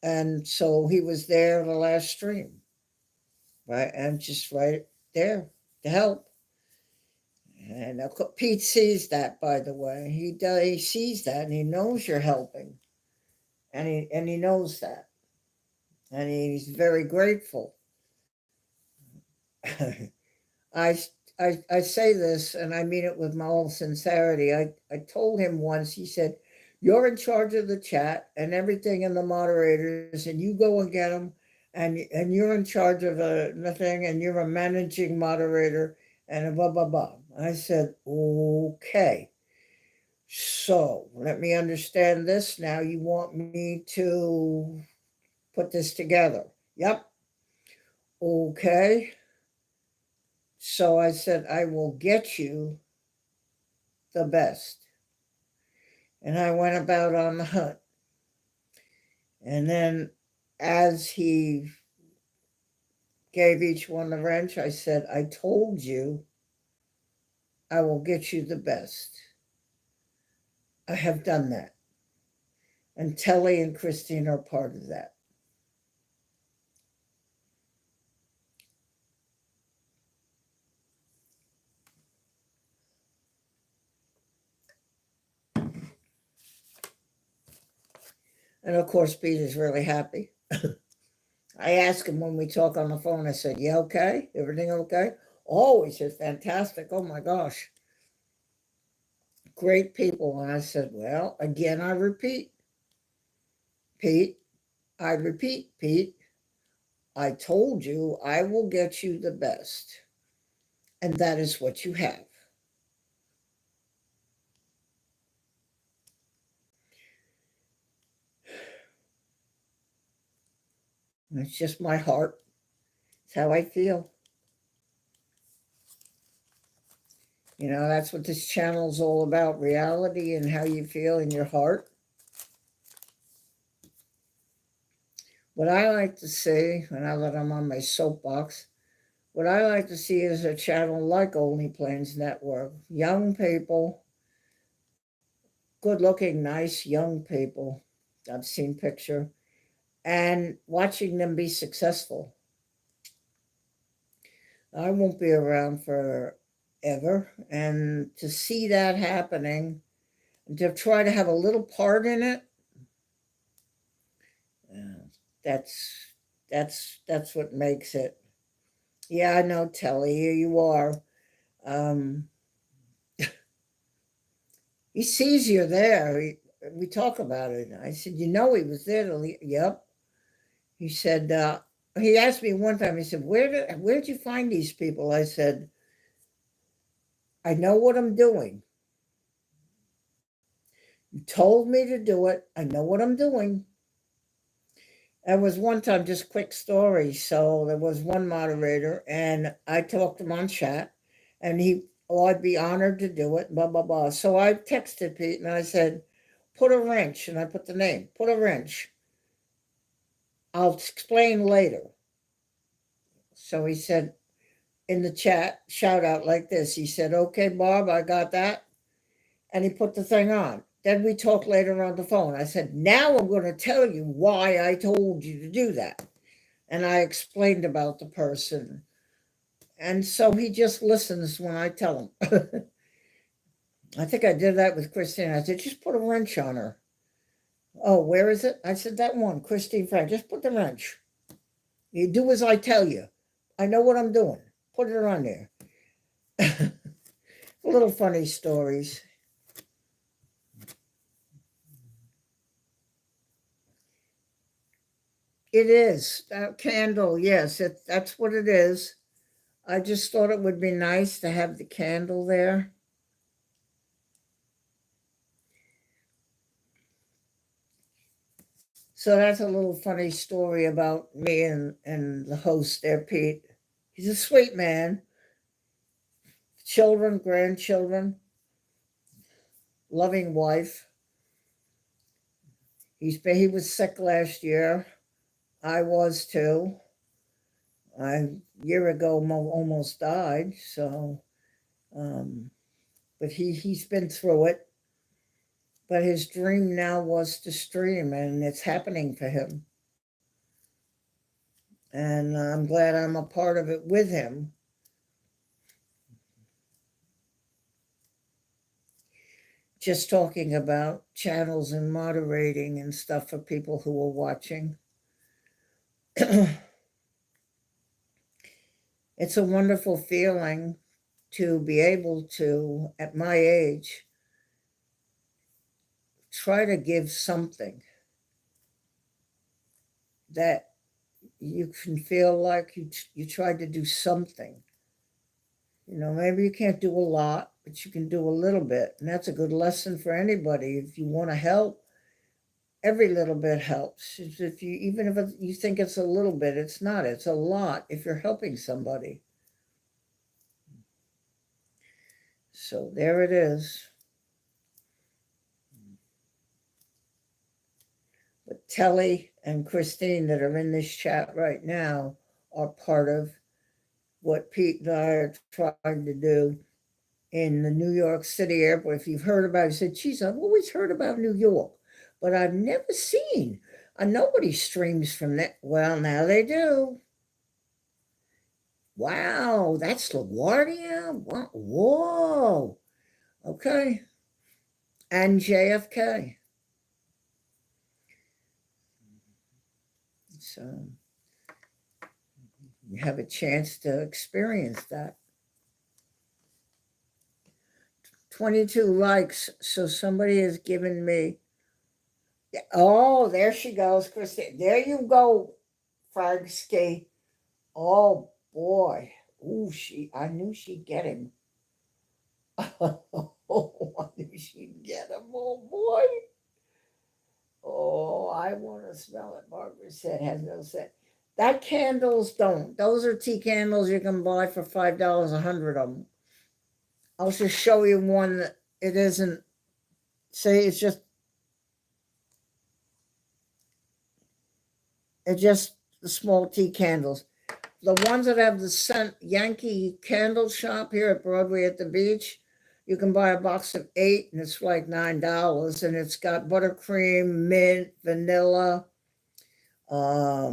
And so he was there the last stream, right? And just right there to help. And Pete sees that, by the way. He does. He sees that, and he knows you're helping, and he knows that, and he's very grateful. I, I say this, and I mean it with my whole sincerity. I told him once. He said, "You're in charge of the chat and everything, and the moderators, and you go and get them, and you're in charge of the thing, and you're a managing moderator, and blah blah blah." I said, "Okay. So let me understand this now. You want me to put this together?" Yep. Okay. So I said, "I will get you the best." And I went about on the hunt. And then as he gave each one the wrench, I said, "I told you I will get you the best." I have done that. And Telly and Christine are part of that. And of course, Peter's really happy. I asked him when we talk on the phone, I said, "You okay? Everything okay?" "Oh," he said, "fantastic. Oh my gosh. Great people." And I said, "Well, again, I repeat, Pete, Pete, I told you I will get you the best. And that is what you have." It's just my heart. It's how I feel. That's what this channel is all about, reality and how you feel in your heart. What I like to see, now that I'm on my soapbox, what I like to see is a channel like Only Plains Network. Young people, good-looking, nice young people. I've seen picture. And watching them be successful. I won't be around forever. And to see that happening, and to try to have a little part in it, that's what makes it. Yeah, I know, Telly, here you are. Um, he sees you there. We talk about it. I said, "He was there." Yep. He said, he asked me one time, he said, where'd you find these people?" I said, "I know what I'm doing. You told me to do it. I know what I'm doing." There was one time, just quick story. So there was one moderator, and I talked him on chat, and I'd be honored to do it, blah, blah, blah. So I texted Pete and I said, "Put a wrench," and I put the name, "Put a wrench. I'll explain later." So he said in the chat, shout out like this. He said, "Okay, Bob, I got that." And he put the thing on. Then we talked later on the phone. I said, "Now I'm going to tell you why I told you to do that." And I explained about the person. And so he just listens when I tell him. I think I did that with Christine. I said, "Just put a wrench on her." "Oh, where is it?" I said, "That one, Christine Frank. Just put the wrench. You do as I tell you. I know what I'm doing. Put it on there." Little funny stories. It is. That candle, yes, that's what it is. I just thought it would be nice to have the candle there. So that's a little funny story about me and the host there, Pete. He's a sweet man. Children, grandchildren, loving wife. He was sick last year. I was too. A year ago almost died. So, but he's been through it. But his dream now was to stream, and it's happening for him. And I'm glad I'm a part of it with him. just talking about channels and moderating and stuff for people who are watching. It's a wonderful feeling to be able to, at my age, try to give something that you can feel like you tried to do something. You know, maybe you can't do a lot, but you can do a little bit. And that's a good lesson for anybody. If you want to help, every little bit helps. If you, even if you think it's a little bit, it's not, it's a lot if you're helping somebody. So there it is. But Telly and Christine that are in this chat right now are part of what Pete and I are trying to do in the New York City airport. If you've heard about it, you said, geez, I've always heard about New York, but I've never seen. Nobody streams from that. Well, now they do. Wow, that's LaGuardia? Whoa. Okay. And JFK. So you have a chance to experience that. 22 likes. So somebody has given me. Oh, there she goes, Christine. There you go, Fragsky. Oh boy. Ooh, I knew she'd get him. Oh, I knew she'd get him. Oh boy. Oh, I want to smell it. Margaret said, has no scent. That candles don't. Those are tea candles you can buy for $5, 100 of them. I'll just show you one that it isn't. Say it's just the small tea candles. The ones that have the scent Yankee Candle Shop here at Broadway at the beach, you can buy a box of 8 and it's like $9, and it's got buttercream, mint, vanilla, I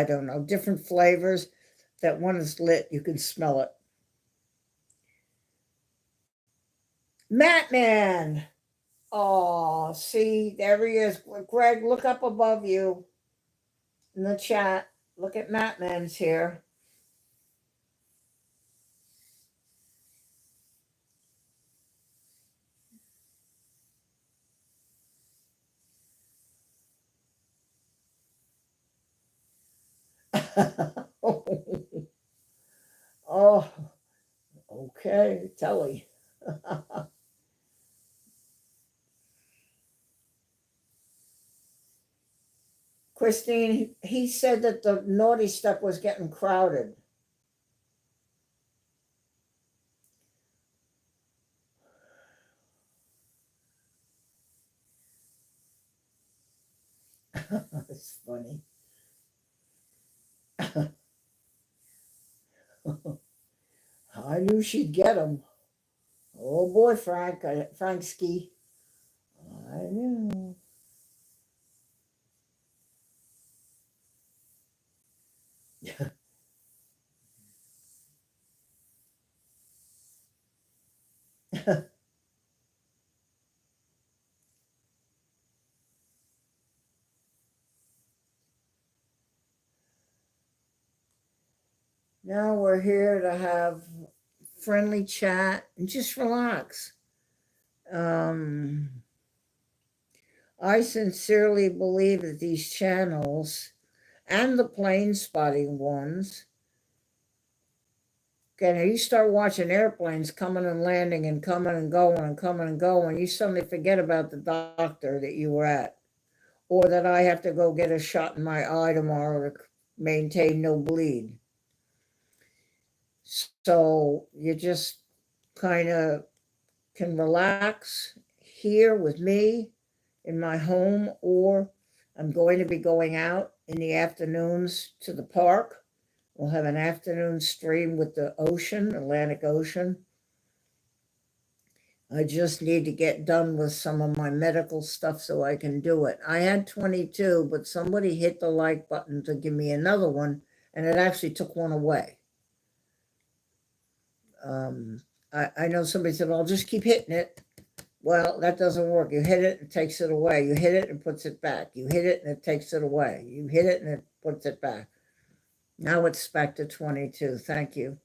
don't know, different flavors. That one is lit, you can smell it. Mattman. Oh, see, there he is. Greg, look up above you in the chat. Look at Mattman's here. Oh, okay, Telly. Christine, he said that the naughty stuff was getting crowded. It's funny. I knew she'd get him. Oh boy, Franksky. I knew. Now we're here to have friendly chat and just relax. I sincerely believe that these channels and the plane spotting ones, okay, you start watching airplanes coming and landing and coming and going and coming and going, you suddenly forget about the doctor that you were at, or that I have to go get a shot in my eye tomorrow to maintain no bleed. So you just kind of can relax here with me in my home, or I'm going to be going out in the afternoons to the park. We'll have an afternoon stream with the ocean, Atlantic Ocean. I just need to get done with some of my medical stuff so I can do it. I had 22, but somebody hit the like button to give me another one, and it actually took one away. I know somebody said, I'll just keep hitting it. Well, that doesn't work. You hit it and it takes it away. You hit it and puts it back. You hit it and it takes it away. You hit it and it puts it back. Now it's back to 22. Thank you.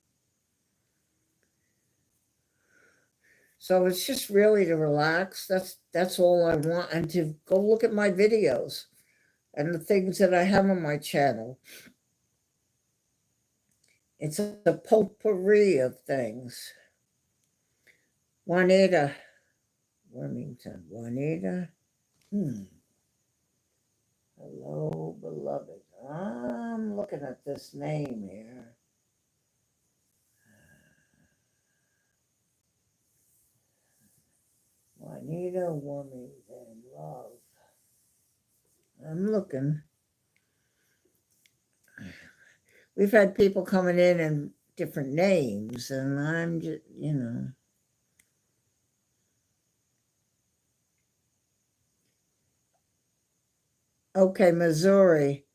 So it's just really to relax. That's all I want, and to go look at my videos and the things that I have on my channel. It's a potpourri of things. Juanita Wilmington. Juanita. Hello, beloved. I'm looking at this name here. Juanita Wilmington. Love. I'm looking. We've had people coming in and different names, and I'm just, Okay, Missouri.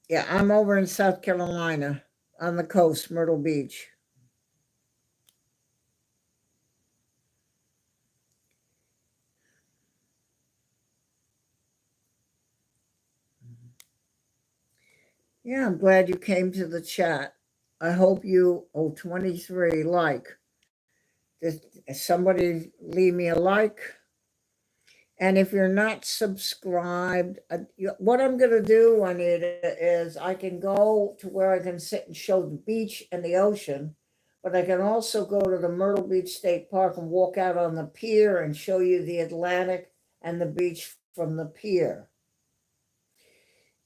Yeah, I'm over in South Carolina on the coast, Myrtle Beach. Yeah, I'm glad you came to the chat. I hope you, 23, like. Did somebody leave me a like? And if you're not subscribed, what I'm going to do, Juanita, is I can go to where I can sit and show the beach and the ocean, but I can also go to the Myrtle Beach State Park and walk out on the pier and show you the Atlantic and the beach from the pier.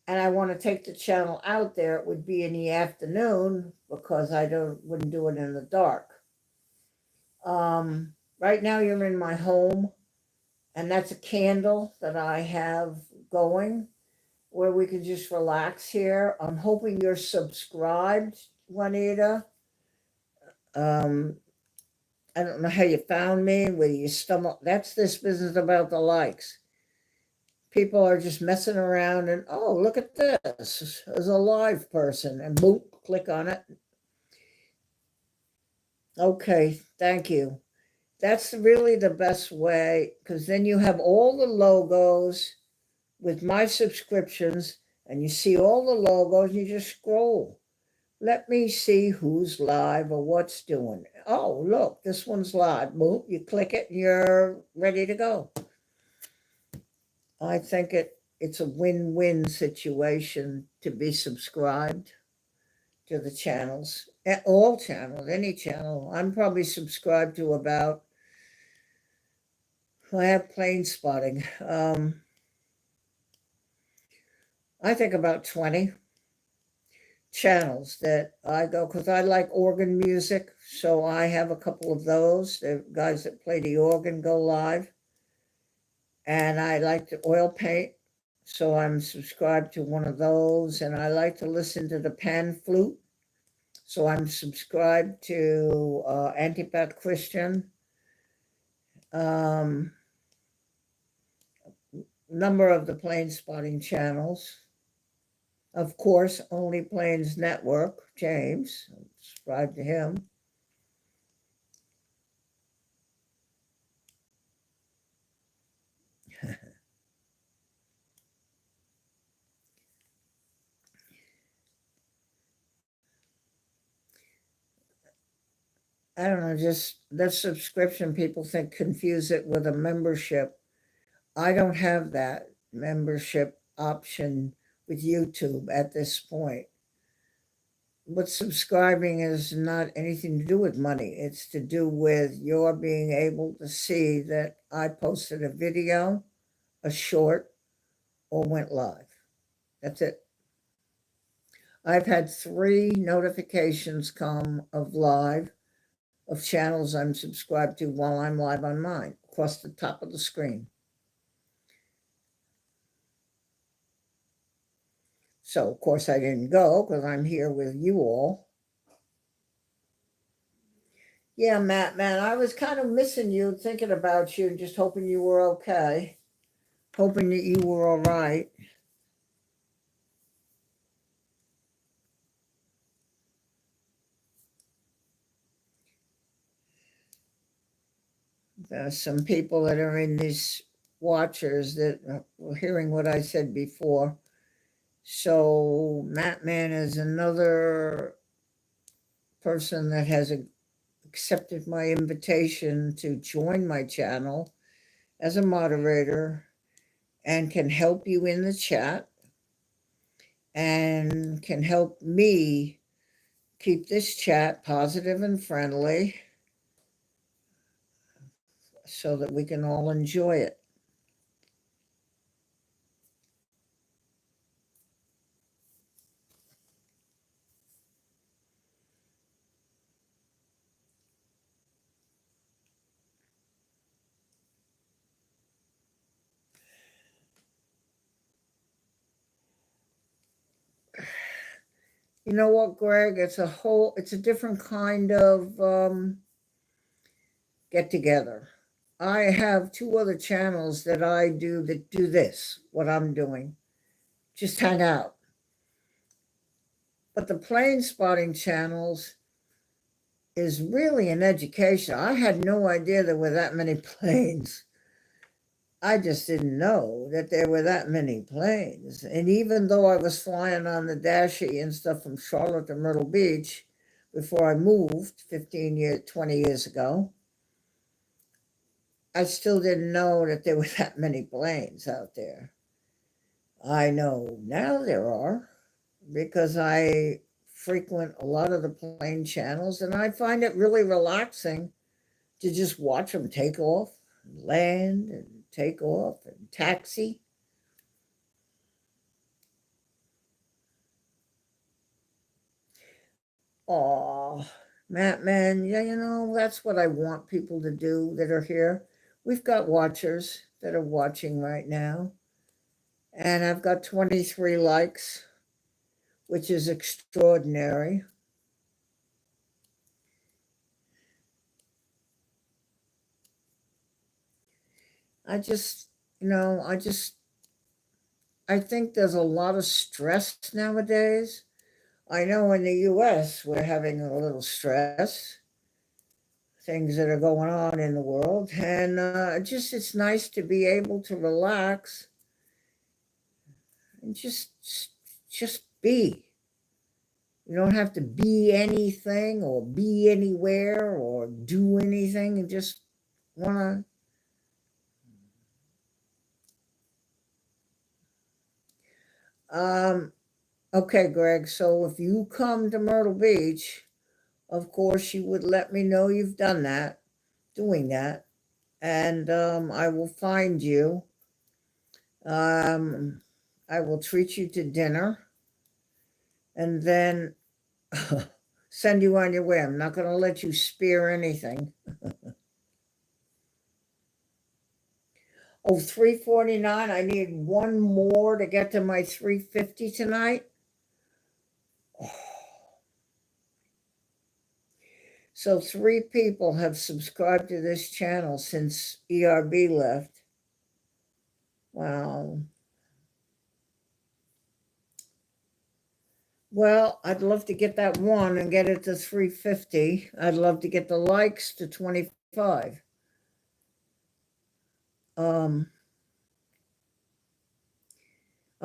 And I want to take the channel out there. It would be in the afternoon because I wouldn't do it in the dark. Right now you're in my home, and that's a candle that I have going where we can just relax here. I'm hoping you're subscribed, Juanita. I don't know how you found me, whether you stumble. That's this business about the likes. People are just messing around and, oh, look at this. There's a live person, and boop, click on it. Okay, thank you. That's really the best way, because then you have all the logos with my subscriptions, and you see all the logos, and you just scroll. Let me see who's live or what's doing. Oh, look, this one's live. Boop, you click it, and you're ready to go. I think it's a win-win situation to be subscribed to the channels, all channels, any channel. I'm probably subscribed to about, I have Plane Spotting. I think about 20 channels that I go, because I like organ music. So I have a couple of those. The guys that play the organ go live. And I like to oil paint. So I'm subscribed to one of those. And I like to listen to the pan flute. So I'm subscribed to Antipath Christian. Number of the Plane Spotting channels. Of course, Only Planes Network, James, subscribe to him. I don't know, just that subscription, people confuse it with a membership. I don't have that membership option with YouTube at this point. But subscribing is not anything to do with money. It's to do with your being able to see that I posted a video, a short, or went live. That's it. I've had 3 notifications come of live, of channels I'm subscribed to while I'm live on mine, across the top of the screen. So, of course, I didn't go because I'm here with you all. Yeah, Matt, man, I was kind of missing you, thinking about you, just hoping you were okay. Hoping that you were all right. some people that are in these watchers that were hearing what I said before. So Matt Man is another person that has accepted my invitation to join my channel as a moderator and can help you in the chat and can help me keep this chat positive and friendly so that we can all enjoy it. You know what, Greg? It's a different kind of get together. I have 2 other channels that I do that do this, what I'm doing. Just hang out. But the plane spotting channels is really an education. I had no idea there were that many planes. I just didn't know that there were that many planes. And even though I was flying on the Dashi and stuff from Charlotte to Myrtle Beach before I moved 20 years ago, I still didn't know that there were that many planes out there. I know now there are because I frequent a lot of the plane channels and I find it really relaxing to just watch them take off, land, and take off and taxi. Oh, Matt, man, yeah, that's what I want people to do that are here. We've got watchers that are watching right now, and I've got 23 likes, which is extraordinary. I just, I think there's a lot of stress nowadays. I know in the US, we're having a little stress, things that are going on in the world. And it's nice to be able to relax and just be. You don't have to be anything or be anywhere or do anything. You just want to. Okay, Greg. So if you come to Myrtle Beach, of course, you would let me know you've done that, doing that. And I will find you. I will treat you to dinner and then send you on your way. I'm not going to let you spear anything. Oh, 349. I need one more to get to my 350 tonight. Oh. So 3 people have subscribed to this channel since ERB left. Wow. Well, I'd love to get that one and get it to 350. I'd love to get the likes to 25.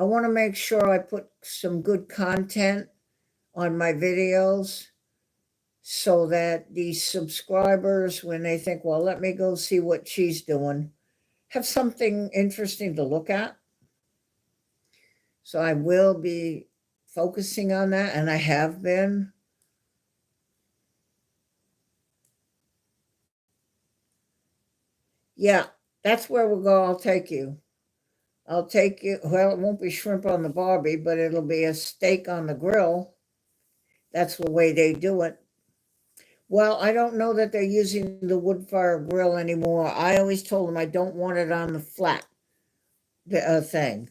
I want to make sure I put some good content on my videos so that these subscribers, when they think, well, let me go see what she's doing, have something interesting to look at. So I will be focusing on that, and I have been. Yeah, that's where we'll go. I'll take you. I'll take you. Well, it won't be shrimp on the barbie, but it'll be a steak on the grill. That's the way they do it. Well, I don't know that they're using the wood fire grill anymore. I always told them I don't want it on the flat thing.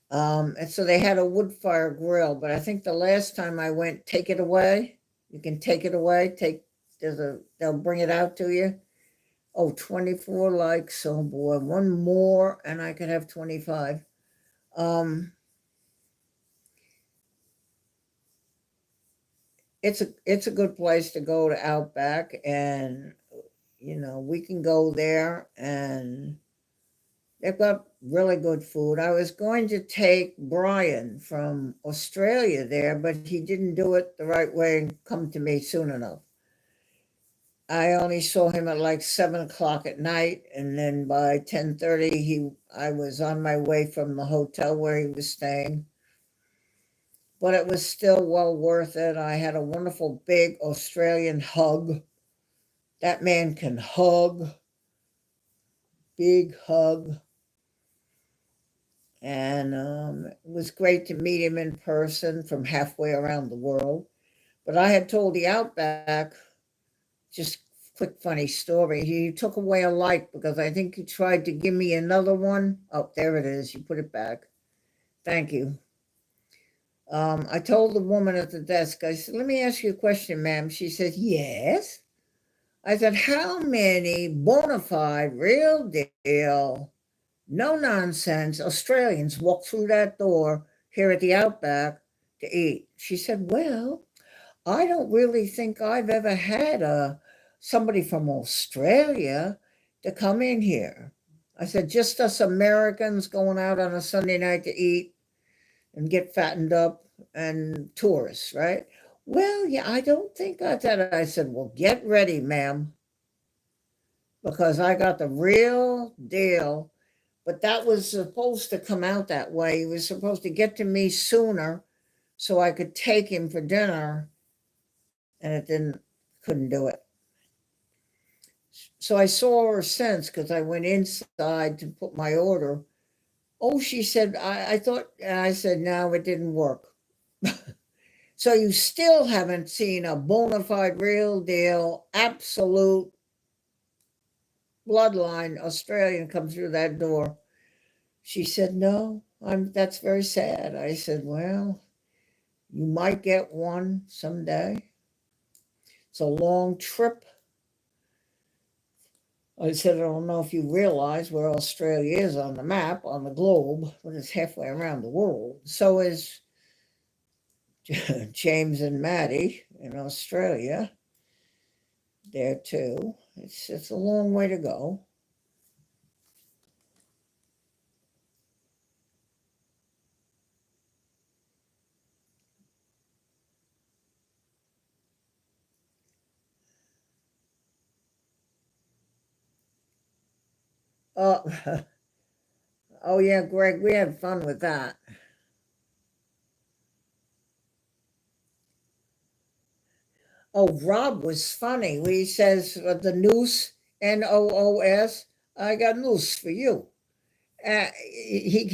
And so they had a wood fire grill, but I think the last time I went, take it away. You can take it away. They'll bring it out to you. Oh, 24 likes. Oh boy, one more and I could have 25. It's a good place to go to Outback, and we can go there, and they've got really good food. I was going to take Brian from Australia there, but he didn't do it the right way and come to me soon enough. I only saw him at like 7 o'clock at night, and then by 10:30, I was on my way from the hotel where he was staying. But it was still well worth it. I had a wonderful big Australian hug. That man can hug, big hug. And it was great to meet him in person from halfway around the world. But I had told the Outback, just quick funny story. He took away a light because I think he tried to give me another one. Oh, there it is. You put it back. Thank you. I told the woman at the desk, I said, let me ask you a question, ma'am. She said, yes. I said, how many bona fide, real deal, no nonsense Australians walk through that door here at the Outback to eat? She said, well, I don't really think I've ever had somebody from Australia to come in here. I said, just us Americans going out on a Sunday night to eat and get fattened up, and tourists, right? Well, yeah, I don't think I said. I said, well, get ready, ma'am, because I got the real deal. But that was supposed to come out that way. He was supposed to get to me sooner so I could take him for dinner, and it didn't, couldn't do it. So I saw her since because I went inside to put my order. Oh, she said, I thought, and I said, no, it didn't work. So you still haven't seen a bona fide, real deal, absolute bloodline Australian come through that door. She said, no, that's very sad. I said, well, you might get one someday. It's a long trip. I said, I don't know if you realize where Australia is on the map, on the globe, but it's halfway around the world. So is James and Maddie in Australia. There too. It's a long way to go. Oh, oh yeah, Greg, we had fun with that. Oh, Rob was funny. He says the noose, Noos. I got news for you. He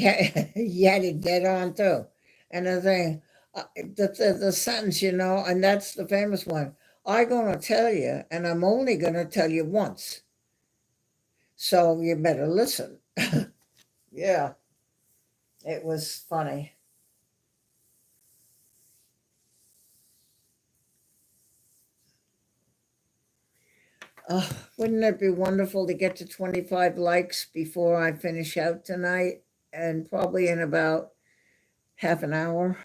had it dead on too. And the thing, the sentence, and that's the famous one. I'm gonna tell you, and I'm only gonna tell you once. So you better listen. Yeah, it was funny. Wouldn't it be wonderful to get to 25 likes before I finish out tonight? And probably in about half an hour.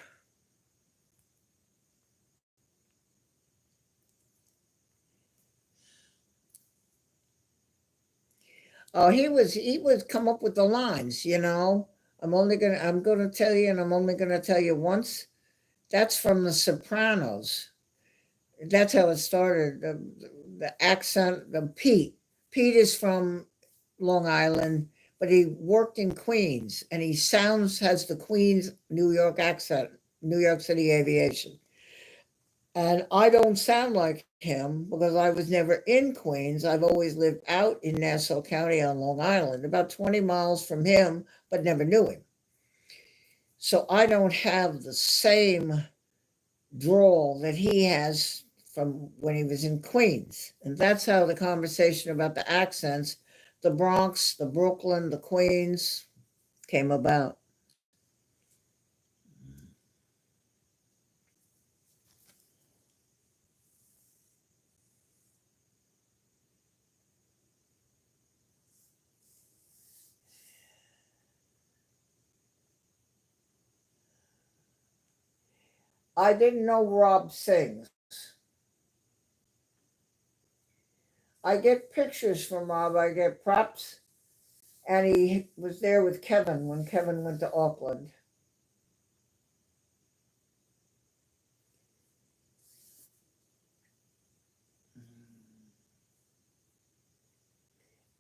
Oh, he would come up with the lines. I'm gonna tell you, and I'm only gonna tell you once. That's from The Sopranos. That's how it started. The accent, the Pete. Pete is from Long Island, but he worked in Queens, and he has the Queens, New York accent, New York City aviation. And I don't sound like him because I was never in Queens. I've always lived out in Nassau County on Long Island, about 20 miles from him, but never knew him. So I don't have the same drawl that he has from when he was in Queens. And that's how the conversation about the accents, the Bronx, the Brooklyn, the Queens, came about. I didn't know Rob sings. I get pictures from Rob. I get props, and he was there with Kevin when Kevin went to Auckland.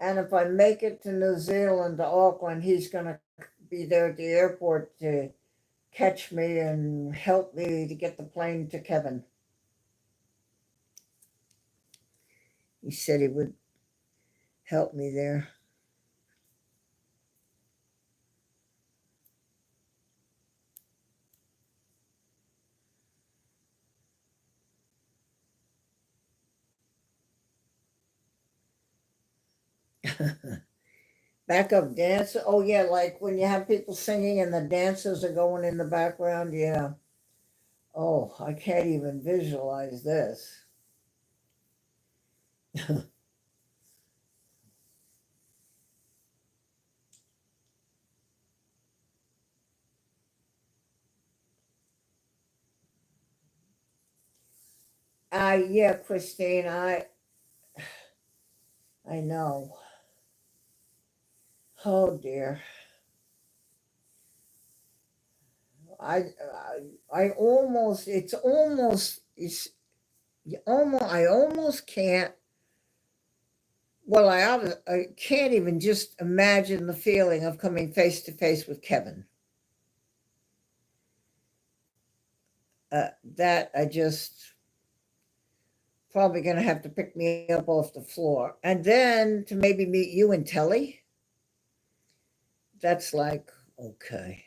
And if I make it to New Zealand to Auckland, he's going to be there at the airport to catch me and help me to get the plane to Kevin. He said he would help me there. Backup dance. Oh yeah, like when you have people singing and the dancers are going in the background. Yeah. Oh, I can't even visualize this. Yeah, Christine, I know. Oh dear. I almost I almost can't. Well, I can't even just imagine the feeling of coming face to face with Kevin. That I just probably going to have to pick me up off the floor, and then to maybe meet you and Telly. That's like okay.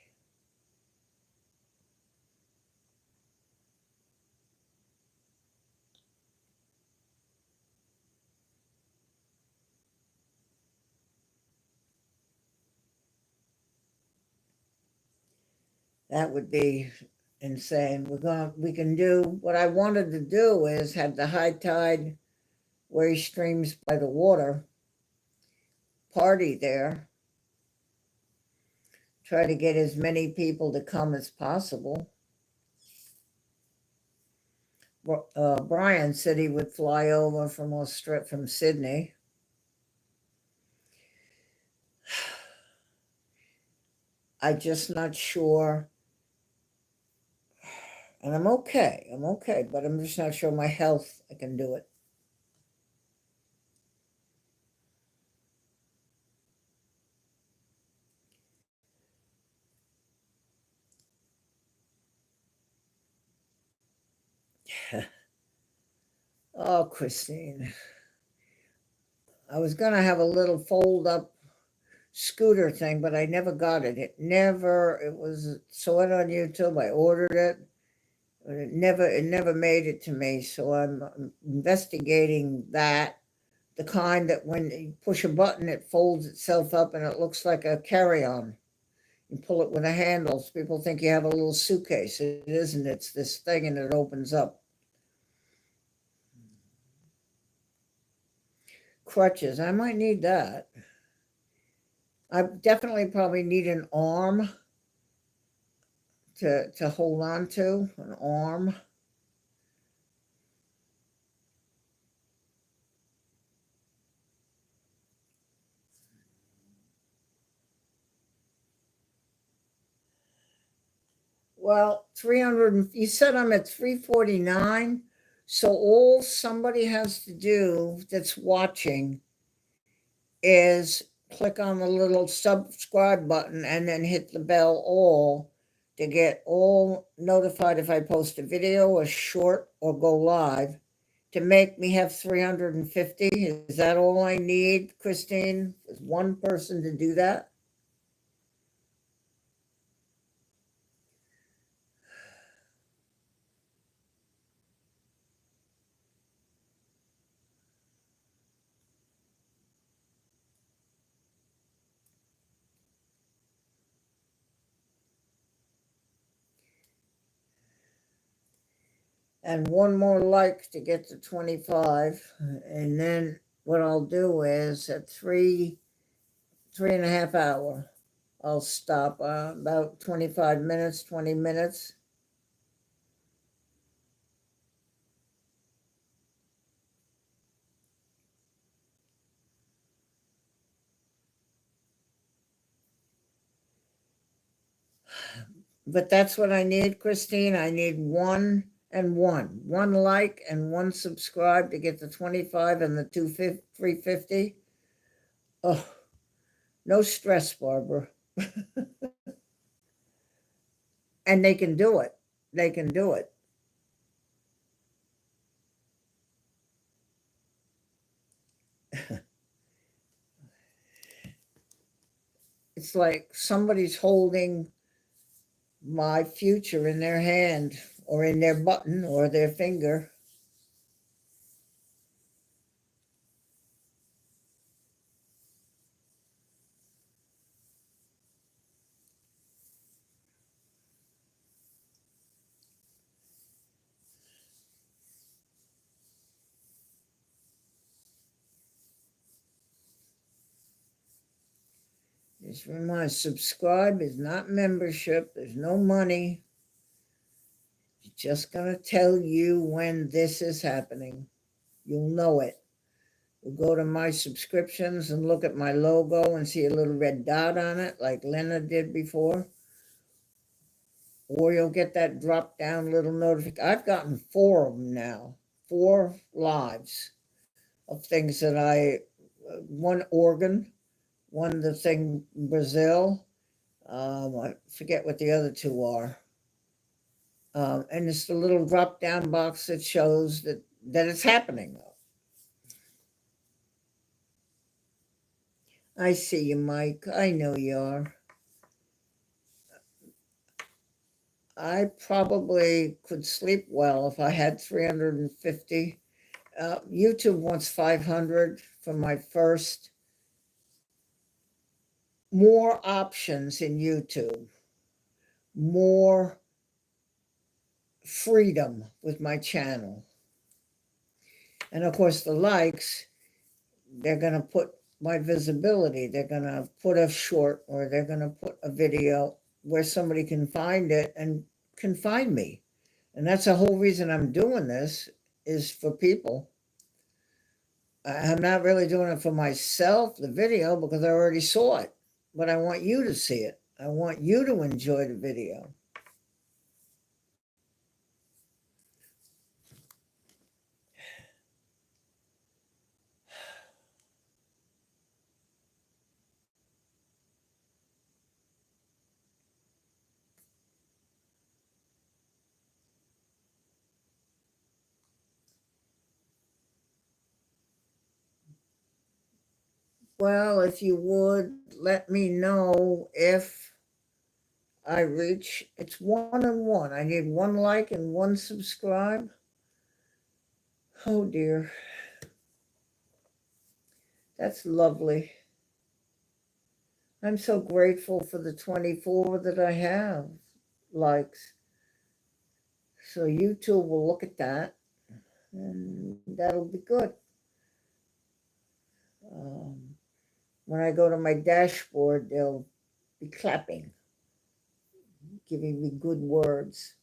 That would be insane. We can do what I wanted to do is have the high tide where he streams by the water party there. Try to get as many people to come as possible. Brian said he would fly over from Sydney. I'm just not sure, and I'm okay. I'm okay, but I'm just not sure my health I can do it. Oh, Christine, I was gonna have a little fold up scooter thing, but I never got it. It was saw it on YouTube. I ordered it, but it never made it to me. So I'm investigating that. The kind that when you push a button, it folds itself up and it looks like a carry-on. You pull it with a handle. So people think you have a little suitcase. It isn't. It's this thing and it opens up. Crutches. I might need that. I definitely probably need an arm to hold on to. An arm. Well, 300, you said I'm at 349. So all somebody has to do that's watching is click on the little subscribe button and then hit the bell all to get all notified if I post a video, a short, or go live to make me have 350. Is that all I need, Christine? Is one person to do that? And one more like to get to 25. And then what I'll do is at 3.5 hour, I'll stop about 25 minutes, 20 minutes. But that's what I need, Christine. I need one and one like and one subscribe to get the 25 and the 350. Oh, no stress, Barbara. And they can do it. They can do it. It's like somebody's holding my future in their hand or in their button or their finger. Just remind, subscribe is not membership. There's no money. It's just going to tell you when this is happening. You'll know it. You'll go to my subscriptions and look at my logo and see a little red dot on it like Lena did before. Or you'll get that drop down little notification. I've gotten 4 of them now, 4 lives of things that one Oregon, one the thing Brazil, I forget what the other 2 are. And it's the little drop down box that shows that it's happening. I see you, Mike. I know you are. I probably could sleep well if I had 350. YouTube wants 500 for my first. More options in YouTube. More freedom with my channel. And of course, the likes, they're going to put my visibility. They're going to put a short or they're going to put a video where somebody can find it and can find me. And that's the whole reason I'm doing this, is for people. I'm not really doing it for myself, the video, because I already saw it. But I want you to see it. I want you to enjoy the video. Well, if you would, let me know if I reach, it's 1 and 1. I need 1 like and 1 subscribe. Oh dear. That's lovely. I'm so grateful for the 24 that I have likes. So YouTube will look at that and that'll be good. When I go to my dashboard, they'll be clapping, giving me good words.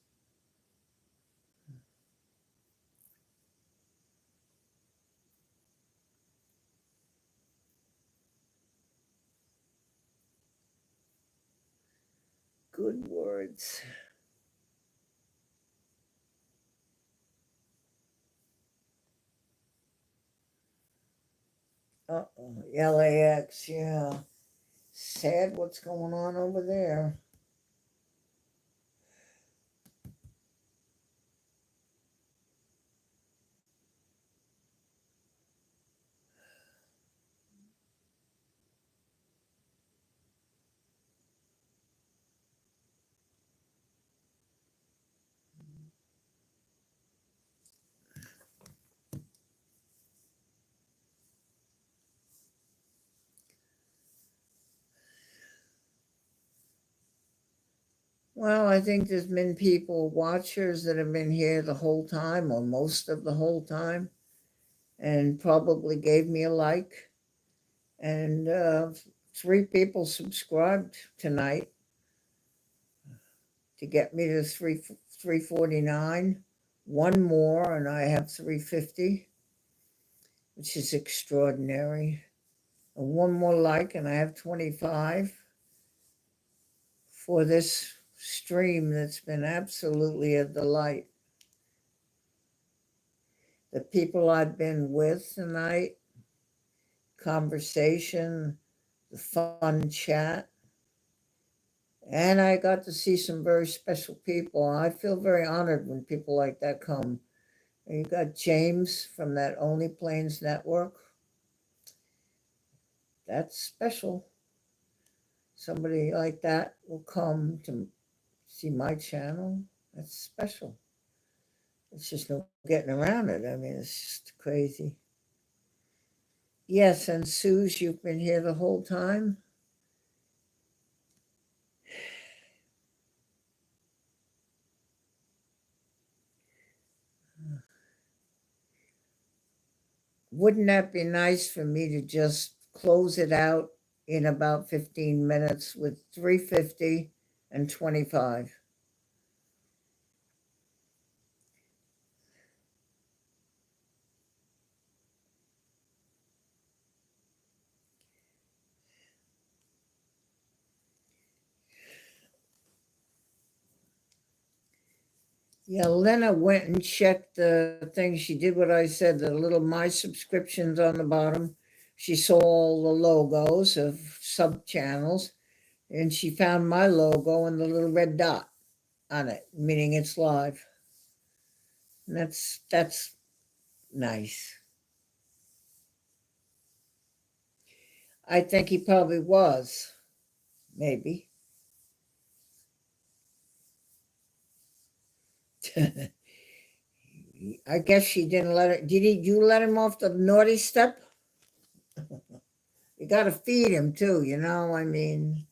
Good words. Uh-oh, LAX, yeah. Sad what's going on over there. Well, I think there's been people, watchers that have been here the whole time or most of the whole time and probably gave me a like. And 3 people subscribed tonight to get me to 349. 1 more and I have 350, which is extraordinary. And 1 more like and I have 25 for this stream that's been absolutely a delight. The people I've been with tonight, conversation, the fun chat, and I got to see some very special people. I feel very honored when people like that come. And you got James from that Only Planes Network. That's special. Somebody like that will come to see my channel. That's special. It's just no getting around it. I mean, it's just crazy. Yes, and Suze, you've been here the whole time. Wouldn't that be nice for me to just close it out in about 15 minutes with 350 and 25? Yeah, Lena went and checked the thing. She did what I said, the little my subscriptions on the bottom. She saw all the logos of sub channels, and she found my logo and the little red dot on it, meaning it's live. And that's nice. I think he probably was, maybe. I guess she didn't let it. You let him off the naughty step? You got to feed him too, you know? I mean,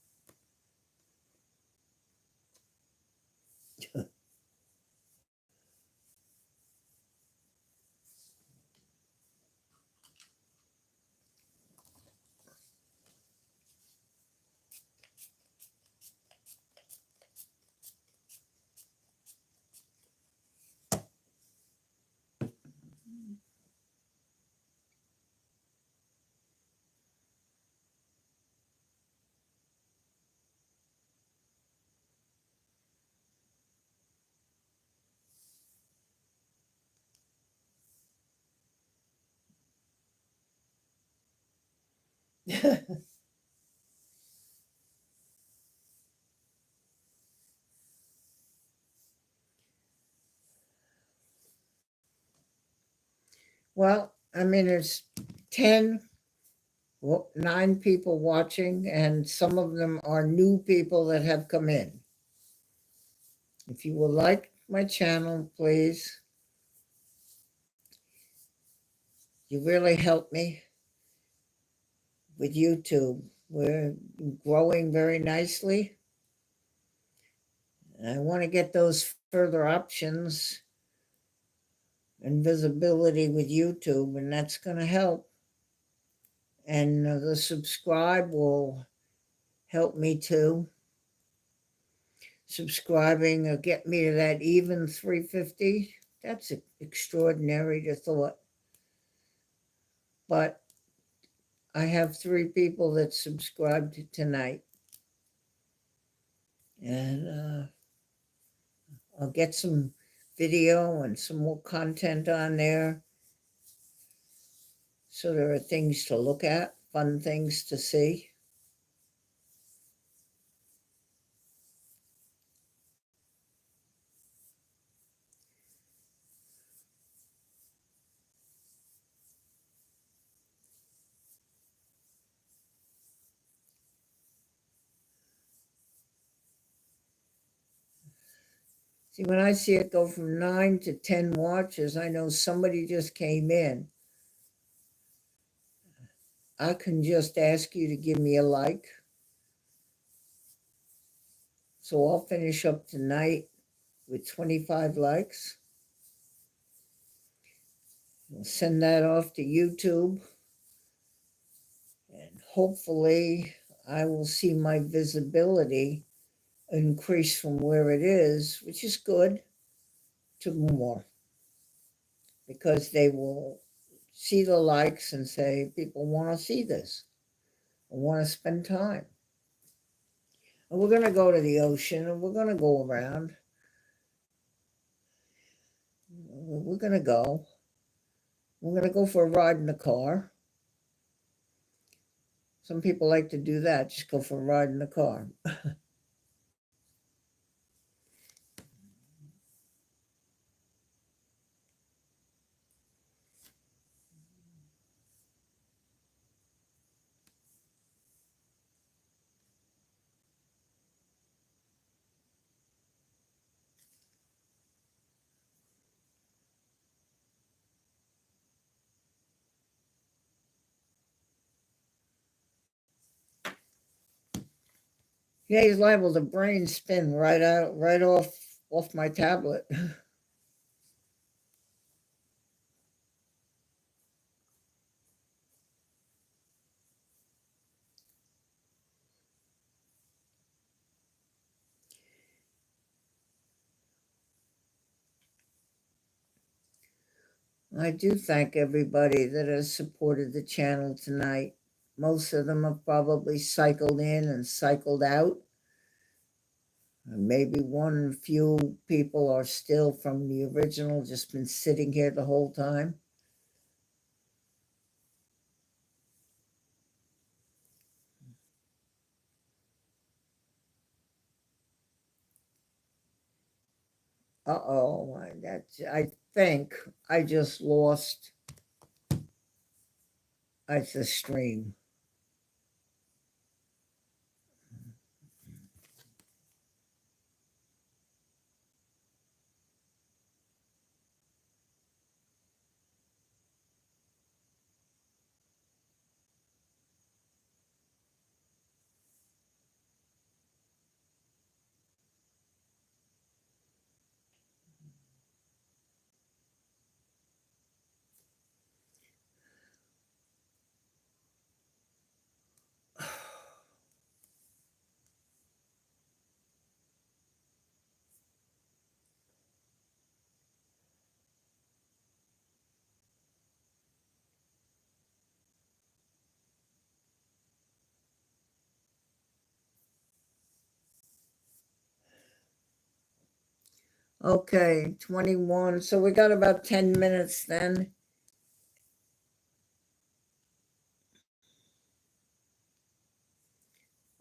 well, I mean, there's 10, 9 people watching, and some of them are new people that have come in. If you will like my channel, please. You really help me with YouTube. We're growing very nicely. I want to get those further options and visibility with YouTube, and that's going to help. And the subscribe will help me too. Subscribing will get me to that even 350. That's extraordinary to thought. But I have 3 people that subscribed tonight. And I'll get some video and some more content on there. So there are things to look at, fun things to see. See, when I see it go from 9 to 10 watches, I know somebody just came in. I can just ask you to give me a like. So I'll finish up tonight with 25 likes. I'll send that off to YouTube. And hopefully I will see my visibility increase from where it is, which is good, to more. Because they will see the likes and say, people want to see this. I want to spend time. And we're going to go to the ocean and we're going to go around. We're going to go. We're going to go for a ride in the car. Some people like to do that, just go for a ride in the car. Yeah, he's liable to brain spin right off my tablet. I do thank everybody that has supported the channel tonight. Most of them have probably cycled in and cycled out. Maybe one few people are still from the original, just been sitting here the whole time. Uh-oh, I think I just lost the stream. Okay, 21. So we got about 10 minutes then.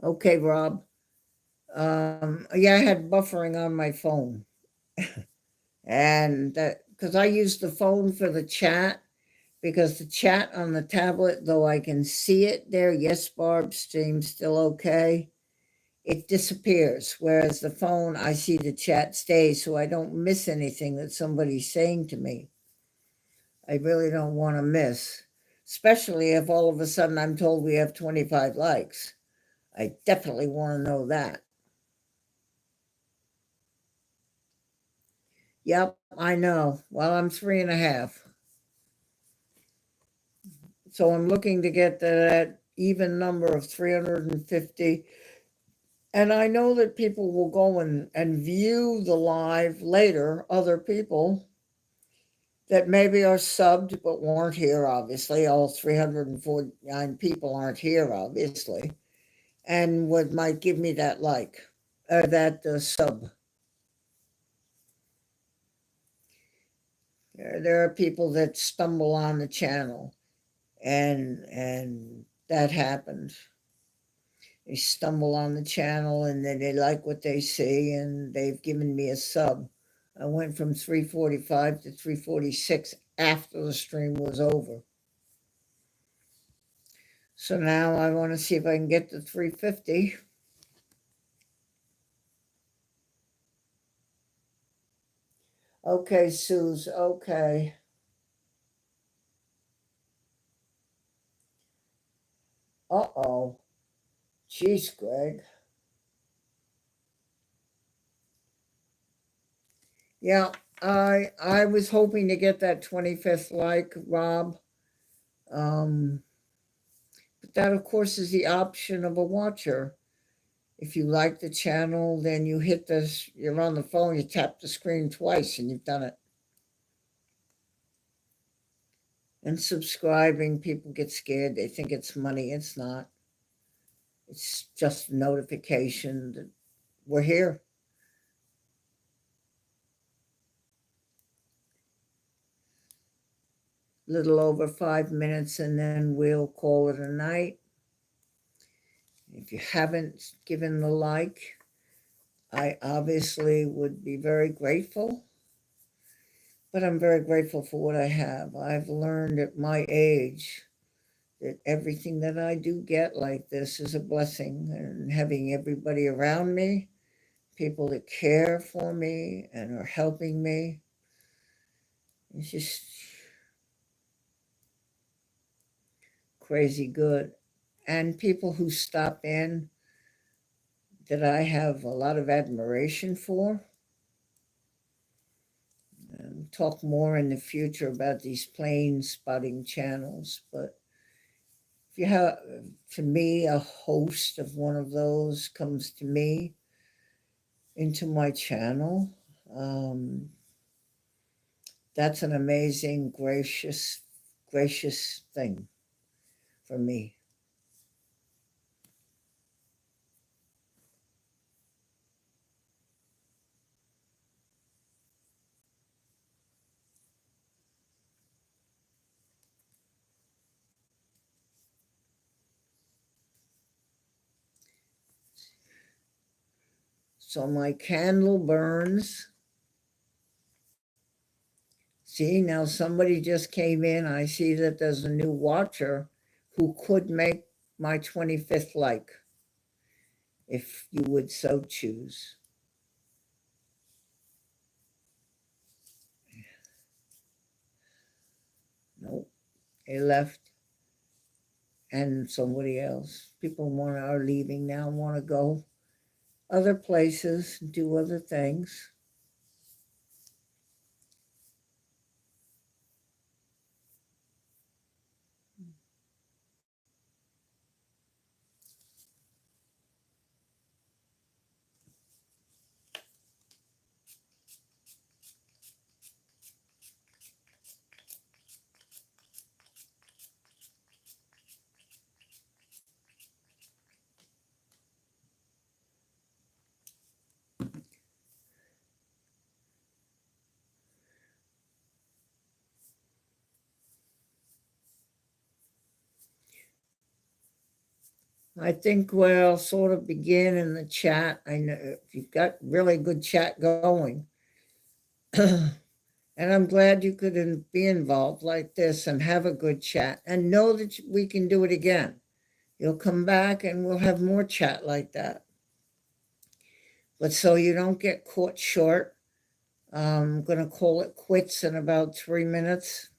Okay, Rob. Yeah, I had buffering on my phone. And that because I use the phone for the chat, because the chat on the tablet, though I can see it there, yes, Barb, stream's still okay, it disappears. Whereas the phone, I see the chat stays, so I don't miss anything that somebody's saying to me. I really don't want to miss, especially if all of a sudden I'm told we have 25 likes. I definitely want to know that. Yep, I know. Well, I'm 3.5. So I'm looking to get that even number of 350. And I know that people will go and view the live later, other people that maybe are subbed but weren't here, obviously. All 349 people aren't here, obviously, and might give me that like, or that sub. There are people that stumble on the channel, and that happens. They stumble on the channel and then they like what they see and they've given me a sub. I went from 345 to 346 after the stream was over. So now I want to see if I can get to 350. Okay, Suze, okay. Uh-oh. Jeez, Greg. Yeah, I was hoping to get that 25th like, Rob. But that, of course, is the option of a watcher. If you like the channel, then you hit this, you're on the phone, you tap the screen twice and you've done it. And subscribing, people get scared. They think it's money. It's not. It's just a notification that we're here. Little over 5 minutes, and then we'll call it a night. If you haven't given the like, I obviously would be very grateful, but I'm very grateful for what I have. I've learned at my age that everything that I do get like this is a blessing, and having everybody around me, people that care for me and are helping me, it's just crazy good. And people who stop in that I have a lot of admiration for. Talk more in the future about these plane spotting channels, but if you have, to me, a host of one of those comes to me into my channel, that's an amazing, gracious thing for me. So my candle burns. See, now somebody just came in. I see that there's a new watcher who could make my 25th like, if you would so choose. Nope, they left. And somebody else. People are leaving now, want to go other places, do other things. I think we'll sort of begin in the chat. I know if you've got really good chat going. And I'm glad you could be involved like this and have a good chat and know that we can do it again. You'll come back and we'll have more chat like that. But so you don't get caught short, I'm going to call it quits in about 3 minutes.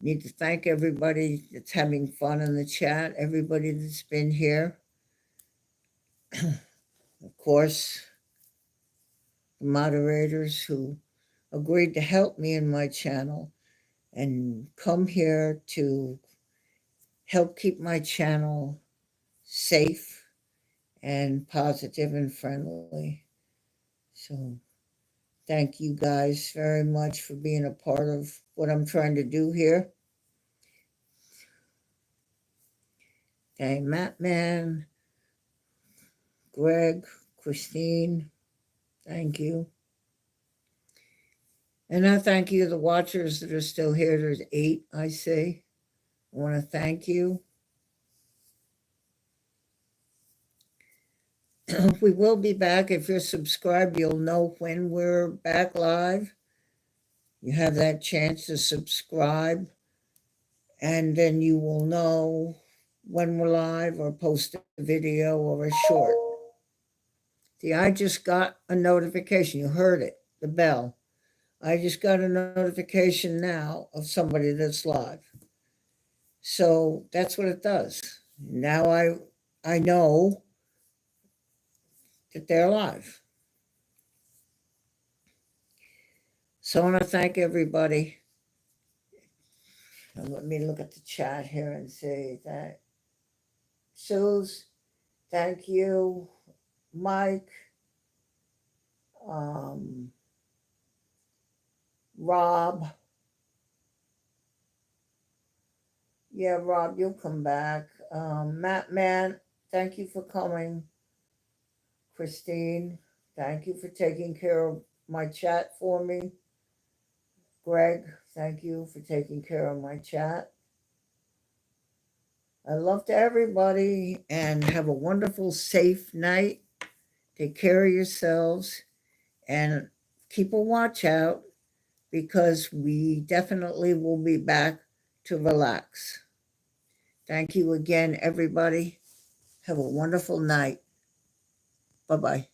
Need to thank everybody that's having fun in the chat, everybody that's been here. Of course, the moderators who agreed to help me in my channel and come here to help keep my channel safe and positive and friendly. So thank you guys very much for being a part of what I'm trying to do here. Okay, Mattman, Greg, Christine, thank you. And I thank you, the watchers that are still here. There's 8, I see. I want to thank you. We will be back. If you're subscribed, you'll know when we're back live. You have that chance to subscribe, and then you will know when we're live or post a video or a short. See, I just got a notification. You heard it, the bell. I just got a notification now of somebody that's live. So that's what it does. Now I know that they're live. So I want to thank everybody. Now let me look at the chat here and say that. Suze, thank you. Mike, Rob. Yeah, Rob, you'll come back. Matt Man, thank you for coming. Christine, thank you for taking care of my chat for me. Greg, thank you for taking care of my chat. I love to everybody and have a wonderful, safe night. Take care of yourselves and keep a watch out because we definitely will be back to relax. Thank you again, everybody. Have a wonderful night. Bye-bye.